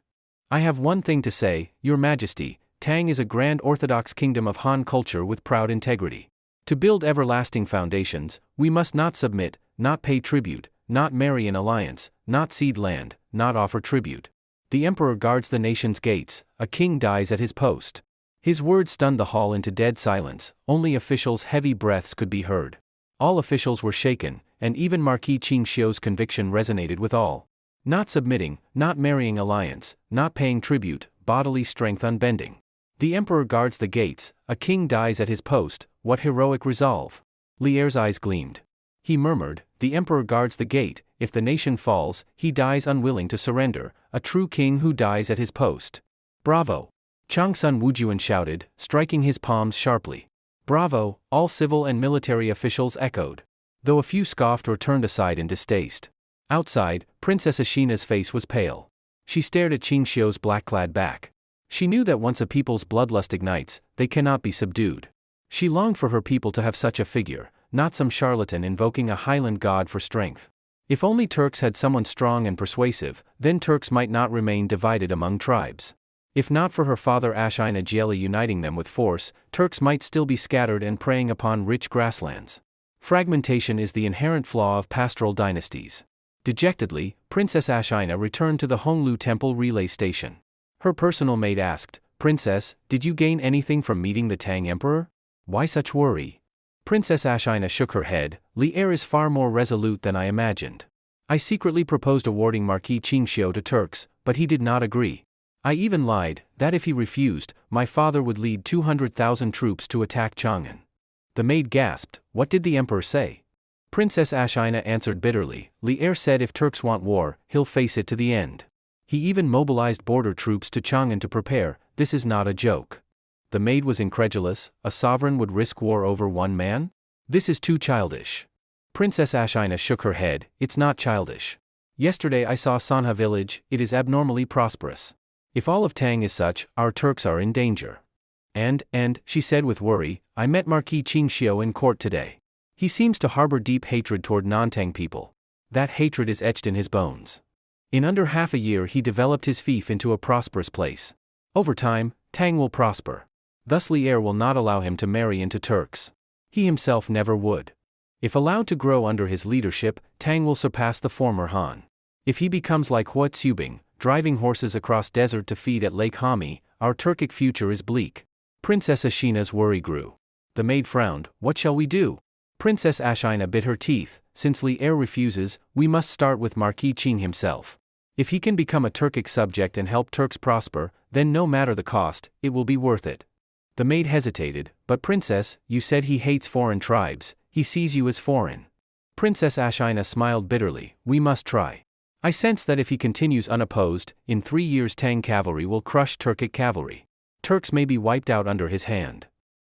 Speaker 1: I have one thing to say, Your Majesty, Tang is a grand orthodox kingdom of Han culture with proud integrity. To build everlasting foundations, we must not submit, not pay tribute, not marry in alliance, not cede land, not offer tribute. The emperor guards the nation's gates, a king dies at his post. His words stunned the hall into dead silence, only officials' heavy breaths could be heard. All officials were shaken, and even Marquis Qingxiu's conviction resonated with all. Not submitting, not marrying alliance, not paying tribute, bodily strength unbending. The emperor guards the gates, a king dies at his post, what heroic resolve. Li Er's eyes gleamed. He murmured, the emperor guards the gate, if the nation falls, he dies unwilling to surrender, a true king who dies at his post. Bravo! Changsun Wujuan shouted, striking his palms sharply. Bravo, all civil and military officials echoed. Though a few scoffed or turned aside in distaste. Outside, Princess Ashina's face was pale. She stared at Qingxiu's black-clad back. She knew that once a people's bloodlust ignites, they cannot be subdued. She longed for her people to have such a figure, not some charlatan invoking a highland god for strength. If only Turks had someone strong and persuasive, then Turks might not remain divided among tribes. If not for her father Ashina Jieli uniting them with force, Turks might still be scattered and preying upon rich grasslands. Fragmentation is the inherent flaw of pastoral dynasties. Dejectedly, Princess Ashina returned to the Honglu Temple relay station. Her personal maid asked, Princess, did you gain anything from meeting the Tang Emperor? Why such worry? Princess Ashina shook her head, Li Er is far more resolute than I imagined. I secretly proposed awarding Marquis Qingxiu to Turks, but he did not agree. I even lied, that if he refused, my father would lead 200,000 troops to attack Chang'an. The maid gasped, what did the emperor say? Princess Ashina answered bitterly. Li'er said if Turks want war, he'll face it to the end. He even mobilized border troops to Chang'an to prepare. This is not a joke. The maid was incredulous. A sovereign would risk war over one man? This is too childish. Princess Ashina shook her head. It's not childish. Yesterday I saw Sanha village. It is abnormally prosperous. If all of Tang is such, our Turks are in danger. And, she said with worry, I met Marquis Qingxiu in court today. He seems to harbor deep hatred toward non-Tang people. That hatred is etched in his bones. In under half a year he developed his fief into a prosperous place. Over time, Tang will prosper. Thus Li'er will not allow him to marry into Turks. He himself never would. If allowed to grow under his leadership, Tang will surpass the former Han. If he becomes like Hua Tsubing, driving horses across desert to feed at Lake Hami, our Turkic future is bleak. Princess Ashina's worry grew. The maid frowned. What shall we do? Princess Ashina bit her teeth. Since Li'er refuses, we must start with Marquis Qing himself. If he can become a Turkic subject and help Turks prosper, then no matter the cost, it will be worth it. The maid hesitated. But princess, you said he hates foreign tribes. He sees you as foreign. Princess Ashina smiled bitterly. We must try. I sense that if he continues unopposed, in 3 years Tang cavalry will crush Turkic cavalry. Turks may be wiped out under his hand.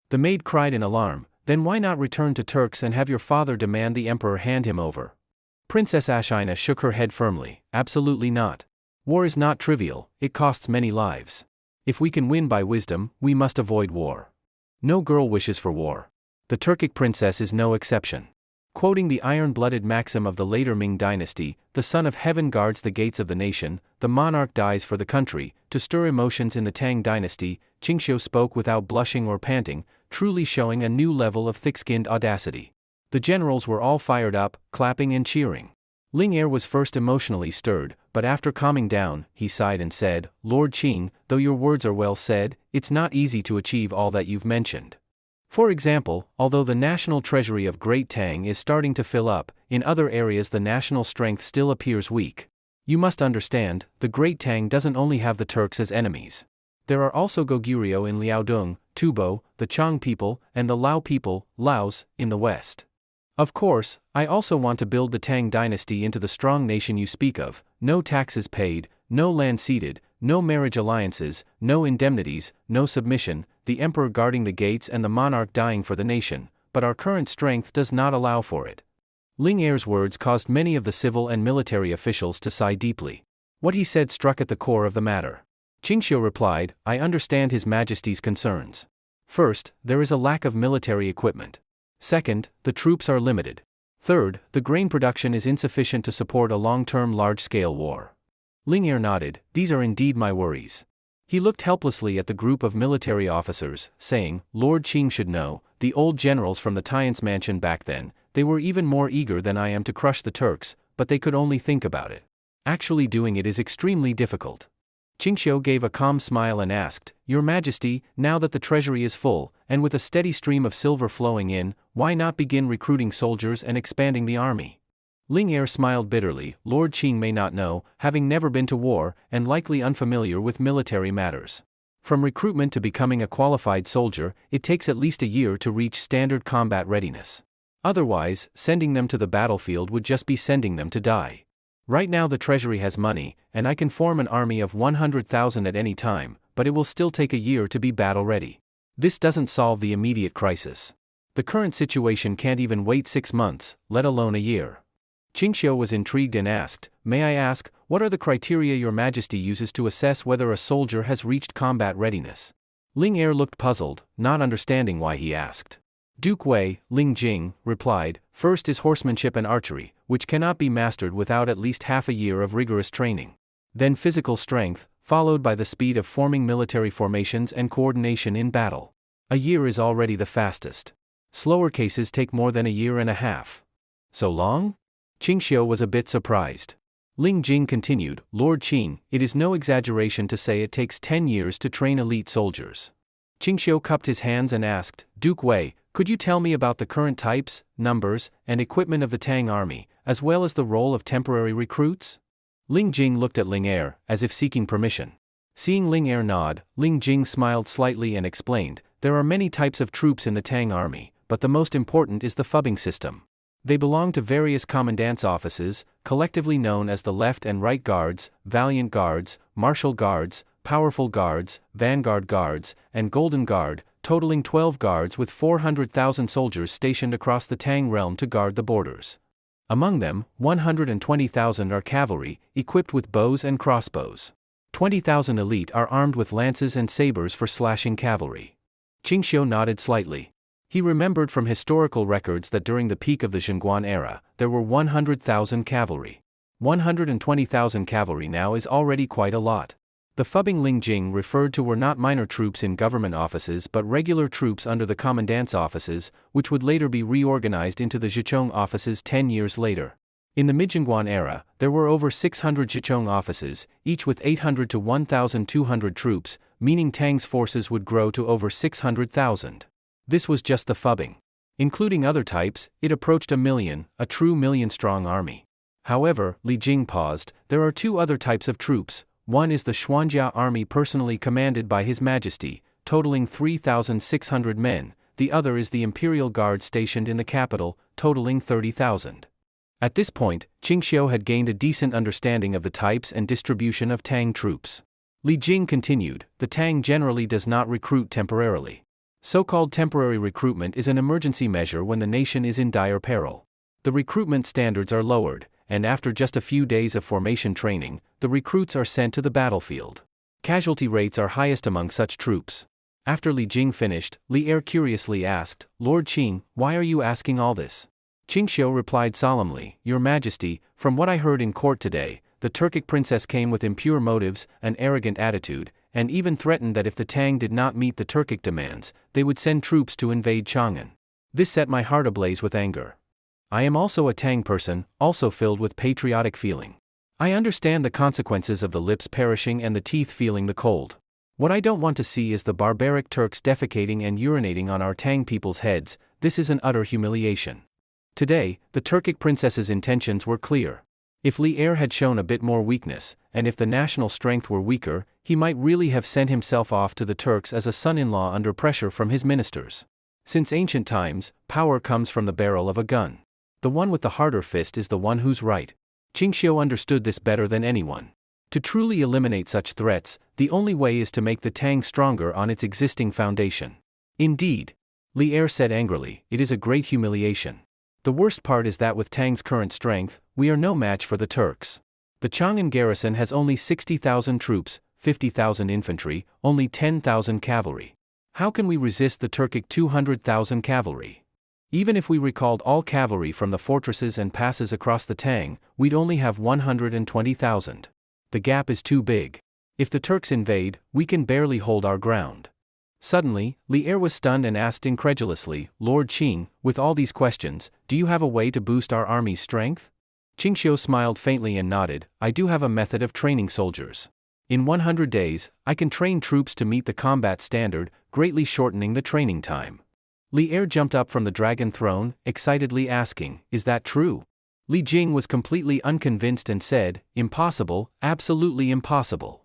Speaker 1: The maid cried in alarm. Then why not return to Turks and have your father demand the emperor hand him over? Princess Ashina shook her head firmly. Absolutely not. War is not trivial, it costs many lives. If we can win by wisdom, we must avoid war. No girl wishes for war. The Turkic princess is no exception. Quoting the iron-blooded maxim of the later Ming dynasty, the Son of Heaven guards the gates of the nation, the monarch dies for the country. To stir emotions in the Tang dynasty, Qingxiu spoke without blushing or panting, truly showing a new level of thick-skinned audacity. The generals were all fired up, clapping and cheering. Li'er was first emotionally stirred, but after calming down, he sighed and said, Lord Qing, though your words are well said, it's not easy to achieve all that you've mentioned. For example, although the national treasury of Great Tang is starting to fill up, in other areas the national strength still appears weak. You must understand, the Great Tang doesn't only have the Turks as enemies. There are also Goguryeo in Liaodong, Tubo, the Chang people, and the Lao people, Laos, in the west. Of course, I also want to build the Tang dynasty into the strong nation you speak of. No taxes paid, no land ceded, no marriage alliances, no indemnities, no submission, the emperor guarding the gates and the monarch dying for the nation, but our current strength does not allow for it. Li'er's words caused many of the civil and military officials to sigh deeply. What he said struck at the core of the matter. Qingxiu replied, I understand His Majesty's concerns. First, there is a lack of military equipment. Second, the troops are limited. Third, the grain production is insufficient to support a long-term large-scale war. Li'er nodded. These are indeed my worries. He looked helplessly at the group of military officers, saying, Lord Qing should know, the old generals from the Tian's mansion back then, they were even more eager than I am to crush the Turks, but they could only think about it. Actually doing it is extremely difficult. Qingxiu gave a calm smile and asked, Your Majesty, now that the treasury is full, and with a steady stream of silver flowing in, why not begin recruiting soldiers and expanding the army? Li'er smiled bitterly. Lord Qing may not know, having never been to war, and likely unfamiliar with military matters. From recruitment to becoming a qualified soldier, it takes at least a year to reach standard combat readiness. Otherwise, sending them to the battlefield would just be sending them to die. Right now the treasury has money, and I can form an army of 100,000 at any time, but it will still take a year to be battle-ready. This doesn't solve the immediate crisis. The current situation can't even wait 6 months, let alone a year. Qingxiu was intrigued and asked, May I ask, what are the criteria Your Majesty uses to assess whether a soldier has reached combat readiness? Li'er looked puzzled, not understanding why he asked. Duke Wei, Ling Jing, replied, First is horsemanship and archery, which cannot be mastered without at least half a year of rigorous training. Then physical strength, followed by the speed of forming military formations and coordination in battle. A year is already the fastest. Slower cases take more than a year and a half. So long? Qingxiu was a bit surprised. Ling Jing continued, Lord Qing, it is no exaggeration to say it takes 10 years to train elite soldiers. Qingxiu cupped his hands and asked, Duke Wei, could you tell me about the current types, numbers, and equipment of the Tang army, as well as the role of temporary recruits? Ling Jing looked at Li'er, as if seeking permission. Seeing Li'er nod, Ling Jing smiled slightly and explained, there are many types of troops in the Tang army, but the most important is the phubbing system. They belong to various commandant's offices, collectively known as the Left and Right Guards, Valiant Guards, Martial Guards, Powerful Guards, Vanguard Guards, and Golden Guard, totaling 12 guards with 400,000 soldiers stationed across the Tang realm to guard the borders. Among them, 120,000 are cavalry, equipped with bows and crossbows. 20,000 elite are armed with lances and sabers for slashing cavalry. Qingxiu nodded slightly. He remembered from historical records that during the peak of the Zhongguan era, there were 100,000 cavalry. 120,000 cavalry now is already quite a lot. The fubbing Ling Jing referred to were not minor troops in government offices but regular troops under the commandant's offices, which would later be reorganized into the Zhichong offices 10 years later. In the mid-Zhongguan era, there were over 600 Zhichong offices, each with 800 to 1,200 troops, meaning Tang's forces would grow to over 600,000. This was just the fubbing. Including other types, it approached 1 million, a true million-strong army. However, Li Jing paused, there are two other types of troops. One is the Xuanjia army personally commanded by His Majesty, totaling 3,600 men, the other is the Imperial Guard stationed in the capital, totaling 30,000. At this point, Qingxiu had gained a decent understanding of the types and distribution of Tang troops. Li Jing continued, the Tang generally does not recruit temporarily. So-called temporary recruitment is an emergency measure when the nation is in dire peril. The recruitment standards are lowered, and after just a few days of formation training, the recruits are sent to the battlefield. Casualty rates are highest among such troops. After Li Jing finished, Li Er curiously asked, Lord Qing, why are you asking all this? Qingxiu replied solemnly, Your Majesty, from what I heard in court today, the Turkic princess came with impure motives, an arrogant attitude, and even threatened that if the Tang did not meet the Turkic demands, they would send troops to invade Chang'an. This set my heart ablaze with anger. I am also a Tang person, also filled with patriotic feeling. I understand the consequences of the lips perishing and the teeth feeling the cold. What I don't want to see is the barbaric Turks defecating and urinating on our Tang people's heads. This is an utter humiliation. Today, the Turkic princess's intentions were clear. If Li Er had shown a bit more weakness, and if the national strength were weaker, he might really have sent himself off to the Turks as a son-in-law under pressure from his ministers. Since ancient times, power comes from the barrel of a gun. The one with the harder fist is the one who's right. Qingxiu understood this better than anyone. To truly eliminate such threats, the only way is to make the Tang stronger on its existing foundation. Indeed, Li Er said angrily, it is a great humiliation. The worst part is that with Tang's current strength, we are no match for the Turks. The Chang'an garrison has only 60,000 troops, 50,000 infantry, only 10,000 cavalry. How can we resist the Turkic 200,000 cavalry? Even if we recalled all cavalry from the fortresses and passes across the Tang, we'd only have 120,000. The gap is too big. If the Turks invade, we can barely hold our ground. Suddenly, Li Er was stunned and asked incredulously, Lord Qing, with all these questions, do you have a way to boost our army's strength? Qingxiu smiled faintly and nodded, I do have a method of training soldiers. In 100 days, I can train troops to meet the combat standard, greatly shortening the training time. Li Er jumped up from the dragon throne, excitedly asking, is that true? Li Jing was completely unconvinced and said, impossible, absolutely impossible.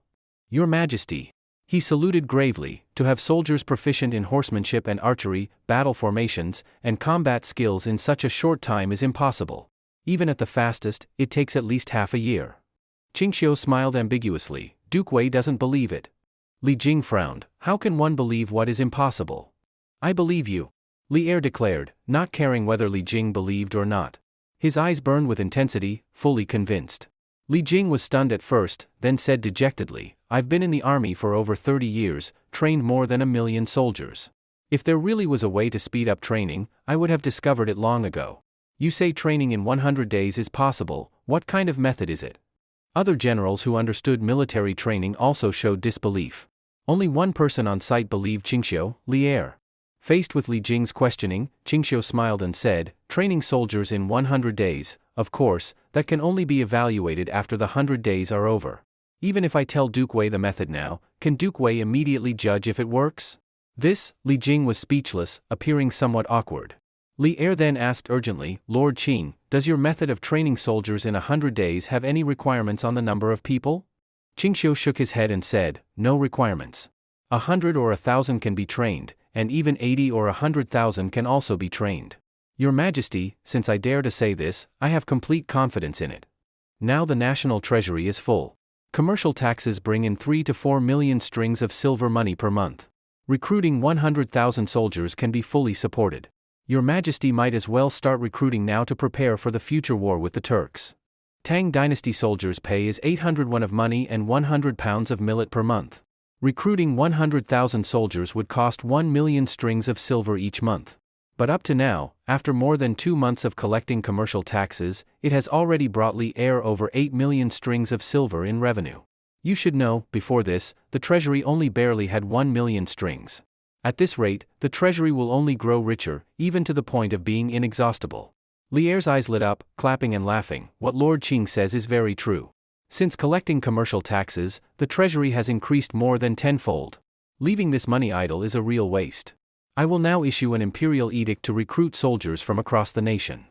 Speaker 1: Your Majesty. He saluted gravely, to have soldiers proficient in horsemanship and archery, battle formations, and combat skills in such a short time is impossible. Even at the fastest, it takes at least half a year. Qingxiu smiled ambiguously, Duke Wei doesn't believe it. Li Jing frowned, how can one believe what is impossible? I believe you. Li Er declared, not caring whether Li Jing believed or not. His eyes burned with intensity, fully convinced. Li Jing was stunned at first, then said dejectedly, I've been in the army for over 30 years, trained more than 1 million soldiers. If there really was a way to speed up training, I would have discovered it long ago. You say training in 100 days is possible, what kind of method is it? Other generals who understood military training also showed disbelief. Only one person on site believed Qingxiu, Li Er. Faced with Li Jing's questioning, Qingxiu smiled and said, training soldiers in 100 days, of course, that can only be evaluated after the 100 days are over. Even if I tell Duke Wei the method now, can Duke Wei immediately judge if it works? This, Li Jing was speechless, appearing somewhat awkward. Li Er then asked urgently, Lord Qing, does your method of training soldiers in 100 days have any requirements on the number of people? Qingxiu shook his head and said, no requirements. 100 or 1,000 can be trained, and even 80 or 100,000 can also be trained. Your Majesty, since I dare to say this, I have complete confidence in it. Now the national treasury is full. Commercial taxes bring in 3 to 4 million strings of silver money per month. Recruiting 100,000 soldiers can be fully supported. Your Majesty might as well start recruiting now to prepare for the future war with the Turks. Tang dynasty soldiers' pay is 800 won of money and 100 pounds of millet per month. Recruiting 100,000 soldiers would cost 1 million strings of silver each month. But up to now, after more than 2 months of collecting commercial taxes, it has already brought Li Er over 8 million strings of silver in revenue. You should know, before this, the treasury only barely had 1 million strings. At this rate, the treasury will only grow richer, even to the point of being inexhaustible. Li Er's eyes lit up, clapping and laughing. What Lord Qing says is very true. Since collecting commercial taxes, the treasury has increased more than tenfold. Leaving this money idle is a real waste. I will now issue an imperial edict to recruit soldiers from across the nation.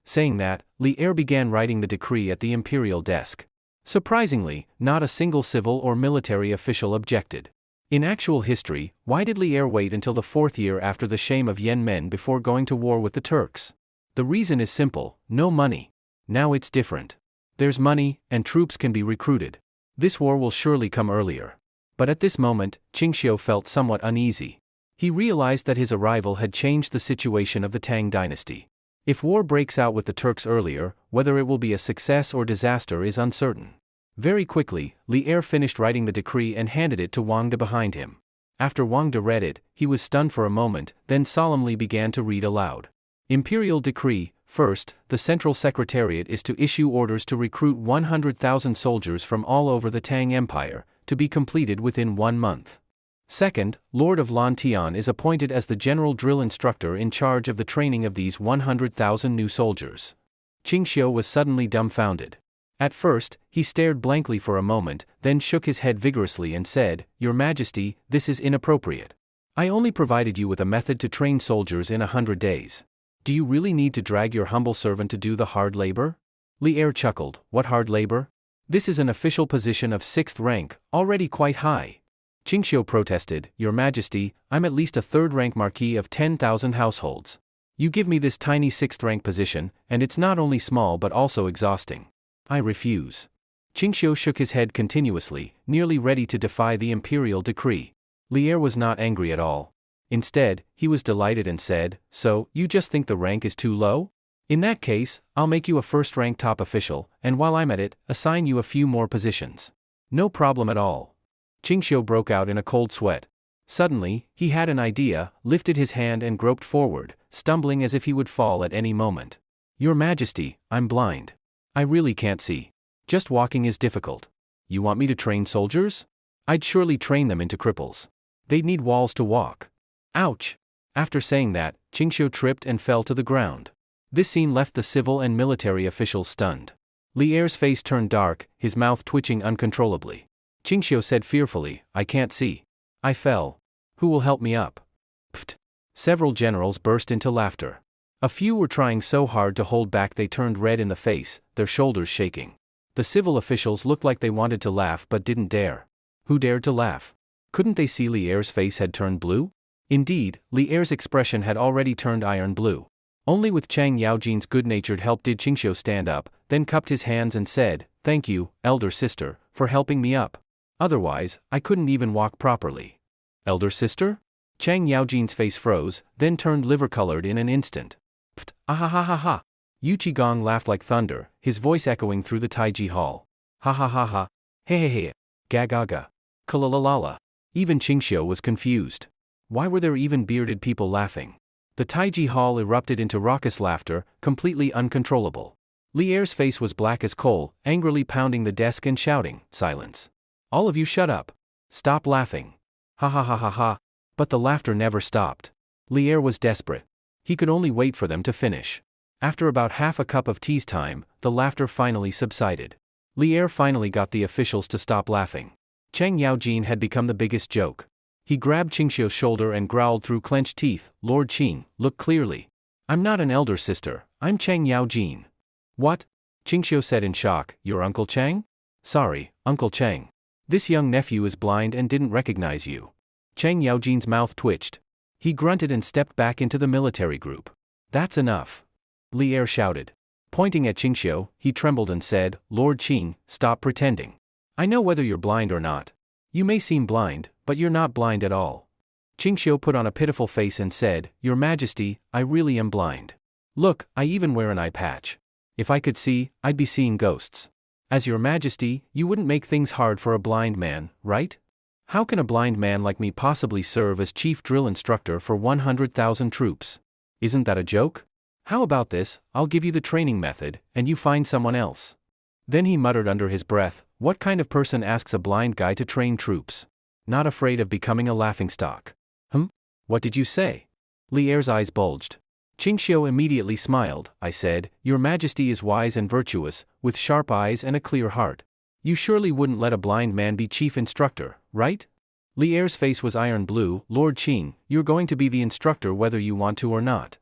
Speaker 1: Saying that, Li Er began writing the decree at the imperial desk. Surprisingly, not a single civil or military official objected. In actual history, why did Li Er wait until the 4th year after the shame of Yen Men before going to war with the Turks? The reason is simple: no money. Now it's different. There's money, and troops can be recruited. This war will surely come earlier. But at this moment, Qingxiu felt somewhat uneasy. He realized that his arrival had changed the situation of the Tang dynasty. If war breaks out with the Turks earlier, whether it will be a success or disaster is uncertain. Very quickly, Li Er finished writing the decree and handed it to Wang De behind him. After Wang De read it, he was stunned for a moment, then solemnly began to read aloud. Imperial Decree. First, the Central Secretariat is to issue orders to recruit 100,000 soldiers from all over the Tang Empire, to be completed within 1 month. Second, Lord of Lan Tian is appointed as the general drill instructor in charge of the training of these 100,000 new soldiers. Qingxiu was suddenly dumbfounded. At first, he stared blankly for a moment, then shook his head vigorously and said, "Your Majesty, this is inappropriate. I only provided you with a method to train soldiers in 100 days. Do you really need to drag your humble servant to do the hard labor?" Li Er chuckled. "What hard labor? This is an official position of 6th rank, already quite high." Qingxiu protested, "Your Majesty, I'm at least a 3rd-rank marquis of 10,000 households. You give me this tiny 6th-rank position, and it's not only small but also exhausting. I refuse." Qingxiu shook his head continuously, nearly ready to defy the imperial decree. Li Er was not angry at all. Instead, he was delighted and said, "So, you just think the rank is too low? In that case, I'll make you a 1st-rank top official, and while I'm at it, assign you a few more positions." "No problem at all." Qingxiu broke out in a cold sweat. Suddenly, he had an idea, lifted his hand and groped forward, stumbling as if he would fall at any moment. "Your Majesty, I'm blind. I really can't see. Just walking is difficult. You want me to train soldiers? I'd surely train them into cripples. They'd need walls to walk." Ouch! After saying that, Qingxiu tripped and fell to the ground. This scene left the civil and military officials stunned. Li Er's face turned dark, his mouth twitching uncontrollably. Qingxiu said fearfully, "I can't see. I fell. Who will help me up?" Pfft! Several generals burst into laughter. A few were trying so hard to hold back they turned red in the face, their shoulders shaking. The civil officials looked like they wanted to laugh but didn't dare. Who dared to laugh? Couldn't they see Li Er's face had turned blue? Indeed, Li Er's expression had already turned iron blue. Only with Chang Yaojin's good-natured help did Qingxiu stand up, then cupped his hands and said, "Thank you, elder sister, for helping me up. Otherwise, I couldn't even walk properly." "Elder sister?" Chang Yaojin's face froze, then turned liver-colored in an instant. "Pfft, ah-ha-ha-ha-ha." Yu Qigong laughed like thunder, his voice echoing through the Taiji hall. "Ha-ha-ha-ha. Hey-hey-hey. Ga-ga-ga. Kalalalala." Even Qingxiu was confused. Why were there even bearded people laughing? The Taiji hall erupted into raucous laughter, completely uncontrollable. Li Er's face was black as coal, angrily pounding the desk and shouting, "Silence. All of you shut up. Stop laughing. Ha ha ha ha ha." But the laughter never stopped. Li Er was desperate. He could only wait for them to finish. After about half a cup of tea's time, the laughter finally subsided. Li Er finally got the officials to stop laughing. Chang Yaojin had become the biggest joke. He grabbed Qingxiu's shoulder and growled through clenched teeth, "Lord Qing, look clearly. I'm not an elder sister, I'm Chang Yaojin." "What?" Qingxiu said in shock, "Your Uncle Chang?" "Sorry, Uncle Chang. This young nephew is blind and didn't recognize you." Chang Yaojin's mouth twitched. He grunted and stepped back into the military group. That's enough. Li Er shouted. Pointing at Qingxiu, he trembled and said, Lord Qing, stop pretending. I know whether you're blind or not. You may seem blind, but you're not blind at all. Qingxiu put on a pitiful face and said, Your Majesty, I really am blind. Look, I even wear an eye patch. If I could see, I'd be seeing ghosts. As Your Majesty, you wouldn't make things hard for a blind man, right? How can a blind man like me possibly serve as chief drill instructor for 100,000 troops? Isn't that a joke? How about this, I'll give you the training method, and you find someone else. Then he muttered under his breath, What kind of person asks a blind guy to train troops? Not afraid of becoming a laughingstock. What did you say? Li Er's eyes bulged. Qingxiu immediately smiled. I said, Your Majesty is wise and virtuous, with sharp eyes and a clear heart. You surely wouldn't let a blind man be chief instructor, right? Li Er's face was iron blue. Lord Qing, you're going to be the instructor whether you want to or not.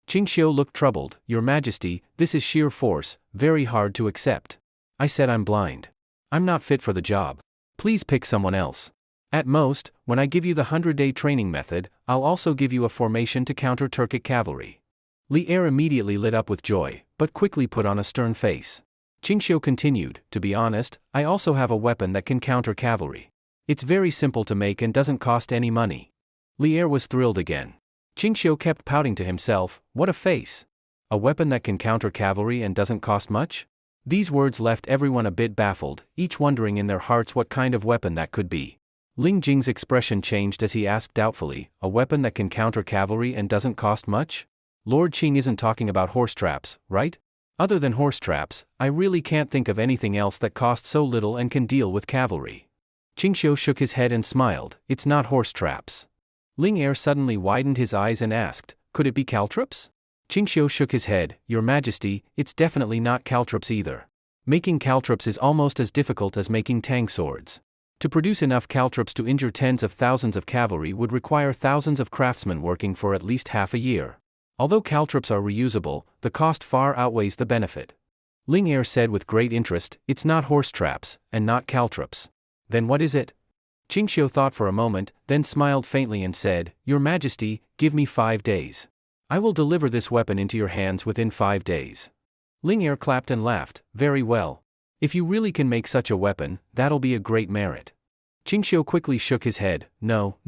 Speaker 1: Qingxiu looked troubled. Your Majesty, this is sheer force, very hard to accept. I said I'm blind. I'm not fit for the job. Please pick someone else. At most, when I give you the 100-day training method, I'll also give you a formation to counter Turkic cavalry. Li Er immediately lit up with joy, but quickly put on a stern face. Qingxiu continued, To be honest, I also have a weapon that can counter cavalry. It's very simple to make and doesn't cost any money. Li Er was thrilled again. Qingxiu kept pouting to himself, What a face! A weapon that can counter cavalry and doesn't cost much? These words left everyone a bit baffled, each wondering in their hearts what kind of weapon that could be. Ling Jing's expression changed as he asked doubtfully, A weapon that can counter cavalry and doesn't cost much? Lord Qing isn't talking about horse traps, right? Other than horse traps, I really can't think of anything else that costs so little and can deal with cavalry. Qingxiu shook his head and smiled, It's not horse traps. Ling Er suddenly widened his eyes and asked, Could it be caltrops? Qingxiu shook his head, Your Majesty, it's definitely not caltrops either. Making caltrops is almost as difficult as making tang swords. To produce enough caltrops to injure tens of thousands of cavalry would require thousands of craftsmen working for at least half a year. Although caltrops are reusable, the cost far outweighs the benefit. Ling Er said with great interest, It's not horse traps, and not caltrops. Then what is it? Qingxiu thought for a moment, then smiled faintly and said, Your Majesty, give me 5 days. I will deliver this weapon into your hands within 5 days. Ling Er clapped and laughed, Very well. If you really can make such a weapon, that'll be a great merit. Qingxiu quickly shook his head, No,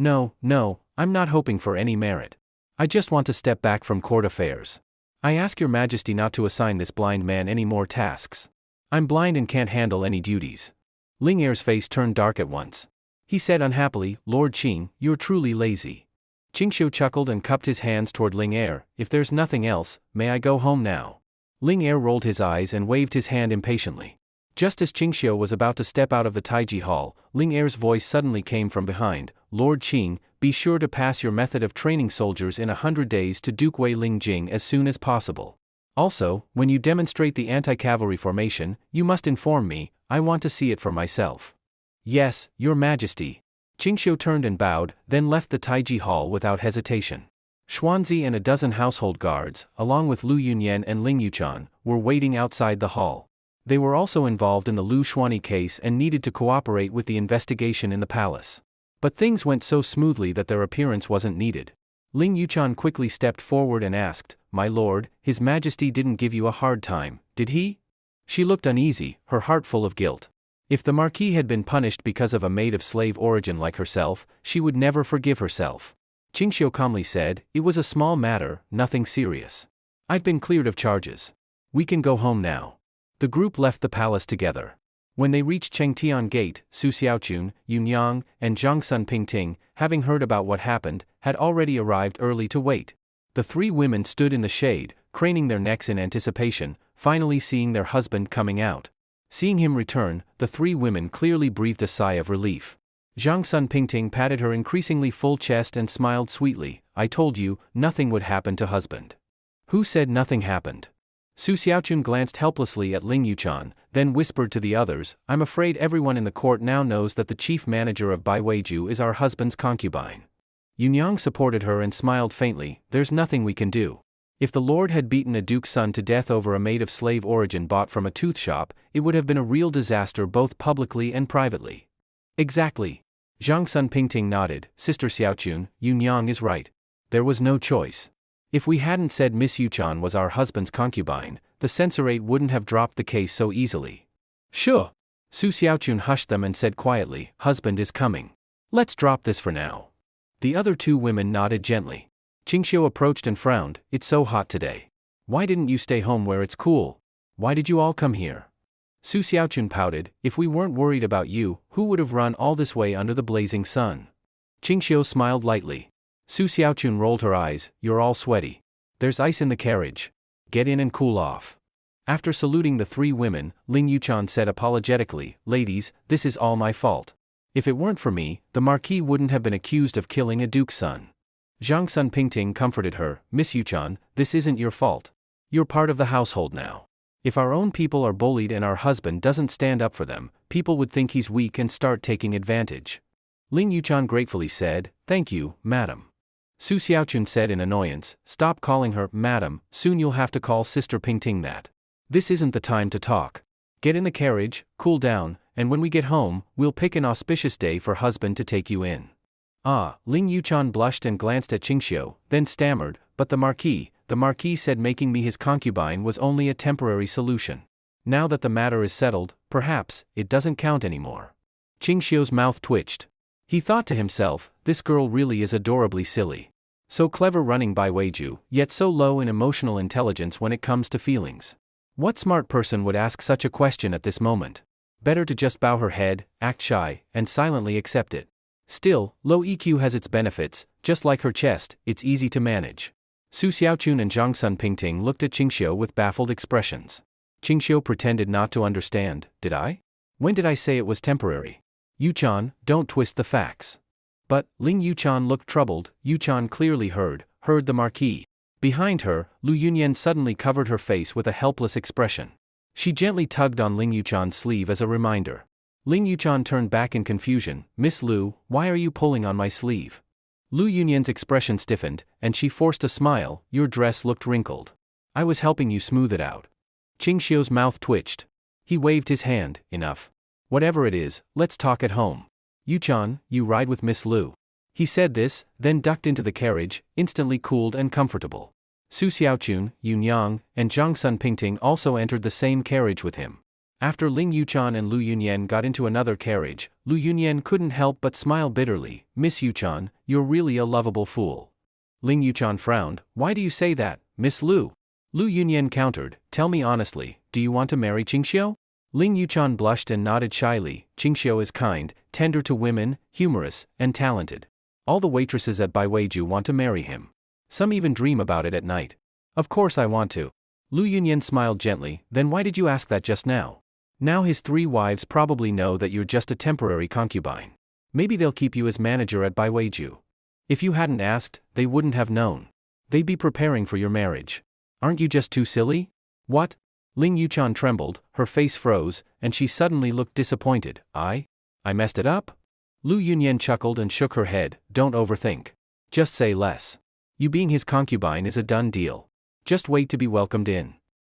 Speaker 1: I'm not hoping for any merit. I just want to step back from court affairs. I ask Your Majesty not to assign this blind man any more tasks. I'm blind and can't handle any duties. Ling Er's face turned dark at once. He said unhappily, Lord Qing, you're truly lazy. Qingxiu chuckled and cupped his hands toward Ling Er, If there's nothing else, may I go home now? Ling Er rolled his eyes and waved his hand impatiently. Just as Qingxiu was about to step out of the Taiji Hall, Ling Er's voice suddenly came from behind, Lord Qing, be sure to pass your method of training soldiers in 100 days to Duke Wei Lingjing as soon as possible. Also, when you demonstrate the anti-cavalry formation, you must inform me, I want to see it for myself. Yes, Your Majesty. Qingxiu turned and bowed, then left the Taiji Hall without hesitation. Xuanzi and a dozen household guards, along with Lu Yunyan and Ling Yuchan, were waiting outside the hall. They were also involved in the Lu Xuanyi case and needed to cooperate with the investigation in the palace. But things went so smoothly that their appearance wasn't needed. Ling Yuchan quickly stepped forward and asked, My lord, His Majesty didn't give you a hard time, did he? She looked uneasy, her heart full of guilt. If the Marquis had been punished because of a maid of slave origin like herself, she would never forgive herself. Qingxiu calmly said, It was a small matter, nothing serious. I've been cleared of charges. We can go home now. The group left the palace together. When they reached Chengtian Gate, Su Xiaochun, Yun Yang, and Zhang Sun Pingting, having heard about what happened, had already arrived early to wait. The 3 women stood in the shade, craning their necks in anticipation, finally seeing their husband coming out. Seeing him return, the 3 women clearly breathed a sigh of relief. Zhang Sun Pingting patted her increasingly full chest and smiled sweetly, I told you, nothing would happen to husband. Who said nothing happened? Su Xiaochun glanced helplessly at Ling Yuchan, then whispered to the others, I'm afraid everyone in the court now knows that the chief manager of Bai Weiju is our husband's concubine. Yun Yang supported her and smiled faintly, There's nothing we can do. If the lord had beaten a duke's son to death over a maid of slave origin bought from a tooth shop, it would have been a real disaster both publicly and privately. Exactly. Zhang Sun Pingting nodded, Sister Xiaochun, Yun Yang is right. There was no choice. If we hadn't said Miss Yuchan was our husband's concubine, the censorate wouldn't have dropped the case so easily. Sure. Su Xiaochun hushed them and said quietly, husband is coming. Let's drop this for now. The other two women nodded gently. Qingxiu approached and frowned, it's so hot today. Why didn't you stay home where it's cool? Why did you all come here? Su Xiaochun pouted, if we weren't worried about you, who would have run all this way under the blazing sun? Qingxiu smiled lightly. Su Xiaochun rolled her eyes, you're all sweaty. There's ice in the carriage. Get in and cool off. After saluting the three women, Ling Yuchan said apologetically, ladies, this is all my fault. If it weren't for me, the Marquis wouldn't have been accused of killing a duke's son. Zhang Sun Pingting comforted her, Miss Yuchan, this isn't your fault. You're part of the household now. If our own people are bullied and our husband doesn't stand up for them, people would think he's weak and start taking advantage. Ling Yuchan gratefully said, thank you, madam. Su Xiaochun said in annoyance, stop calling her madam, soon you'll have to call Sister Pingting that. This isn't the time to talk. Get in the carriage, cool down, and when we get home, we'll pick an auspicious day for husband to take you in. Ah, Ling Yuchan blushed and glanced at Qingxiu, then stammered, but the Marquis said making me his concubine was only a temporary solution. Now that the matter is settled, perhaps, it doesn't count anymore. Qingxiu's mouth twitched. He thought to himself, this girl really is adorably silly. So clever running by Weiju, yet so low in emotional intelligence when it comes to feelings. What smart person would ask such a question at this moment? Better to just bow her head, act shy, and silently accept it. Still, low EQ has its benefits, just like her chest, it's easy to manage. Su Xiaochun and Zhang Sun Pingting looked at Qingxiu with baffled expressions. Qingxiu pretended not to understand, did I? When did I say it was temporary? Yuchan, don't twist the facts. But, Ling Yuchan looked troubled, Yuchan clearly heard the Marquis. Behind her, Lu Yunyan suddenly covered her face with a helpless expression. She gently tugged on Ling Yuchan's sleeve as a reminder. Ling Yuchan turned back in confusion, Miss Lu, why are you pulling on my sleeve? Lu Yunyan's expression stiffened, and she forced a smile, your dress looked wrinkled. I was helping you smooth it out. Qingxiu's mouth twitched. He waved his hand, enough. Whatever it is, let's talk at home. Yuchan, you ride with Miss Lu. He said this, then ducked into the carriage, instantly cooled and comfortable. Su Xiaochun, Yun Yang, and Zhang Sun Pingting also entered the same carriage with him. After Ling Yuchan and Lu Yunyan got into another carriage, Lu Yunyan couldn't help but smile bitterly, Miss Yuchan, you're really a lovable fool. Ling Yuchan frowned, why do you say that, Miss Lu? Lu Yunyan countered, tell me honestly, do you want to marry Qingxiu? Ling Yuchan blushed and nodded shyly, Qingxiu is kind, tender to women, humorous, and talented. All the waitresses at Baiweiju want to marry him. Some even dream about it at night. Of course I want to. Lu Yunyan smiled gently, then why did you ask that just now? Now his three wives probably know that you're just a temporary concubine. Maybe they'll keep you as manager at Baiweiju. If you hadn't asked, they wouldn't have known. They'd be preparing for your marriage. Aren't you just too silly? What? Ling Yuchan trembled, her face froze, and she suddenly looked disappointed. I messed it up? Lu Yunyan chuckled and shook her head, don't overthink. Just say less. You being his concubine is a done deal. Just wait to be welcomed in.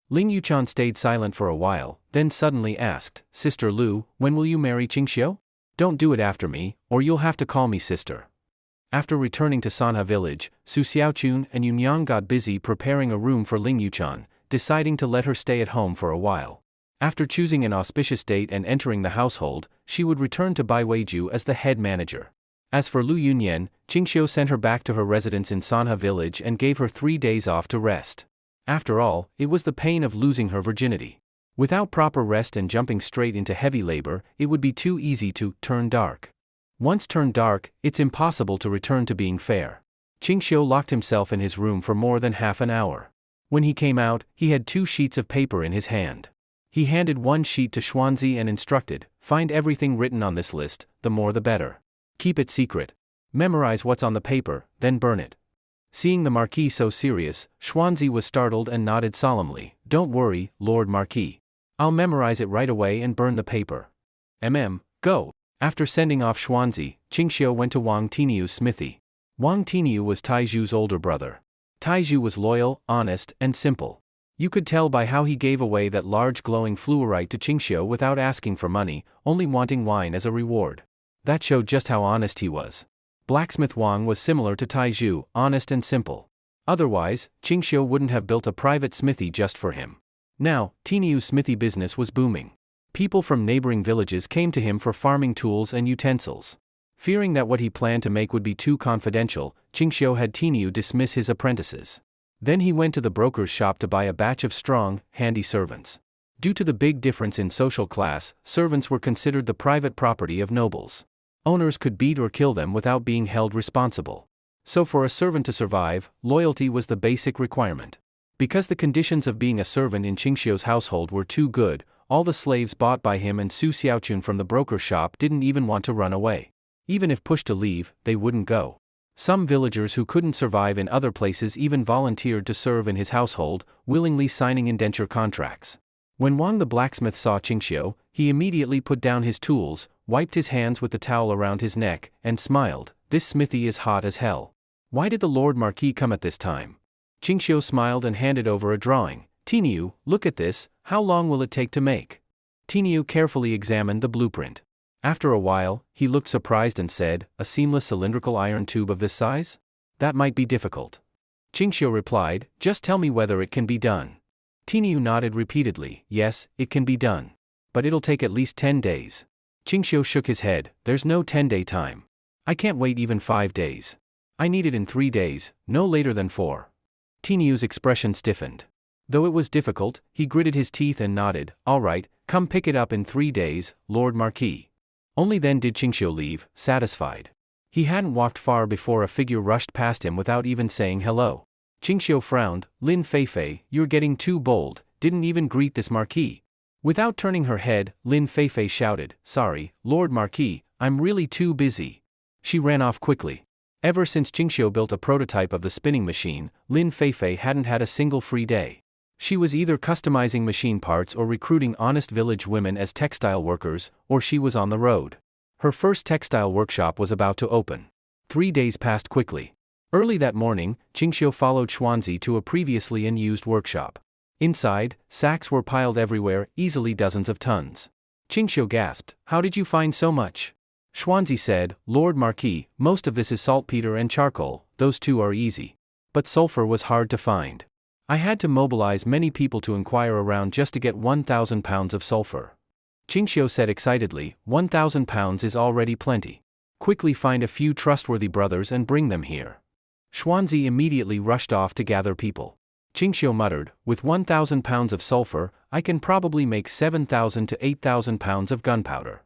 Speaker 1: Ling Yuchan stayed silent for a while, then suddenly asked, Sister Lu, when will you marry Qingxiu? Don't do it after me, or you'll have to call me sister. After returning to Sanha village, Su Xiaochun and Yun Yang got busy preparing a room for Ling Yuchan, deciding to let her stay at home for a while. After choosing an auspicious date and entering the household, she would return to Baiweiju as the head manager. As for Lu Yunyan, Qingxiu sent her back to her residence in Sanha village and gave her 3 days off to rest. After all, it was the pain of losing her virginity. Without proper rest and jumping straight into heavy labor, it would be too easy to turn dark. Once turned dark, it's impossible to return to being fair. Qingxiu locked himself in his room for more than half an hour. When he came out, he had 2 sheets of paper in his hand. He handed one sheet to Xuanzi and instructed, find everything written on this list, the more the better. Keep it secret. Memorize what's on the paper, then burn it. Seeing the Marquis so serious, Xuanzi was startled and nodded solemnly, don't worry, Lord Marquis. I'll memorize it right away and burn the paper. Go. After sending off Xuanzi, Qingxiu went to Wang Tiniu's smithy. Wang Tiniu was Taizhu's older brother. Taizhu was loyal, honest, and simple. You could tell by how he gave away that large glowing fluorite to Qingxiu without asking for money, only wanting wine as a reward. That showed just how honest he was. Blacksmith Wang was similar to Taizhu, honest and simple. Otherwise, Qingxiu wouldn't have built a private smithy just for him. Now, Tiniu's smithy business was booming. People from neighboring villages came to him for farming tools and utensils. Fearing that what he planned to make would be too confidential, Qingxiu had Tiniu dismiss his apprentices. Then he went to the broker's shop to buy a batch of strong, handy servants. Due to the big difference in social class, servants were considered the private property of nobles. Owners could beat or kill them without being held responsible. So for a servant to survive, loyalty was the basic requirement. Because the conditions of being a servant in Qingxiu's household were too good, all the slaves bought by him and Su Xiaochun from the broker's shop didn't even want to run away. Even if pushed to leave, they wouldn't go. Some villagers who couldn't survive in other places even volunteered to serve in his household, willingly signing indenture contracts. When Wang the blacksmith saw Qingxiu, he immediately put down his tools, wiped his hands with the towel around his neck, and smiled. This smithy is hot as hell. Why did the Lord Marquis come at this time? Qingxiu smiled and handed over a drawing. Tiniu, look at this, how long will it take to make? Tiniu carefully examined the blueprint. After a while, he looked surprised and said, a seamless cylindrical iron tube of this size? That might be difficult. Qingxiu replied, just tell me whether it can be done. Tiniu nodded repeatedly, yes, it can be done. But it'll take at least 10 days. Qingxiu shook his head, there's no 10-day time. I can't wait even 5 days. I need it in 3 days, no later than 4. Tiniu's expression stiffened. Though it was difficult, he gritted his teeth and nodded, all right, come pick it up in 3 days, Lord Marquis. Only then did Qingxiu leave, satisfied. He hadn't walked far before a figure rushed past him without even saying hello. Qingxiu frowned, Lin Feifei, you're getting too bold, didn't even greet this Marquis. Without turning her head, Lin Feifei shouted, sorry, Lord Marquis, I'm really too busy. She ran off quickly. Ever since Qingxiu built a prototype of the spinning machine, Lin Feifei hadn't had a single free day. She was either customizing machine parts or recruiting honest village women as textile workers, or she was on the road. Her first textile workshop was about to open. 3 days passed quickly. Early that morning, Qingxiu followed Xuanzi to a previously unused workshop. Inside, sacks were piled everywhere, easily dozens of tons. Qingxiu gasped, how did you find so much? Xuanzi said, Lord Marquis, most of this is saltpeter and charcoal, those two are easy. But sulfur was hard to find. I had to mobilize many people to inquire around just to get 1,000 pounds of sulfur. Qingxiu said excitedly, 1,000 pounds is already plenty. Quickly find a few trustworthy brothers and bring them here. Xuanzi immediately rushed off to gather people. Qingxiu muttered, with 1,000 pounds of sulfur, I can probably make 7,000 to 8,000 pounds of gunpowder.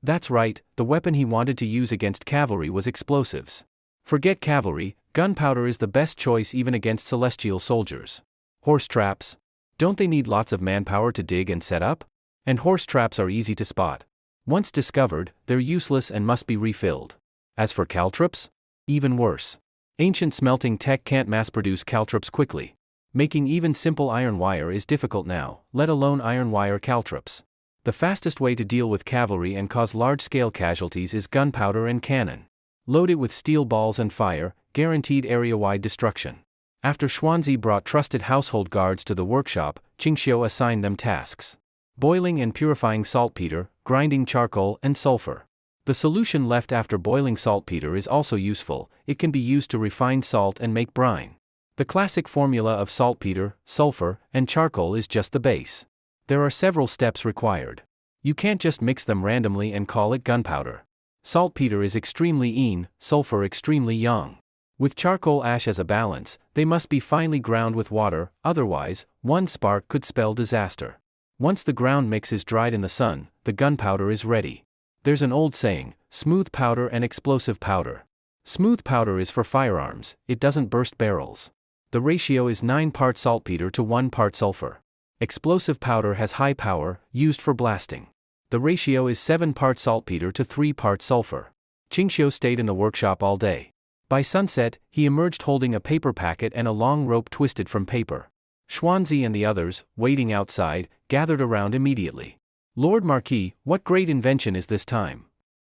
Speaker 1: That's right, the weapon he wanted to use against cavalry was explosives. Forget cavalry, gunpowder is the best choice even against celestial soldiers. Horse traps? Don't they need lots of manpower to dig and set up? And horse traps are easy to spot. Once discovered, they're useless and must be refilled. As for caltrops? Even worse. Ancient smelting tech can't mass-produce caltrops quickly. Making even simple iron wire is difficult now, let alone iron wire caltrops. The fastest way to deal with cavalry and cause large-scale casualties is gunpowder and cannon. Load it with steel balls and fire, guaranteed area-wide destruction. After Xuanzi brought trusted household guards to the workshop, Qingxiu assigned them tasks. Boiling and purifying saltpeter, grinding charcoal and sulfur. The solution left after boiling saltpeter is also useful, it can be used to refine salt and make brine. The classic formula of saltpeter, sulfur, and charcoal is just the base. There are several steps required. You can't just mix them randomly and call it gunpowder. Saltpeter is extremely yin, sulfur extremely yang. With charcoal ash as a balance, they must be finely ground with water, otherwise, one spark could spell disaster. Once the ground mix is dried in the sun, the gunpowder is ready. There's an old saying, smooth powder and explosive powder. Smooth powder is for firearms, it doesn't burst barrels. The ratio is 9 parts saltpeter to 1 part sulfur. Explosive powder has high power, used for blasting. The ratio is 7 parts saltpeter to 3 parts sulfur. Qingxiu stayed in the workshop all day. By sunset, he emerged holding a paper packet and a long rope twisted from paper. Xuanzi and the others, waiting outside, gathered around immediately. Lord Marquis, what great invention is this time?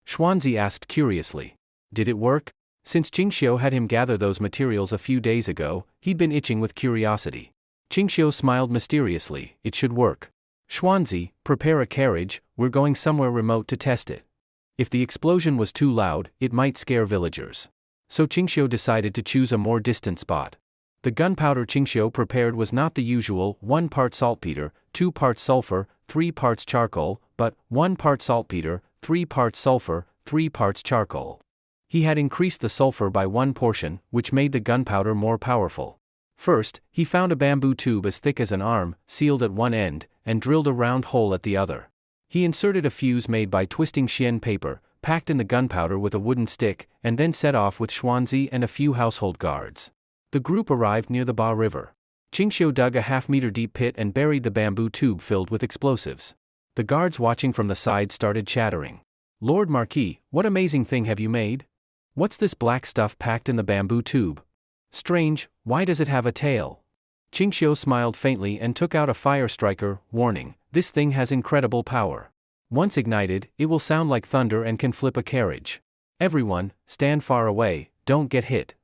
Speaker 1: Xuanzi asked curiously. Did it work? Since Qingxiu had him gather those materials a few days ago, he'd been itching with curiosity. Qingxiu smiled mysteriously, it should work. Xuanzi, prepare a carriage, we're going somewhere remote to test it. If the explosion was too loud, it might scare villagers. So Qingxiu decided to choose a more distant spot. The gunpowder Qingxiu prepared was not the usual 1 part saltpeter, 2 parts sulfur, 3 parts charcoal, but 1 part saltpeter, 3 parts sulfur, 3 parts charcoal. He had increased the sulfur by 1 portion, which made the gunpowder more powerful. First, he found a bamboo tube as thick as an arm, sealed at one end, and drilled a round hole at the other. He inserted a fuse made by twisting xian paper, packed in the gunpowder with a wooden stick, and then set off with Xuanzi and a few household guards. The group arrived near the Ba River. Qingxiu dug a half-meter deep pit and buried the bamboo tube filled with explosives. The guards watching from the side started chattering. "Lord Marquis, what amazing thing have you made? What's this black stuff packed in the bamboo tube? Strange, why does it have a tail?" Qingxiu smiled faintly and took out a fire striker, warning, "This thing has incredible power. Once ignited, it will sound like thunder and can flip a carriage. Everyone, stand far away, don't get hit."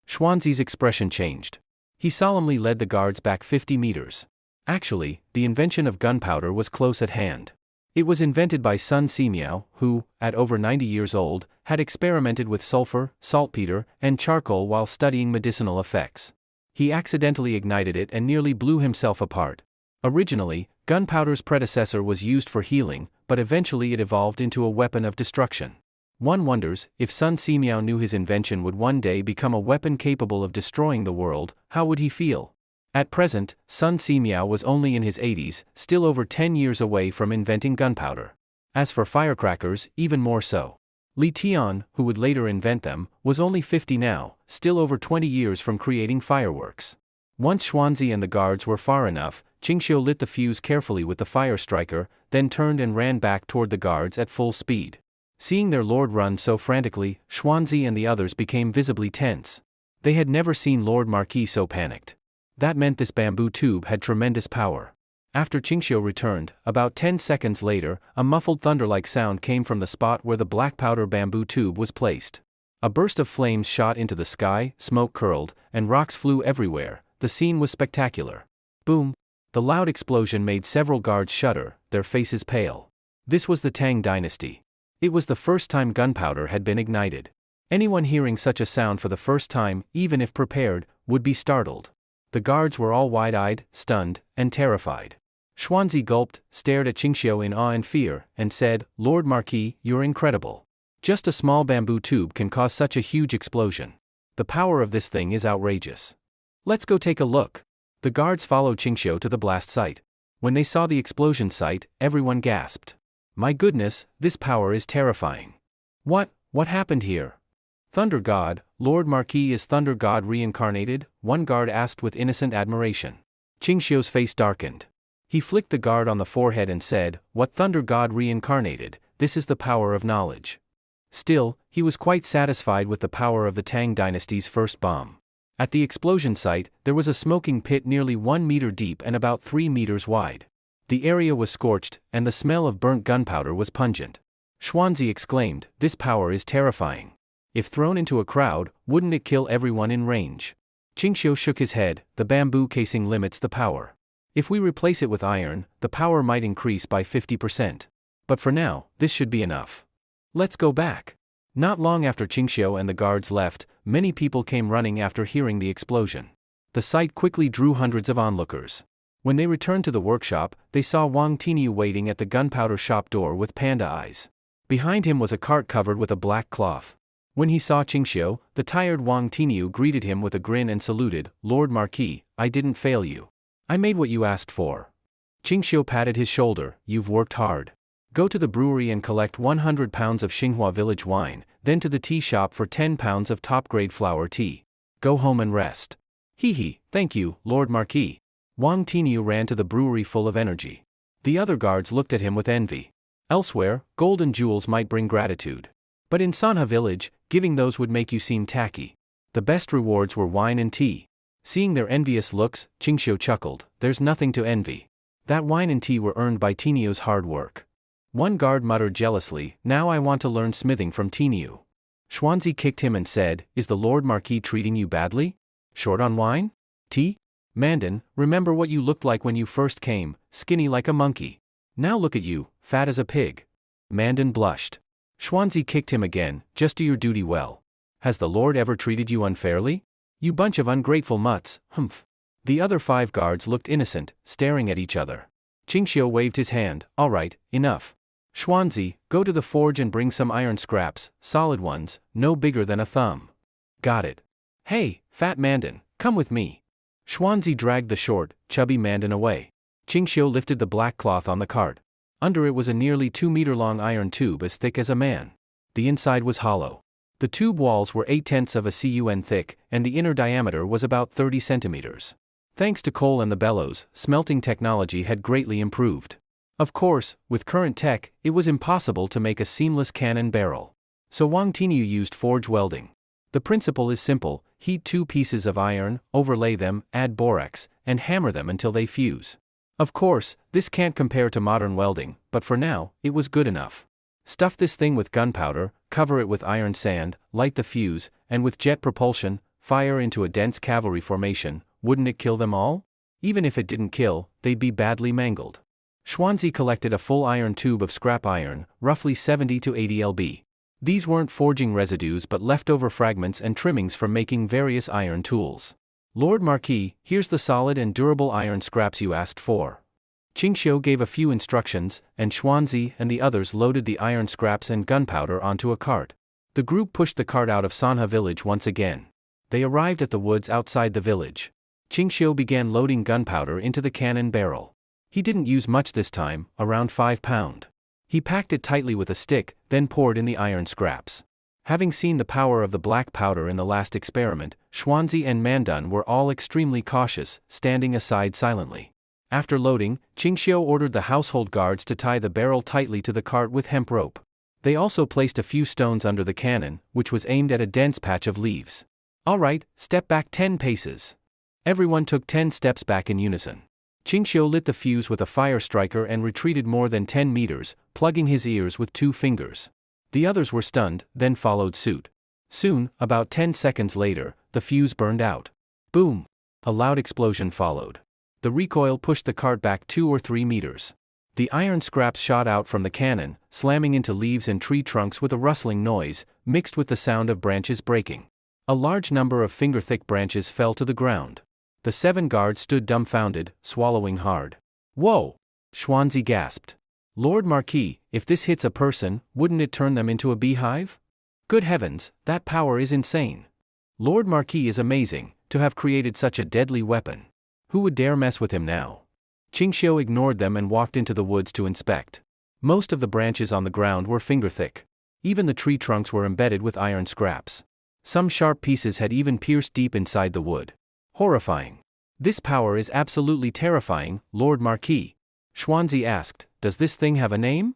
Speaker 1: Xuanzi's expression changed. He solemnly led the guards back 50 meters. Actually, the invention of gunpowder was close at hand. It was invented by Sun Simiao, who, at over 90 years old, had experimented with sulfur, saltpeter, and charcoal while studying medicinal effects. He accidentally ignited it and nearly blew himself apart. Originally, gunpowder's predecessor was used for healing, but eventually it evolved into a weapon of destruction. One wonders, if Sun Simiao knew his invention would one day become a weapon capable of destroying the world, how would he feel? At present, Sun Simiao was only in his 80s, still over 10 years away from inventing gunpowder. As for firecrackers, even more so. Li Tian, who would later invent them, was only 50 now, still over 20 years from creating fireworks. Once Xuanzi and the guards were far enough, Qingxiu lit the fuse carefully with the fire striker, then turned and ran back toward the guards at full speed. Seeing their lord run so frantically, Xuanzi and the others became visibly tense. They had never seen Lord Marquis so panicked. That meant this bamboo tube had tremendous power. After Qingxiu returned, about 10 seconds later, a muffled thunder-like sound came from the spot where the black powder bamboo tube was placed. A burst of flames shot into the sky, smoke curled, and rocks flew everywhere. The scene was spectacular. Boom! The loud explosion made several guards shudder, their faces pale. This was the Tang dynasty. It was the first time gunpowder had been ignited. Anyone hearing such a sound for the first time, even if prepared, would be startled. The guards were all wide-eyed, stunned, and terrified. Xuanzi gulped, stared at Qingxiu in awe and fear, and said, "Lord Marquis, you're incredible. Just a small bamboo tube can cause such a huge explosion. The power of this thing is outrageous. Let's go take a look." The guards followed Qingxiu to the blast site. When they saw the explosion site, everyone gasped. "My goodness, this power is terrifying. What happened here?" "Thunder God, Lord Marquis is Thunder God reincarnated?" one guard asked with innocent admiration. Qingxiu's face darkened. He flicked the guard on the forehead and said, "What Thunder God reincarnated? This is the power of knowledge." Still, he was quite satisfied with the power of the Tang dynasty's first bomb. At the explosion site, there was a smoking pit nearly 1 meter deep and about 3 meters wide. The area was scorched, and the smell of burnt gunpowder was pungent. Xuanzi exclaimed, "This power is terrifying. If thrown into a crowd, wouldn't it kill everyone in range?" Qingxiu shook his head. "The bamboo casing limits the power. If we replace it with iron, the power might increase by 50%. But for now, this should be enough. Let's go back." Not long after Qingxiu and the guards left, many people came running after hearing the explosion. The sight quickly drew hundreds of onlookers. When they returned to the workshop, they saw Wang Tiniu waiting at the gunpowder shop door with panda eyes. Behind him was a cart covered with a black cloth. When he saw Qingxiu, the tired Wang Tiniu greeted him with a grin and saluted, "Lord Marquis, I didn't fail you. I made what you asked for." Qingxiu patted his shoulder, "You've worked hard. Go to the brewery and collect 100 pounds of Xinhua village wine, then to the tea shop for 10 pounds of top-grade flower tea. Go home and rest." "Hee, thank you, Lord Marquis." Wang Tiniu ran to the brewery full of energy. The other guards looked at him with envy. Elsewhere, gold and jewels might bring gratitude. But in Sanha village, giving those would make you seem tacky. The best rewards were wine and tea. Seeing their envious looks, Qingxiu chuckled, "There's nothing to envy. That wine and tea were earned by Tiniu's hard work." One guard muttered jealously, "Now I want to learn smithing from Tiniu." Xuanzi kicked him and said, "Is the Lord Marquis treating you badly? Short on wine? Tea? Mandan, remember what you looked like when you first came, skinny like a monkey. Now look at you, fat as a pig." Mandan blushed. Xuanzi kicked him again, "Just do your duty well. Has the Lord ever treated you unfairly?" You bunch of ungrateful mutts, humph. The other 5 guards looked innocent, staring at each other. Qingxiu waved his hand, all right, enough. Xuanzi, go to the forge and bring some iron scraps, solid ones, no bigger than a thumb. Got it. Hey, fat Mandan, come with me. Xuanzi dragged the short, chubby Mandan away. Qingxiu lifted the black cloth on the cart. Under it was a nearly 2-meter-long iron tube as thick as a man. The inside was hollow. The tube walls were 0.8 of a cun thick, and the inner diameter was about 30 centimeters. Thanks to coal and the bellows, smelting technology had greatly improved. Of course, with current tech, it was impossible to make a seamless cannon barrel. So Wang Tinyu used forge welding. The principle is simple: heat 2 pieces of iron, overlay them, add borax, and hammer them until they fuse. Of course, this can't compare to modern welding, but for now, it was good enough. Stuff this thing with gunpowder, cover it with iron sand, light the fuse, and with jet propulsion, fire into a dense cavalry formation. Wouldn't it kill them all? Even if it didn't kill, they'd be badly mangled. Xuanzi collected a full iron tube of scrap iron, roughly 70 to 80 lb. These weren't forging residues but leftover fragments and trimmings from making various iron tools. Lord Marquis, here's the solid and durable iron scraps you asked for. Qingxiu gave a few instructions, and Xuanzi and the others loaded the iron scraps and gunpowder onto a cart. The group pushed the cart out of Sanha village once again. They arrived at the woods outside the village. Qingxiu began loading gunpowder into the cannon barrel. He didn't use much this time, around 5 pounds. He packed it tightly with a stick, then poured in the iron scraps. Having seen the power of the black powder in the last experiment, Xuanzi and Mandan were all extremely cautious, standing aside silently. After loading, Qingxiu ordered the household guards to tie the barrel tightly to the cart with hemp rope. They also placed a few stones under the cannon, which was aimed at a dense patch of leaves. All right, step back 10 paces. Everyone took 10 steps back in unison. Qingxiu lit the fuse with a fire striker and retreated more than 10 meters, plugging his ears with 2 fingers. The others were stunned, then followed suit. Soon, about 10 seconds later, the fuse burned out. Boom! A loud explosion followed. The recoil pushed the cart back 2 or 3 meters. The iron scraps shot out from the cannon, slamming into leaves and tree trunks with a rustling noise, mixed with the sound of branches breaking. A large number of finger-thick branches fell to the ground. The 7 guards stood dumbfounded, swallowing hard. Whoa! Xuanzi gasped. Lord Marquis, if this hits a person, wouldn't it turn them into a beehive? Good heavens, that power is insane. Lord Marquis is amazing, to have created such a deadly weapon. Who would dare mess with him now? Qingxiu ignored them and walked into the woods to inspect. Most of the branches on the ground were finger-thick. Even the tree trunks were embedded with iron scraps. Some sharp pieces had even pierced deep inside the wood. Horrifying. This power is absolutely terrifying, Lord Marquis. Xuanzi asked, does this thing have a name?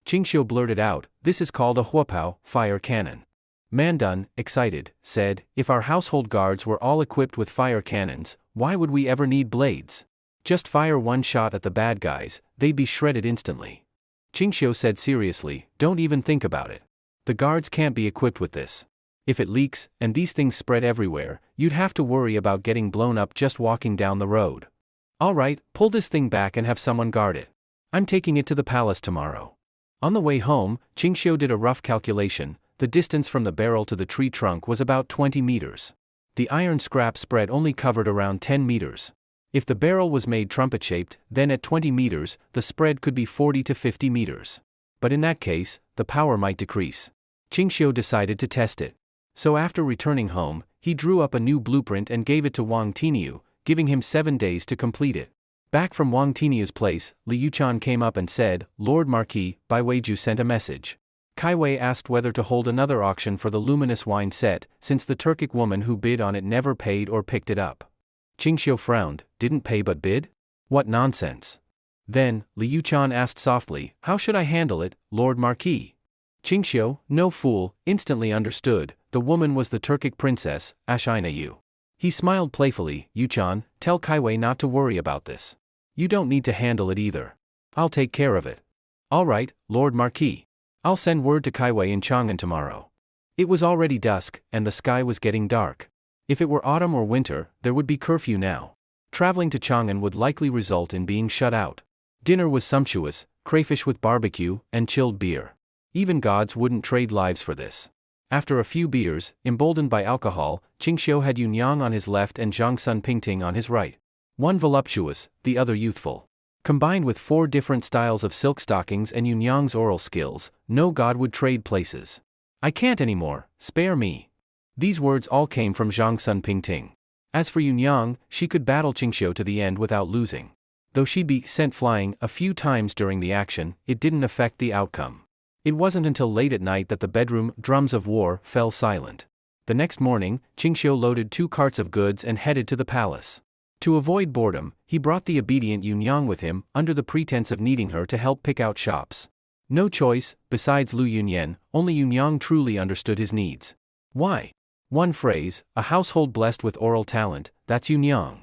Speaker 1: Qingxiu blurted out, this is called a huopao, fire cannon. Mandan, excited, said, if our household guards were all equipped with fire cannons, why would we ever need blades? Just fire one shot at the bad guys, they'd be shredded instantly. Qingxiu said seriously, don't even think about it. The guards can't be equipped with this. If it leaks, and these things spread everywhere, you'd have to worry about getting blown up just walking down the road. All right, pull this thing back and have someone guard it. I'm taking it to the palace tomorrow. On the way home, Qingxiu did a rough calculation. The distance from the barrel to the tree trunk was about 20 meters. The iron scrap spread only covered around 10 meters. If the barrel was made trumpet-shaped, then at 20 meters, the spread could be 40 to 50 meters. But in that case, the power might decrease. Qingxiu decided to test it. So after returning home, he drew up a new blueprint and gave it to Wang Tinyu, giving him 7 days to complete it. Back from Wang Tinyu's place, Liu Chan came up and said, Lord Marquis, Baiweiju sent a message. Kaiwei asked whether to hold another auction for the luminous wine set, since the Turkic woman who bid on it never paid or picked it up. Qingxiu frowned, didn't pay but bid? What nonsense. Then, Liu Chan asked softly, how should I handle it, Lord Marquis? Qingxiu, no fool, instantly understood, the woman was the Turkic princess, Ashinayu. He smiled playfully, Yuchan, tell Kaiwei not to worry about this. You don't need to handle it either. I'll take care of it. All right, Lord Marquis. I'll send word to Kaiwei in Chang'an tomorrow. It was already dusk, and the sky was getting dark. If it were autumn or winter, there would be curfew now. Traveling to Chang'an would likely result in being shut out. Dinner was sumptuous, crayfish with barbecue, and chilled beer. Even gods wouldn't trade lives for this. After a few beers, emboldened by alcohol, Qingxiu had Yunyang on his left and Zhang Sun Pingting on his right. One voluptuous, the other youthful. Combined with 4 different styles of silk stockings and Yunyang's oral skills, no god would trade places. I can't anymore, spare me. These words all came from Zhang Sun Pingting. As for Yunyang, she could battle Qingxiu to the end without losing. Though she'd be sent flying a few times during the action, it didn't affect the outcome. It wasn't until late at night that the bedroom drums of war fell silent. The next morning, Qingxiu loaded 2 carts of goods and headed to the palace. To avoid boredom, he brought the obedient Yunyang with him, under the pretense of needing her to help pick out shops. No choice, besides Lu Yunyan, only Yunyang truly understood his needs. Why? One phrase, a household blessed with oral talent, that's Yunyang.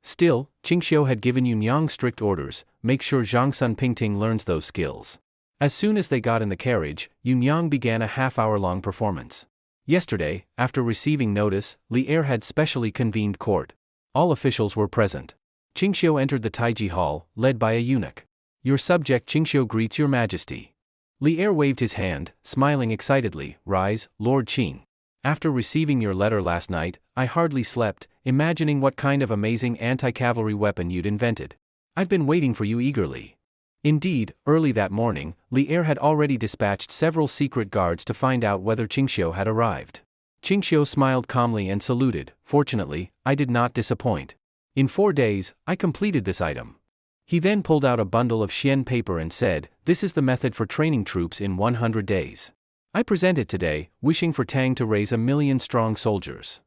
Speaker 1: Still, Qingxiu had given Yunyang strict orders, make sure Zhang Sun Pingting learns those skills. As soon as they got in the carriage, Yunyang began a half-hour-long performance. Yesterday, after receiving notice, Li Er had specially convened court. All officials were present. Qingxiu entered the Taiji hall, led by a eunuch. Your subject Qingxiu greets your majesty. Li Er waved his hand, smiling excitedly. Rise, Lord Qing. After receiving your letter last night, I hardly slept, imagining what kind of amazing anti-cavalry weapon you'd invented. I've been waiting for you eagerly. Indeed, early that morning, Li Er had already dispatched several secret guards to find out whether Qingxiu had arrived. Qingxiu smiled calmly and saluted. Fortunately, I did not disappoint. In 4 days, I completed this item. He then pulled out a bundle of xian paper and said, this is the method for training troops in 100 days. I present it today, wishing for Tang to raise 1,000,000 strong soldiers.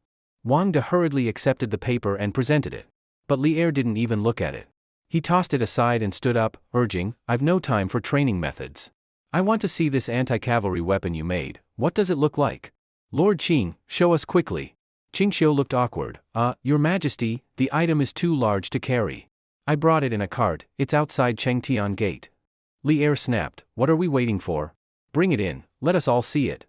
Speaker 1: Wang De hurriedly accepted the paper and presented it. But Li Er didn't even look at it. He tossed it aside and stood up, urging, I've no time for training methods. I want to see this anti-cavalry weapon you made. What does it look like? Lord Qing, show us quickly. Qingxiu looked awkward. Your Majesty, the item is too large to carry. I brought it in a cart, it's outside Chengtian Gate. Li Er snapped, what are we waiting for? Bring it in, let us all see it.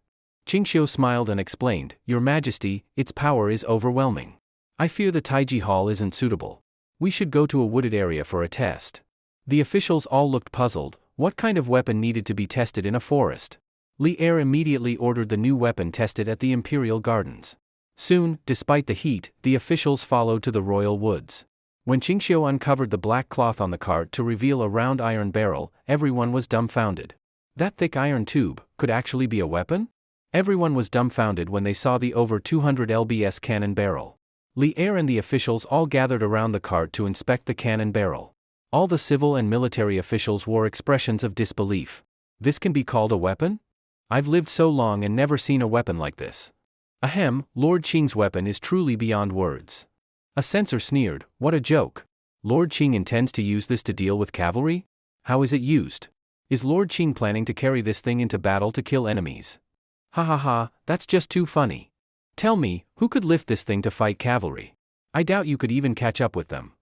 Speaker 1: Qingxiu smiled and explained, Your Majesty, its power is overwhelming. I fear the Taiji Hall isn't suitable. We should go to a wooded area for a test. The officials all looked puzzled. What kind of weapon needed to be tested in a forest? Li Er immediately ordered the new weapon tested at the Imperial Gardens. Soon, despite the heat, the officials followed to the royal woods. When Qingxiu uncovered the black cloth on the cart to reveal a round iron barrel, everyone was dumbfounded. That thick iron tube could actually be a weapon? Everyone was dumbfounded when they saw the over 200 lbs cannon barrel. Li Er and the officials all gathered around the cart to inspect the cannon barrel. All the civil and military officials wore expressions of disbelief. This can be called a weapon? I've lived so long and never seen a weapon like this. Ahem, Lord Qing's weapon is truly beyond words. A censor sneered, what a joke. Lord Qing intends to use this to deal with cavalry? How is it used? Is Lord Qing planning to carry this thing into battle to kill enemies? Ha ha ha, that's just too funny. Tell me, who could lift this thing to fight cavalry? I doubt you could even catch up with them.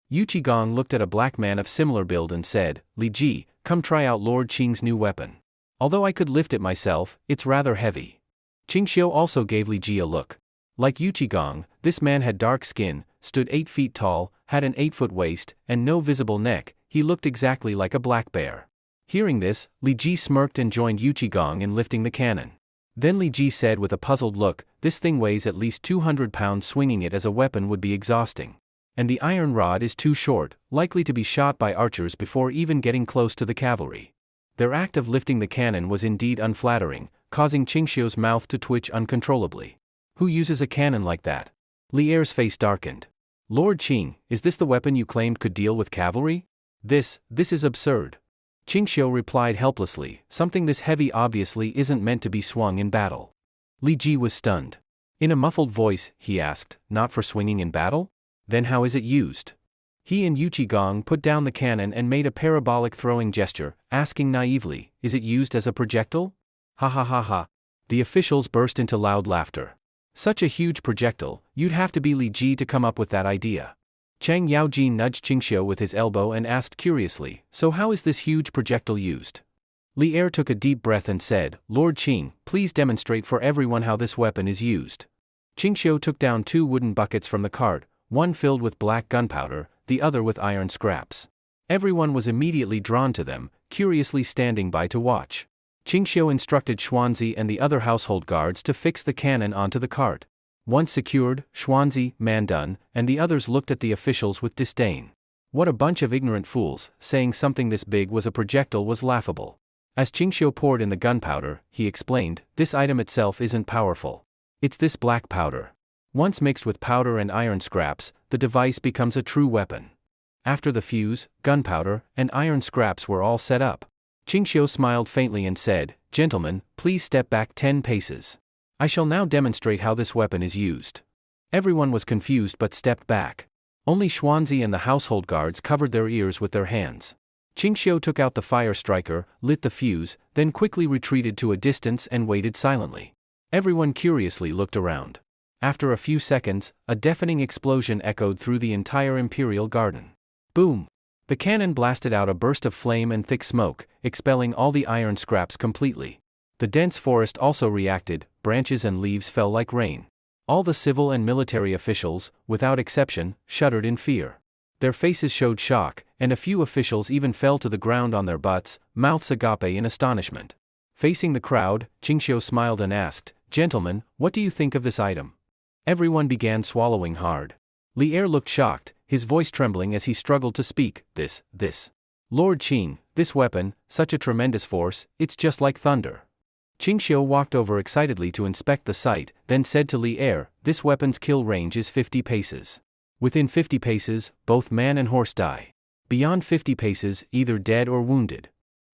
Speaker 1: Yu Qigong looked at a black man of similar build and said, Li Ji, come try out Lord Qing's new weapon. Although I could lift it myself, it's rather heavy. Qingxiu also gave Li Ji a look. Like Yu Qigong, this man had dark skin, stood 8 feet tall, had an 8-foot waist, and no visible neck. He looked exactly like a black bear. Hearing this, Li Ji smirked and joined Yu Qigong in lifting the cannon. Then Li Ji said with a puzzled look, this thing weighs at least 200 pounds. Swinging it as a weapon would be exhausting. And the iron rod is too short, likely to be shot by archers before even getting close to the cavalry. Their act of lifting the cannon was indeed unflattering, causing Qingxiu's mouth to twitch uncontrollably. Who uses a cannon like that? Li Er's face darkened. Lord Qing, is this the weapon you claimed could deal with cavalry? This is absurd. Qingxiu replied helplessly, something this heavy obviously isn't meant to be swung in battle. Li Ji was stunned. In a muffled voice, he asked, not for swinging in battle? Then how is it used? He and Yu Qigong put down the cannon and made a parabolic throwing gesture, asking naively, is it used as a projectile? Ha ha ha ha. The officials burst into loud laughter. Such a huge projectile, you'd have to be Li Ji to come up with that idea. Chang Yaojin nudged Qingxiu with his elbow and asked curiously, so how is this huge projectile used? Li Er took a deep breath and said, Lord Qing, please demonstrate for everyone how this weapon is used. Qingxiu took down 2 wooden buckets from the cart, one filled with black gunpowder, the other with iron scraps. Everyone was immediately drawn to them, curiously standing by to watch. Qingxiu instructed Xuanzi and the other household guards to fix the cannon onto the cart. Once secured, Xuanzi, Mandan, and the others looked at the officials with disdain. What a bunch of ignorant fools, saying something this big was a projectile was laughable. As Qingxiu poured in the gunpowder, he explained, this item itself isn't powerful. It's this black powder. Once mixed with powder and iron scraps, the device becomes a true weapon. After the fuse, gunpowder, and iron scraps were all set up, Qingxiu smiled faintly and said, Gentlemen, please step back 10 paces. I shall now demonstrate how this weapon is used. Everyone was confused but stepped back. Only Xuanzi and the household guards covered their ears with their hands. Qingxiu took out the fire striker, lit the fuse, then quickly retreated to a distance and waited silently. Everyone curiously looked around. After a few seconds, a deafening explosion echoed through the entire imperial garden. Boom! The cannon blasted out a burst of flame and thick smoke, expelling all the iron scraps completely. The dense forest also reacted, branches and leaves fell like rain. All the civil and military officials, without exception, shuddered in fear. Their faces showed shock, and a few officials even fell to the ground on their butts, mouths agape in astonishment. Facing the crowd, Qingxiu smiled and asked, Gentlemen, what do you think of this item? Everyone began swallowing hard. Li Er looked shocked, his voice trembling as he struggled to speak, this. Lord Qing, this weapon, such a tremendous force, it's just like thunder. Qingxiu walked over excitedly to inspect the sight, then said to Li Er, this weapon's kill range is 50 paces. Within 50 paces, both man and horse die. Beyond 50 paces, either dead or wounded.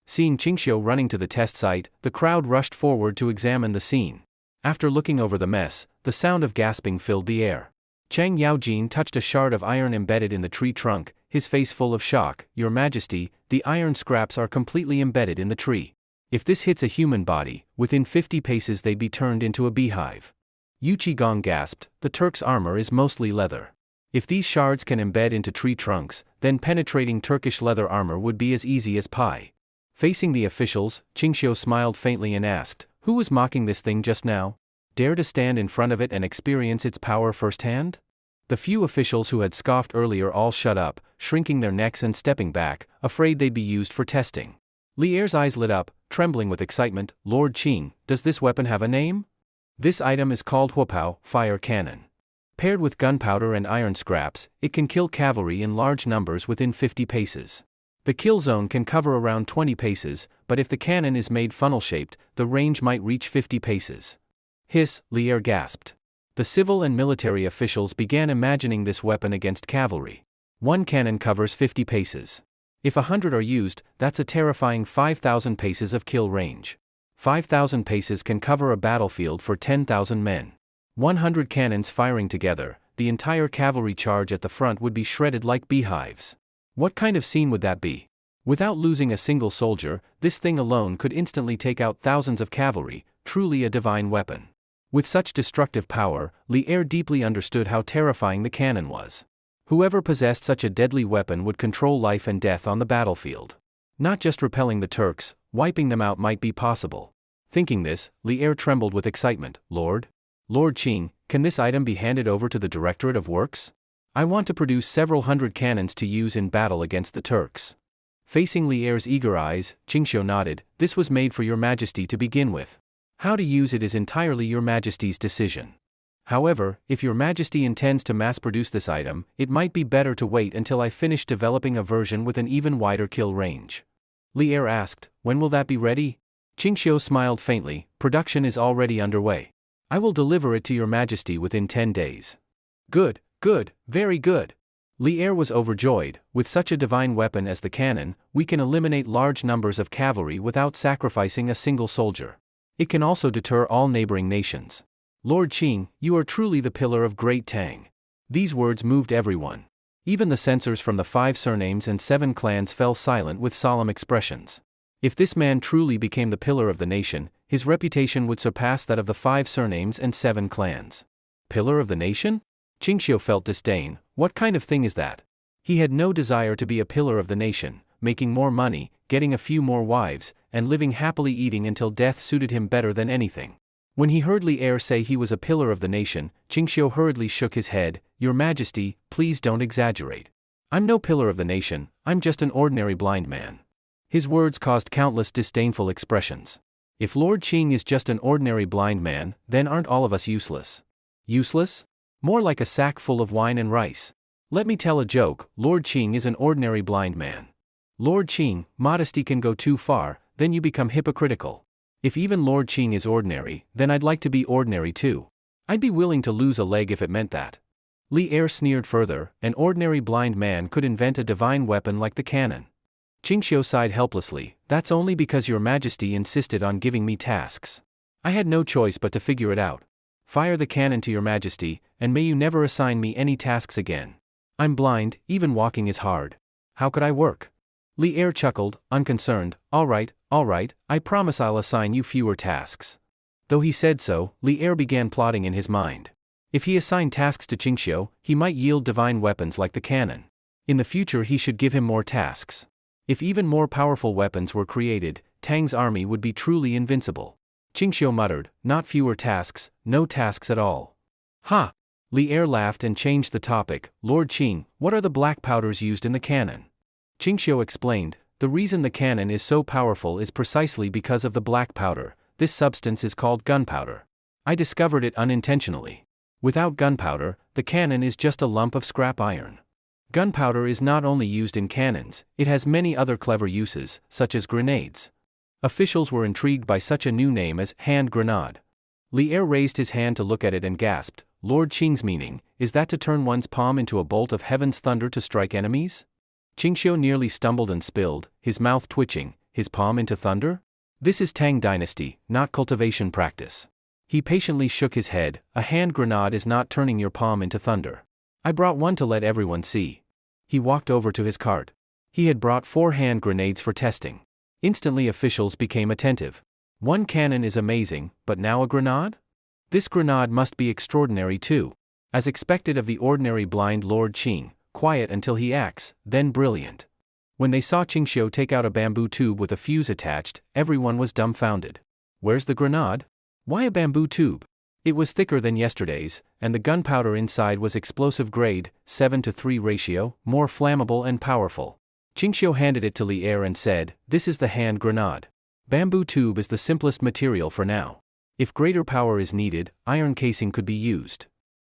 Speaker 1: Seeing Qingxiu running to the test site, the crowd rushed forward to examine the scene. After looking over the mess, the sound of gasping filled the air. Chang Yaojin touched a shard of iron embedded in the tree trunk, his face full of shock. Your Majesty, the iron scraps are completely embedded in the tree. If this hits a human body, within 50 paces they'd be turned into a beehive. Yu Qigong gasped, the Turk's armor is mostly leather. If these shards can embed into tree trunks, then penetrating Turkish leather armor would be as easy as pie. Facing the officials, Qingxiu smiled faintly and asked, who was mocking this thing just now? Dare to stand in front of it and experience its power firsthand? The few officials who had scoffed earlier all shut up, shrinking their necks and stepping back, afraid they'd be used for testing. Li Er's eyes lit up, trembling with excitement. Lord Qing, does this weapon have a name? This item is called Huopao, fire cannon. Paired with gunpowder and iron scraps, it can kill cavalry in large numbers within 50 paces. The kill zone can cover around 20 paces, but if the cannon is made funnel-shaped, the range might reach 50 paces. Hiss, Li Er gasped. The civil and military officials began imagining this weapon against cavalry. One cannon covers 50 paces. If 100 are used, that's a terrifying 5,000 paces of kill range. 5,000 paces can cover a battlefield for 10,000 men. 100 cannons firing together, the entire cavalry charge at the front would be shredded like beehives. What kind of scene would that be? Without losing a single soldier, this thing alone could instantly take out thousands of cavalry, truly a divine weapon. With such destructive power, Li Er deeply understood how terrifying the cannon was. Whoever possessed such a deadly weapon would control life and death on the battlefield. Not just repelling the Turks, wiping them out might be possible. Thinking this, Li Er trembled with excitement. Lord Qing, can this item be handed over to the Directorate of Works? I want to produce several hundred cannons to use in battle against the Turks. Facing Li Er's eager eyes, Qingxiu nodded, this was made for your Majesty to begin with. How to use it is entirely your Majesty's decision. However, if your Majesty intends to mass-produce this item, it might be better to wait until I finish developing a version with an even wider kill range. Li Er asked, when will that be ready? Qingxiu smiled faintly, production is already underway. I will deliver it to your Majesty within 10 days. Good, very good. Li Er was overjoyed. With such a divine weapon as the cannon, we can eliminate large numbers of cavalry without sacrificing a single soldier. It can also deter all neighboring nations. Lord Qing, you are truly the pillar of Great Tang. These words moved everyone. Even the censors from the 5 surnames and 7 clans fell silent with solemn expressions. If this man truly became the pillar of the nation, his reputation would surpass that of the 5 surnames and 7 clans. Pillar of the nation? Qingxiu felt disdain. What kind of thing is that? He had no desire to be a pillar of the nation. Making more money, getting a few more wives, and living happily eating until death suited him better than anything. When he heard Li Er say he was a pillar of the nation, Qingxiu hurriedly shook his head. Your Majesty, please don't exaggerate. I'm no pillar of the nation, I'm just an ordinary blind man. His words caused countless disdainful expressions. If Lord Qing is just an ordinary blind man, then aren't all of us useless? Useless? More like a sack full of wine and rice. Let me tell a joke. Lord Qing is an ordinary blind man. Lord Qing, modesty can go too far, then you become hypocritical. If even Lord Qing is ordinary, then I'd like to be ordinary too. I'd be willing to lose a leg if it meant that. Li Er sneered further. An ordinary blind man could invent a divine weapon like the cannon. Qingxiu sighed helplessly. That's only because your majesty insisted on giving me tasks. I had no choice but to figure it out. Fire the cannon to your majesty, and may you never assign me any tasks again. I'm blind, even walking is hard. How could I work? Li Er chuckled, unconcerned. All right, I promise I'll assign you fewer tasks. Though he said so, Li Er began plotting in his mind. If he assigned tasks to Qingxiu, he might yield divine weapons like the cannon. In the future he should give him more tasks. If even more powerful weapons were created, Tang's army would be truly invincible. Qingxiu muttered, not fewer tasks, no tasks at all. Ha! Li Er laughed and changed the topic. Lord Qing, what are the black powders used in the cannon? Qingxiu explained, the reason the cannon is so powerful is precisely because of the black powder. This substance is called gunpowder. I discovered it unintentionally. Without gunpowder, the cannon is just a lump of scrap iron. Gunpowder is not only used in cannons, it has many other clever uses, such as grenades. Officials were intrigued by such a new name as hand grenade. Li Er raised his hand to look at it and gasped. Lord Qing's meaning, is that to turn one's palm into a bolt of heaven's thunder to strike enemies? Qingxiu nearly stumbled and spilled, his mouth twitching. His palm into thunder? This is Tang dynasty, not cultivation practice. He patiently shook his head. A hand grenade is not turning your palm into thunder. I brought one to let everyone see. He walked over to his cart. He had brought 4 hand grenades for testing. Instantly officials became attentive. One cannon is amazing, but now a grenade? This grenade must be extraordinary too. As expected of the ordinary blind Lord Qing, quiet until he acts, then brilliant. When they saw Qingxiu take out a bamboo tube with a fuse attached, everyone was dumbfounded. Where's the grenade? Why a bamboo tube? It was thicker than yesterday's, and the gunpowder inside was explosive grade, 7:3 ratio, more flammable and powerful. Qingxiu handed it to Li Er and said, this is the hand grenade. Bamboo tube is the simplest material for now. If greater power is needed, iron casing could be used.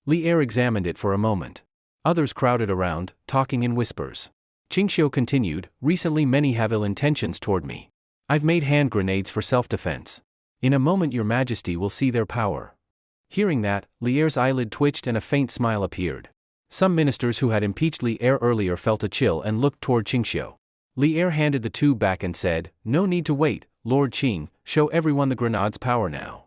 Speaker 1: Li Er examined it for a moment. Others crowded around, talking in whispers. Qingxiu continued, recently many have ill intentions toward me. I've made hand grenades for self-defense. In a moment your majesty will see their power. Hearing that, Li Er's eyelid twitched and a faint smile appeared. Some ministers who had impeached Li Er earlier felt a chill and looked toward Qingxiu. Li Er handed the tube back and said, no need to wait, Lord Qing, show everyone the grenade's power now.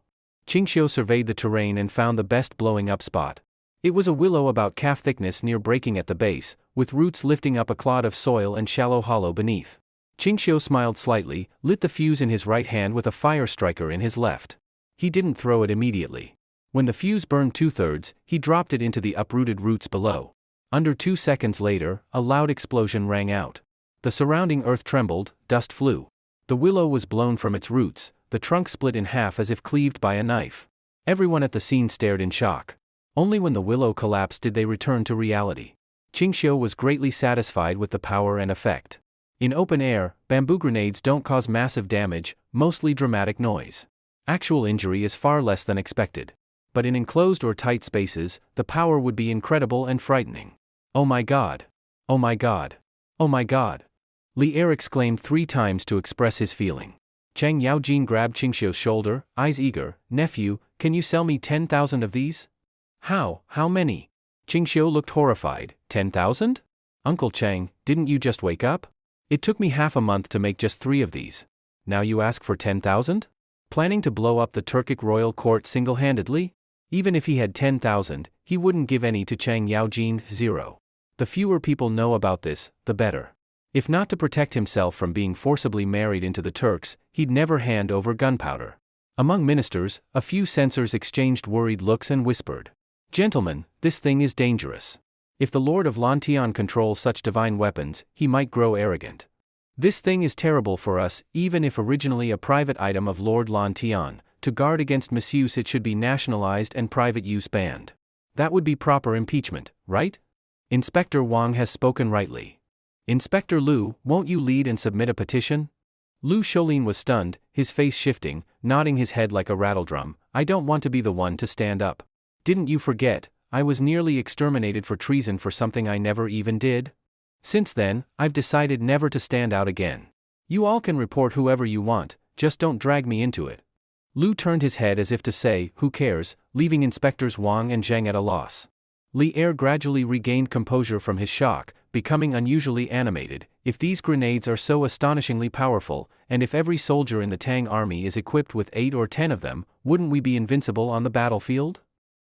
Speaker 1: Qingxiu surveyed the terrain and found the best blowing up spot. It was a willow about calf thickness near breaking at the base, with roots lifting up a clod of soil and shallow hollow beneath. Qingxiu smiled slightly, lit the fuse in his right hand with a fire striker in his left. He didn't throw it immediately. When the fuse burned 2/3, he dropped it into the uprooted roots below. Under 2 seconds later, a loud explosion rang out. The surrounding earth trembled, dust flew. The willow was blown from its roots, the trunk split in half as if cleaved by a knife. Everyone at the scene stared in shock. Only when the willow collapsed did they return to reality. Qingxiu was greatly satisfied with the power and effect. In open air, bamboo grenades don't cause massive damage, mostly dramatic noise. Actual injury is far less than expected. But in enclosed or tight spaces, the power would be incredible and frightening. Oh my god! Oh my god! Oh my god! Li Er exclaimed 3 times to express his feeling. Chang Yaojin grabbed Qingxiu's shoulder, eyes eager. Nephew, can you sell me 10,000 of these? How many? Qingxiu looked horrified. 10,000? Uncle Chang, didn't you just wake up? It took me half a month to make just 3 of these. Now you ask for 10,000? Planning to blow up the Turkic royal court single-handedly? Even if he had 10,000, he wouldn't give any to Chang Yaojin. 0. The fewer people know about this, the better. If not to protect himself from being forcibly married into the Turks, he'd never hand over gunpowder. Among ministers, a few censors exchanged worried looks and whispered, gentlemen, this thing is dangerous. If the Lord of Lantian controls such divine weapons, he might grow arrogant. This thing is terrible for us, even if originally a private item of Lord Lantian. To guard against misuse it should be nationalized and private use banned. That would be proper impeachment, right? Inspector Wang has spoken rightly. Inspector Liu, won't you lead and submit a petition? Lu Sholin was stunned, his face shifting, nodding his head like a rattledrum. I don't want to be the one to stand up. Didn't you forget, I was nearly exterminated for treason for something I never even did? Since then, I've decided never to stand out again. You all can report whoever you want, just don't drag me into it. Lu turned his head as if to say, who cares, leaving Inspectors Wang and Zheng at a loss. Li Er gradually regained composure from his shock, becoming unusually animated. If these grenades are so astonishingly powerful, and if every soldier in the Tang army is equipped with 8 or 10 of them, wouldn't we be invincible on the battlefield?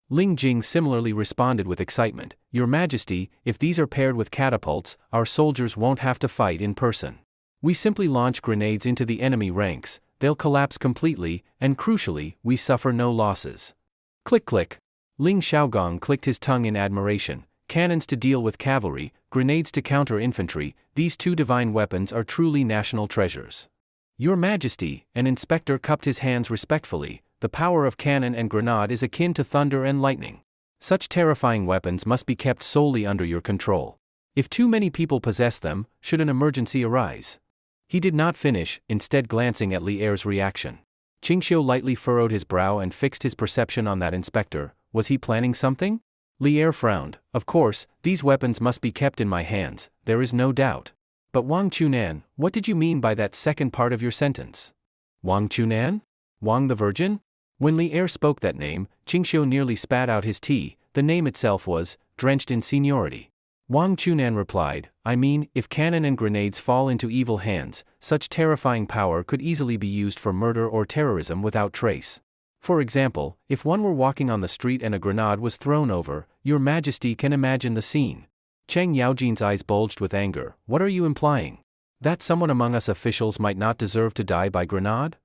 Speaker 1: Ling Jing similarly responded with excitement. Your Majesty, if these are paired with catapults, our soldiers won't have to fight in person. We simply launch grenades into the enemy ranks, they'll collapse completely, and crucially, we suffer no losses. Click click. Ling Xiaogong clicked his tongue in admiration. Cannons to deal with cavalry, grenades to counter infantry, these two divine weapons are truly national treasures. Your Majesty, an inspector cupped his hands respectfully. The power of cannon and grenade is akin to thunder and lightning. Such terrifying weapons must be kept solely under your control. If too many people possess them, should an emergency arise? He did not finish, instead glancing at Li Er's reaction. Qingxiu lightly furrowed his brow and fixed his perception on that inspector. Was he planning something? Li Er frowned. Of course, these weapons must be kept in my hands, there is no doubt. But Wang Qunan, what did you mean by that second part of your sentence? Wang Qunan? Wang the Virgin? When Li Er spoke that name, Qingxiu nearly spat out his tea. The name itself was drenched in seniority. Wang Qunan replied, I mean, if cannon and grenades fall into evil hands, such terrifying power could easily be used for murder or terrorism without trace. For example, if one were walking on the street and a grenade was thrown over, Your Majesty can imagine the scene. Cheng Yaojin's eyes bulged with anger. What are you implying? That someone among us officials might not deserve to die by grenade?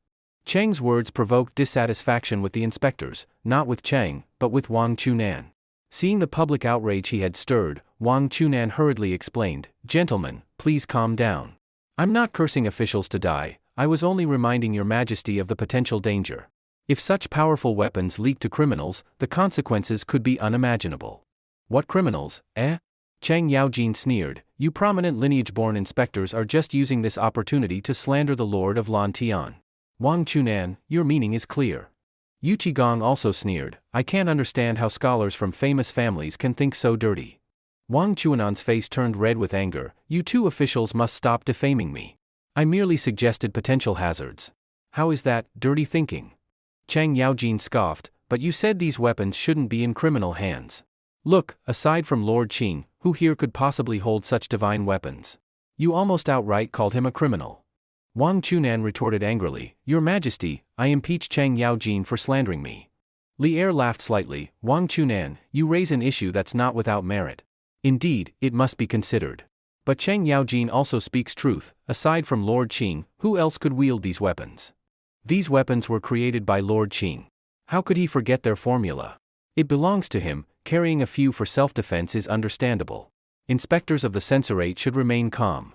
Speaker 1: Cheng's words provoked dissatisfaction with the inspectors, not with Cheng, but with Wang Qunan. Seeing the public outrage he had stirred, Wang Qunan hurriedly explained, Gentlemen, please calm down. I'm not cursing officials to die, I was only reminding Your Majesty of the potential danger. If such powerful weapons leak to criminals, the consequences could be unimaginable. What criminals, eh? Cheng Yaojin sneered, you prominent lineage-born inspectors are just using this opportunity to slander the Lord of Lan Tian. Wang Qunan, your meaning is clear. Yu Qigong also sneered, I can't understand how scholars from famous families can think so dirty. Wang Quanan's face turned red with anger, you two officials must stop defaming me. I merely suggested potential hazards. How is that, dirty thinking? Cheng Yaojin scoffed, but you said these weapons shouldn't be in criminal hands. Look, aside from Lord Qing, who here could possibly hold such divine weapons? You almost outright called him a criminal. Wang Qunan retorted angrily, Your Majesty, I impeach Cheng Yaojin for slandering me. Li Er laughed slightly, Wang Qunan, you raise an issue that's not without merit. Indeed, it must be considered. But Cheng Yaojin also speaks truth, aside from Lord Qing, who else could wield these weapons? These weapons were created by Lord Qing. How could he forget their formula? It belongs to him, carrying a few for self-defense is understandable. Inspectors of the censorate should remain calm.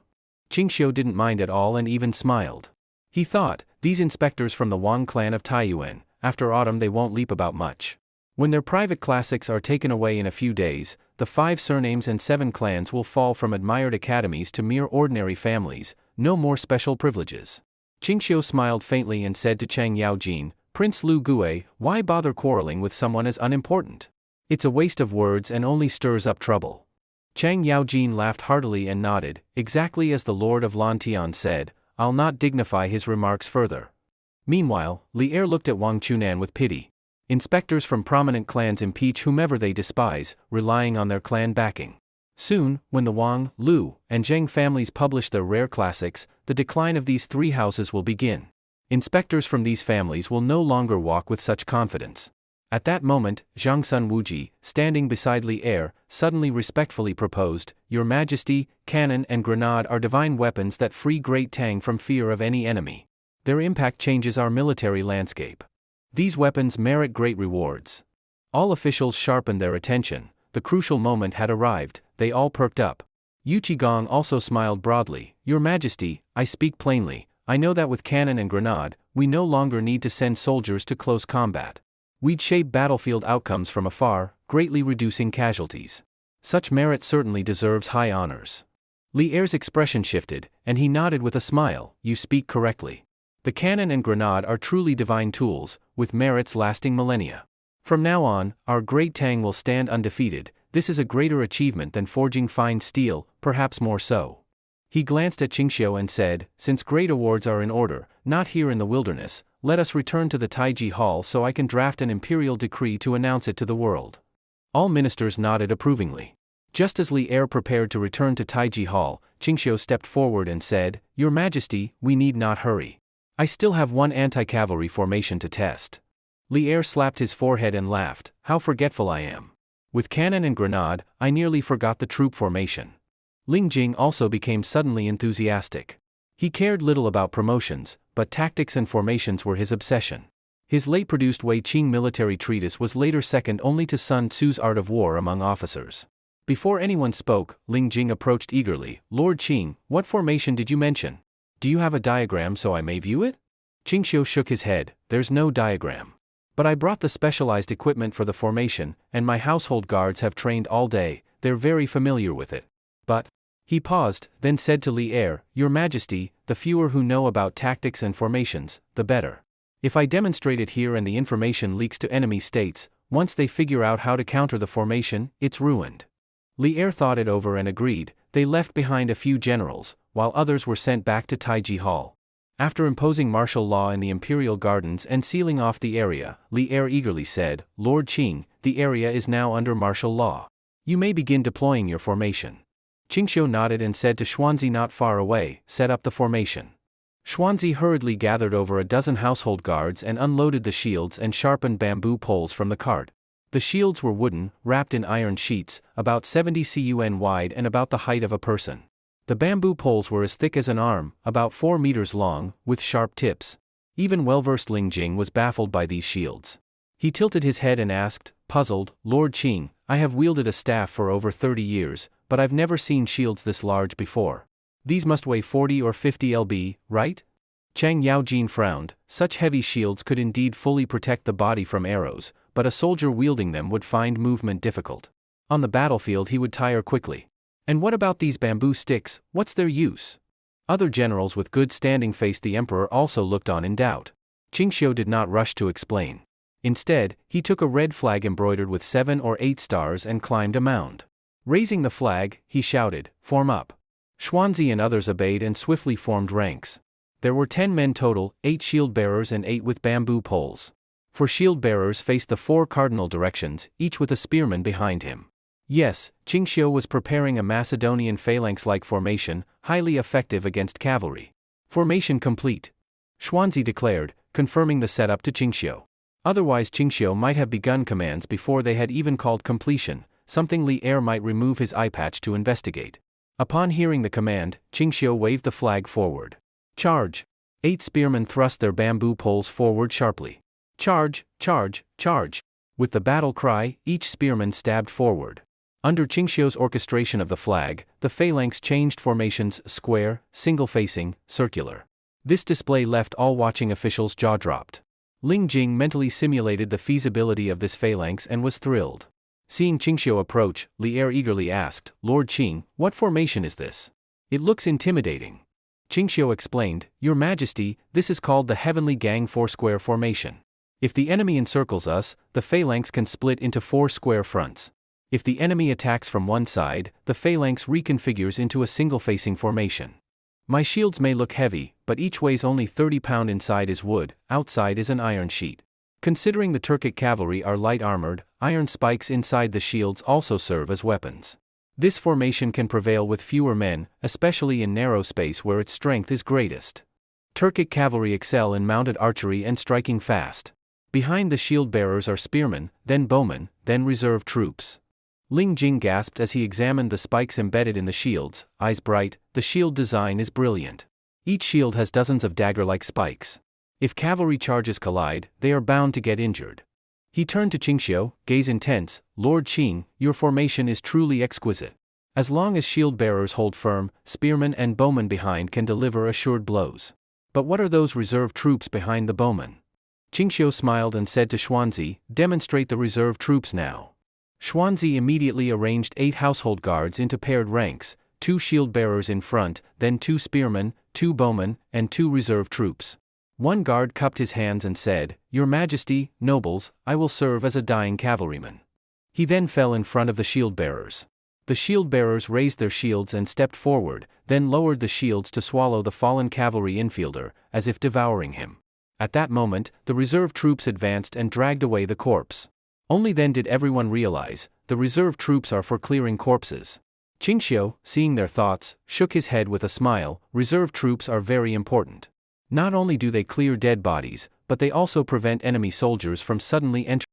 Speaker 1: Qingxiu didn't mind at all and even smiled. He thought, these inspectors from the Wang clan of Taiyuan, after autumn they won't leap about much. When their private classics are taken away in a few days, the 5 surnames and 7 clans will fall from admired academies to mere ordinary families, no more special privileges. Qingxiu smiled faintly and said to Cheng Yaojin, Prince Lu Gue, why bother quarreling with someone as unimportant? It's a waste of words and only stirs up trouble. Cheng Yaojin laughed heartily and nodded, exactly as the Lord of Lan Tian said, I'll not dignify his remarks further. Meanwhile, Li Er looked at Wang Qunan with pity. Inspectors from prominent clans impeach whomever they despise, relying on their clan backing. Soon, when the Wang, Lu, and Zheng families publish their rare classics, the decline of these 3 houses will begin. Inspectors from these families will no longer walk with such confidence. At that moment, Zhang Sun Wuji, standing beside Li Er, suddenly respectfully proposed, Your Majesty, cannon and grenade are divine weapons that free Great Tang from fear of any enemy. Their impact changes our military landscape. These weapons merit great rewards. All officials sharpened their attention. The crucial moment had arrived, they all perked up. Yu Qigong also smiled broadly, Your Majesty, I speak plainly, I know that with cannon and grenade, we no longer need to send soldiers to close combat. We'd shape battlefield outcomes from afar, greatly reducing casualties. Such merit certainly deserves high honors. Li Er's expression shifted, and he nodded with a smile. You speak correctly. The cannon and grenade are truly divine tools, with merits lasting millennia. From now on, our great Tang will stand undefeated. This is a greater achievement than forging fine steel, perhaps more so. He glanced at Qingxiu and said, since great awards are in order, not here in the wilderness, let us return to the Taiji Hall so I can draft an imperial decree to announce it to the world. All ministers nodded approvingly. Just as Li Er prepared to return to Taiji Hall, Qingxiu stepped forward and said, Your Majesty, we need not hurry. I still have one anti-cavalry formation to test. Li Er slapped his forehead and laughed. How forgetful I am. With cannon and grenade, I nearly forgot the troop formation. Ling Jing also became suddenly enthusiastic. He cared little about promotions, but tactics and formations were his obsession. His late-produced Wei Qing military treatise was later second only to Sun Tzu's Art of War among officers. Before anyone spoke, Ling Jing approached eagerly. Lord Qing, what formation did you mention? Do you have a diagram so I may view it? Qingxiu shook his head. There's no diagram. But I brought the specialized equipment for the formation, and my household guards have trained all day. They're very familiar with it. But, he paused, then said to Li Er, Your Majesty, the fewer who know about tactics and formations, the better. If I demonstrate it here and the information leaks to enemy states, once they figure out how to counter the formation, it's ruined. Li Er thought it over and agreed. They left behind a few generals, while others were sent back to Taiji Hall. After imposing martial law in the imperial gardens and sealing off the area, Li Er eagerly said, Lord Qing, the area is now under martial law. You may begin deploying your formation. Qingxiu nodded and said to Xuanzi not far away, set up the formation. Xuanzi hurriedly gathered over a dozen household guards and unloaded the shields and sharpened bamboo poles from the cart. The shields were wooden, wrapped in iron sheets, about 70 cun wide and about the height of a person. The bamboo poles were as thick as an arm, about 4 meters long, with sharp tips. Even well-versed Ling Jing was baffled by these shields. He tilted his head and asked, puzzled, Lord Qing, I have wielded a staff for over 30 years, but I've never seen shields this large before. These must weigh 40 or 50 lb, right? Chang Yaojin frowned. Such heavy shields could indeed fully protect the body from arrows, but a soldier wielding them would find movement difficult. On the battlefield he would tire quickly. And what about these bamboo sticks, what's their use? Other generals with good standing faced the emperor also looked on in doubt. Qingxiu did not rush to explain. Instead, he took a red flag embroidered with 7 or 8 stars and climbed a mound. Raising the flag, he shouted, Form up. Xuanzi and others obeyed and swiftly formed ranks. There were 10 men total, 8 shield bearers and 8 with bamboo poles. 4 shield bearers faced the 4 cardinal directions, each with a spearman behind him. Yes, Qingxiu was preparing a Macedonian phalanx-like formation, highly effective against cavalry. Formation complete. Xuanzi declared, confirming the setup to Qingxiu. Otherwise Qingxiu might have begun commands before they had even called completion, something Li Er might remove his eye patch to investigate. Upon hearing the command, Qingxiu waved the flag forward. Charge! 8 spearmen thrust their bamboo poles forward sharply. Charge, charge, charge! With the battle cry, each spearman stabbed forward. Under Qingxiu's orchestration of the flag, the phalanx changed formations: square, single-facing, circular. This display left all watching officials jaw-dropped. Ling Jing mentally simulated the feasibility of this phalanx and was thrilled. Seeing Qingxiu approach, Li Er eagerly asked, Lord Qing, what formation is this? It looks intimidating. Qingxiu explained, Your Majesty, this is called the Heavenly Gang Foursquare Formation. If the enemy encircles us, the phalanx can split into 4 square fronts. If the enemy attacks from one side, the phalanx reconfigures into a single-facing formation. My shields may look heavy, but each weighs only 30 pounds. Inside is wood, outside is an iron sheet. Considering the Turkic cavalry are light-armored, iron spikes inside the shields also serve as weapons. This formation can prevail with fewer men, especially in narrow space where its strength is greatest. Turkic cavalry excel in mounted archery and striking fast. Behind the shield bearers are spearmen, then bowmen, then reserve troops. Ling Jing gasped as he examined the spikes embedded in the shields, eyes bright. The shield design is brilliant. Each shield has dozens of dagger-like spikes. If cavalry charges collide, they are bound to get injured. He turned to Qingxiu, gaze intense, Lord Qing, your formation is truly exquisite. As long as shield bearers hold firm, spearmen and bowmen behind can deliver assured blows. But what are those reserve troops behind the bowmen? Qingxiu smiled and said to Xuanzi, demonstrate the reserve troops now. Xuanzi immediately arranged 8 household guards into paired ranks, 2 shield bearers in front, then 2 spearmen, 2 bowmen, and 2 reserve troops. One guard cupped his hands and said, "Your Majesty, nobles, I will serve as a dying cavalryman." He then fell in front of the shield bearers. The shield bearers raised their shields and stepped forward, then lowered the shields to swallow the fallen cavalry infielder, as if devouring him. At that moment, the reserve troops advanced and dragged away the corpse. Only then did everyone realize, the reserve troops are for clearing corpses. Qingxiu, seeing their thoughts, shook his head with a smile. Reserve troops are very important. Not only do they clear dead bodies, but they also prevent enemy soldiers from suddenly entering.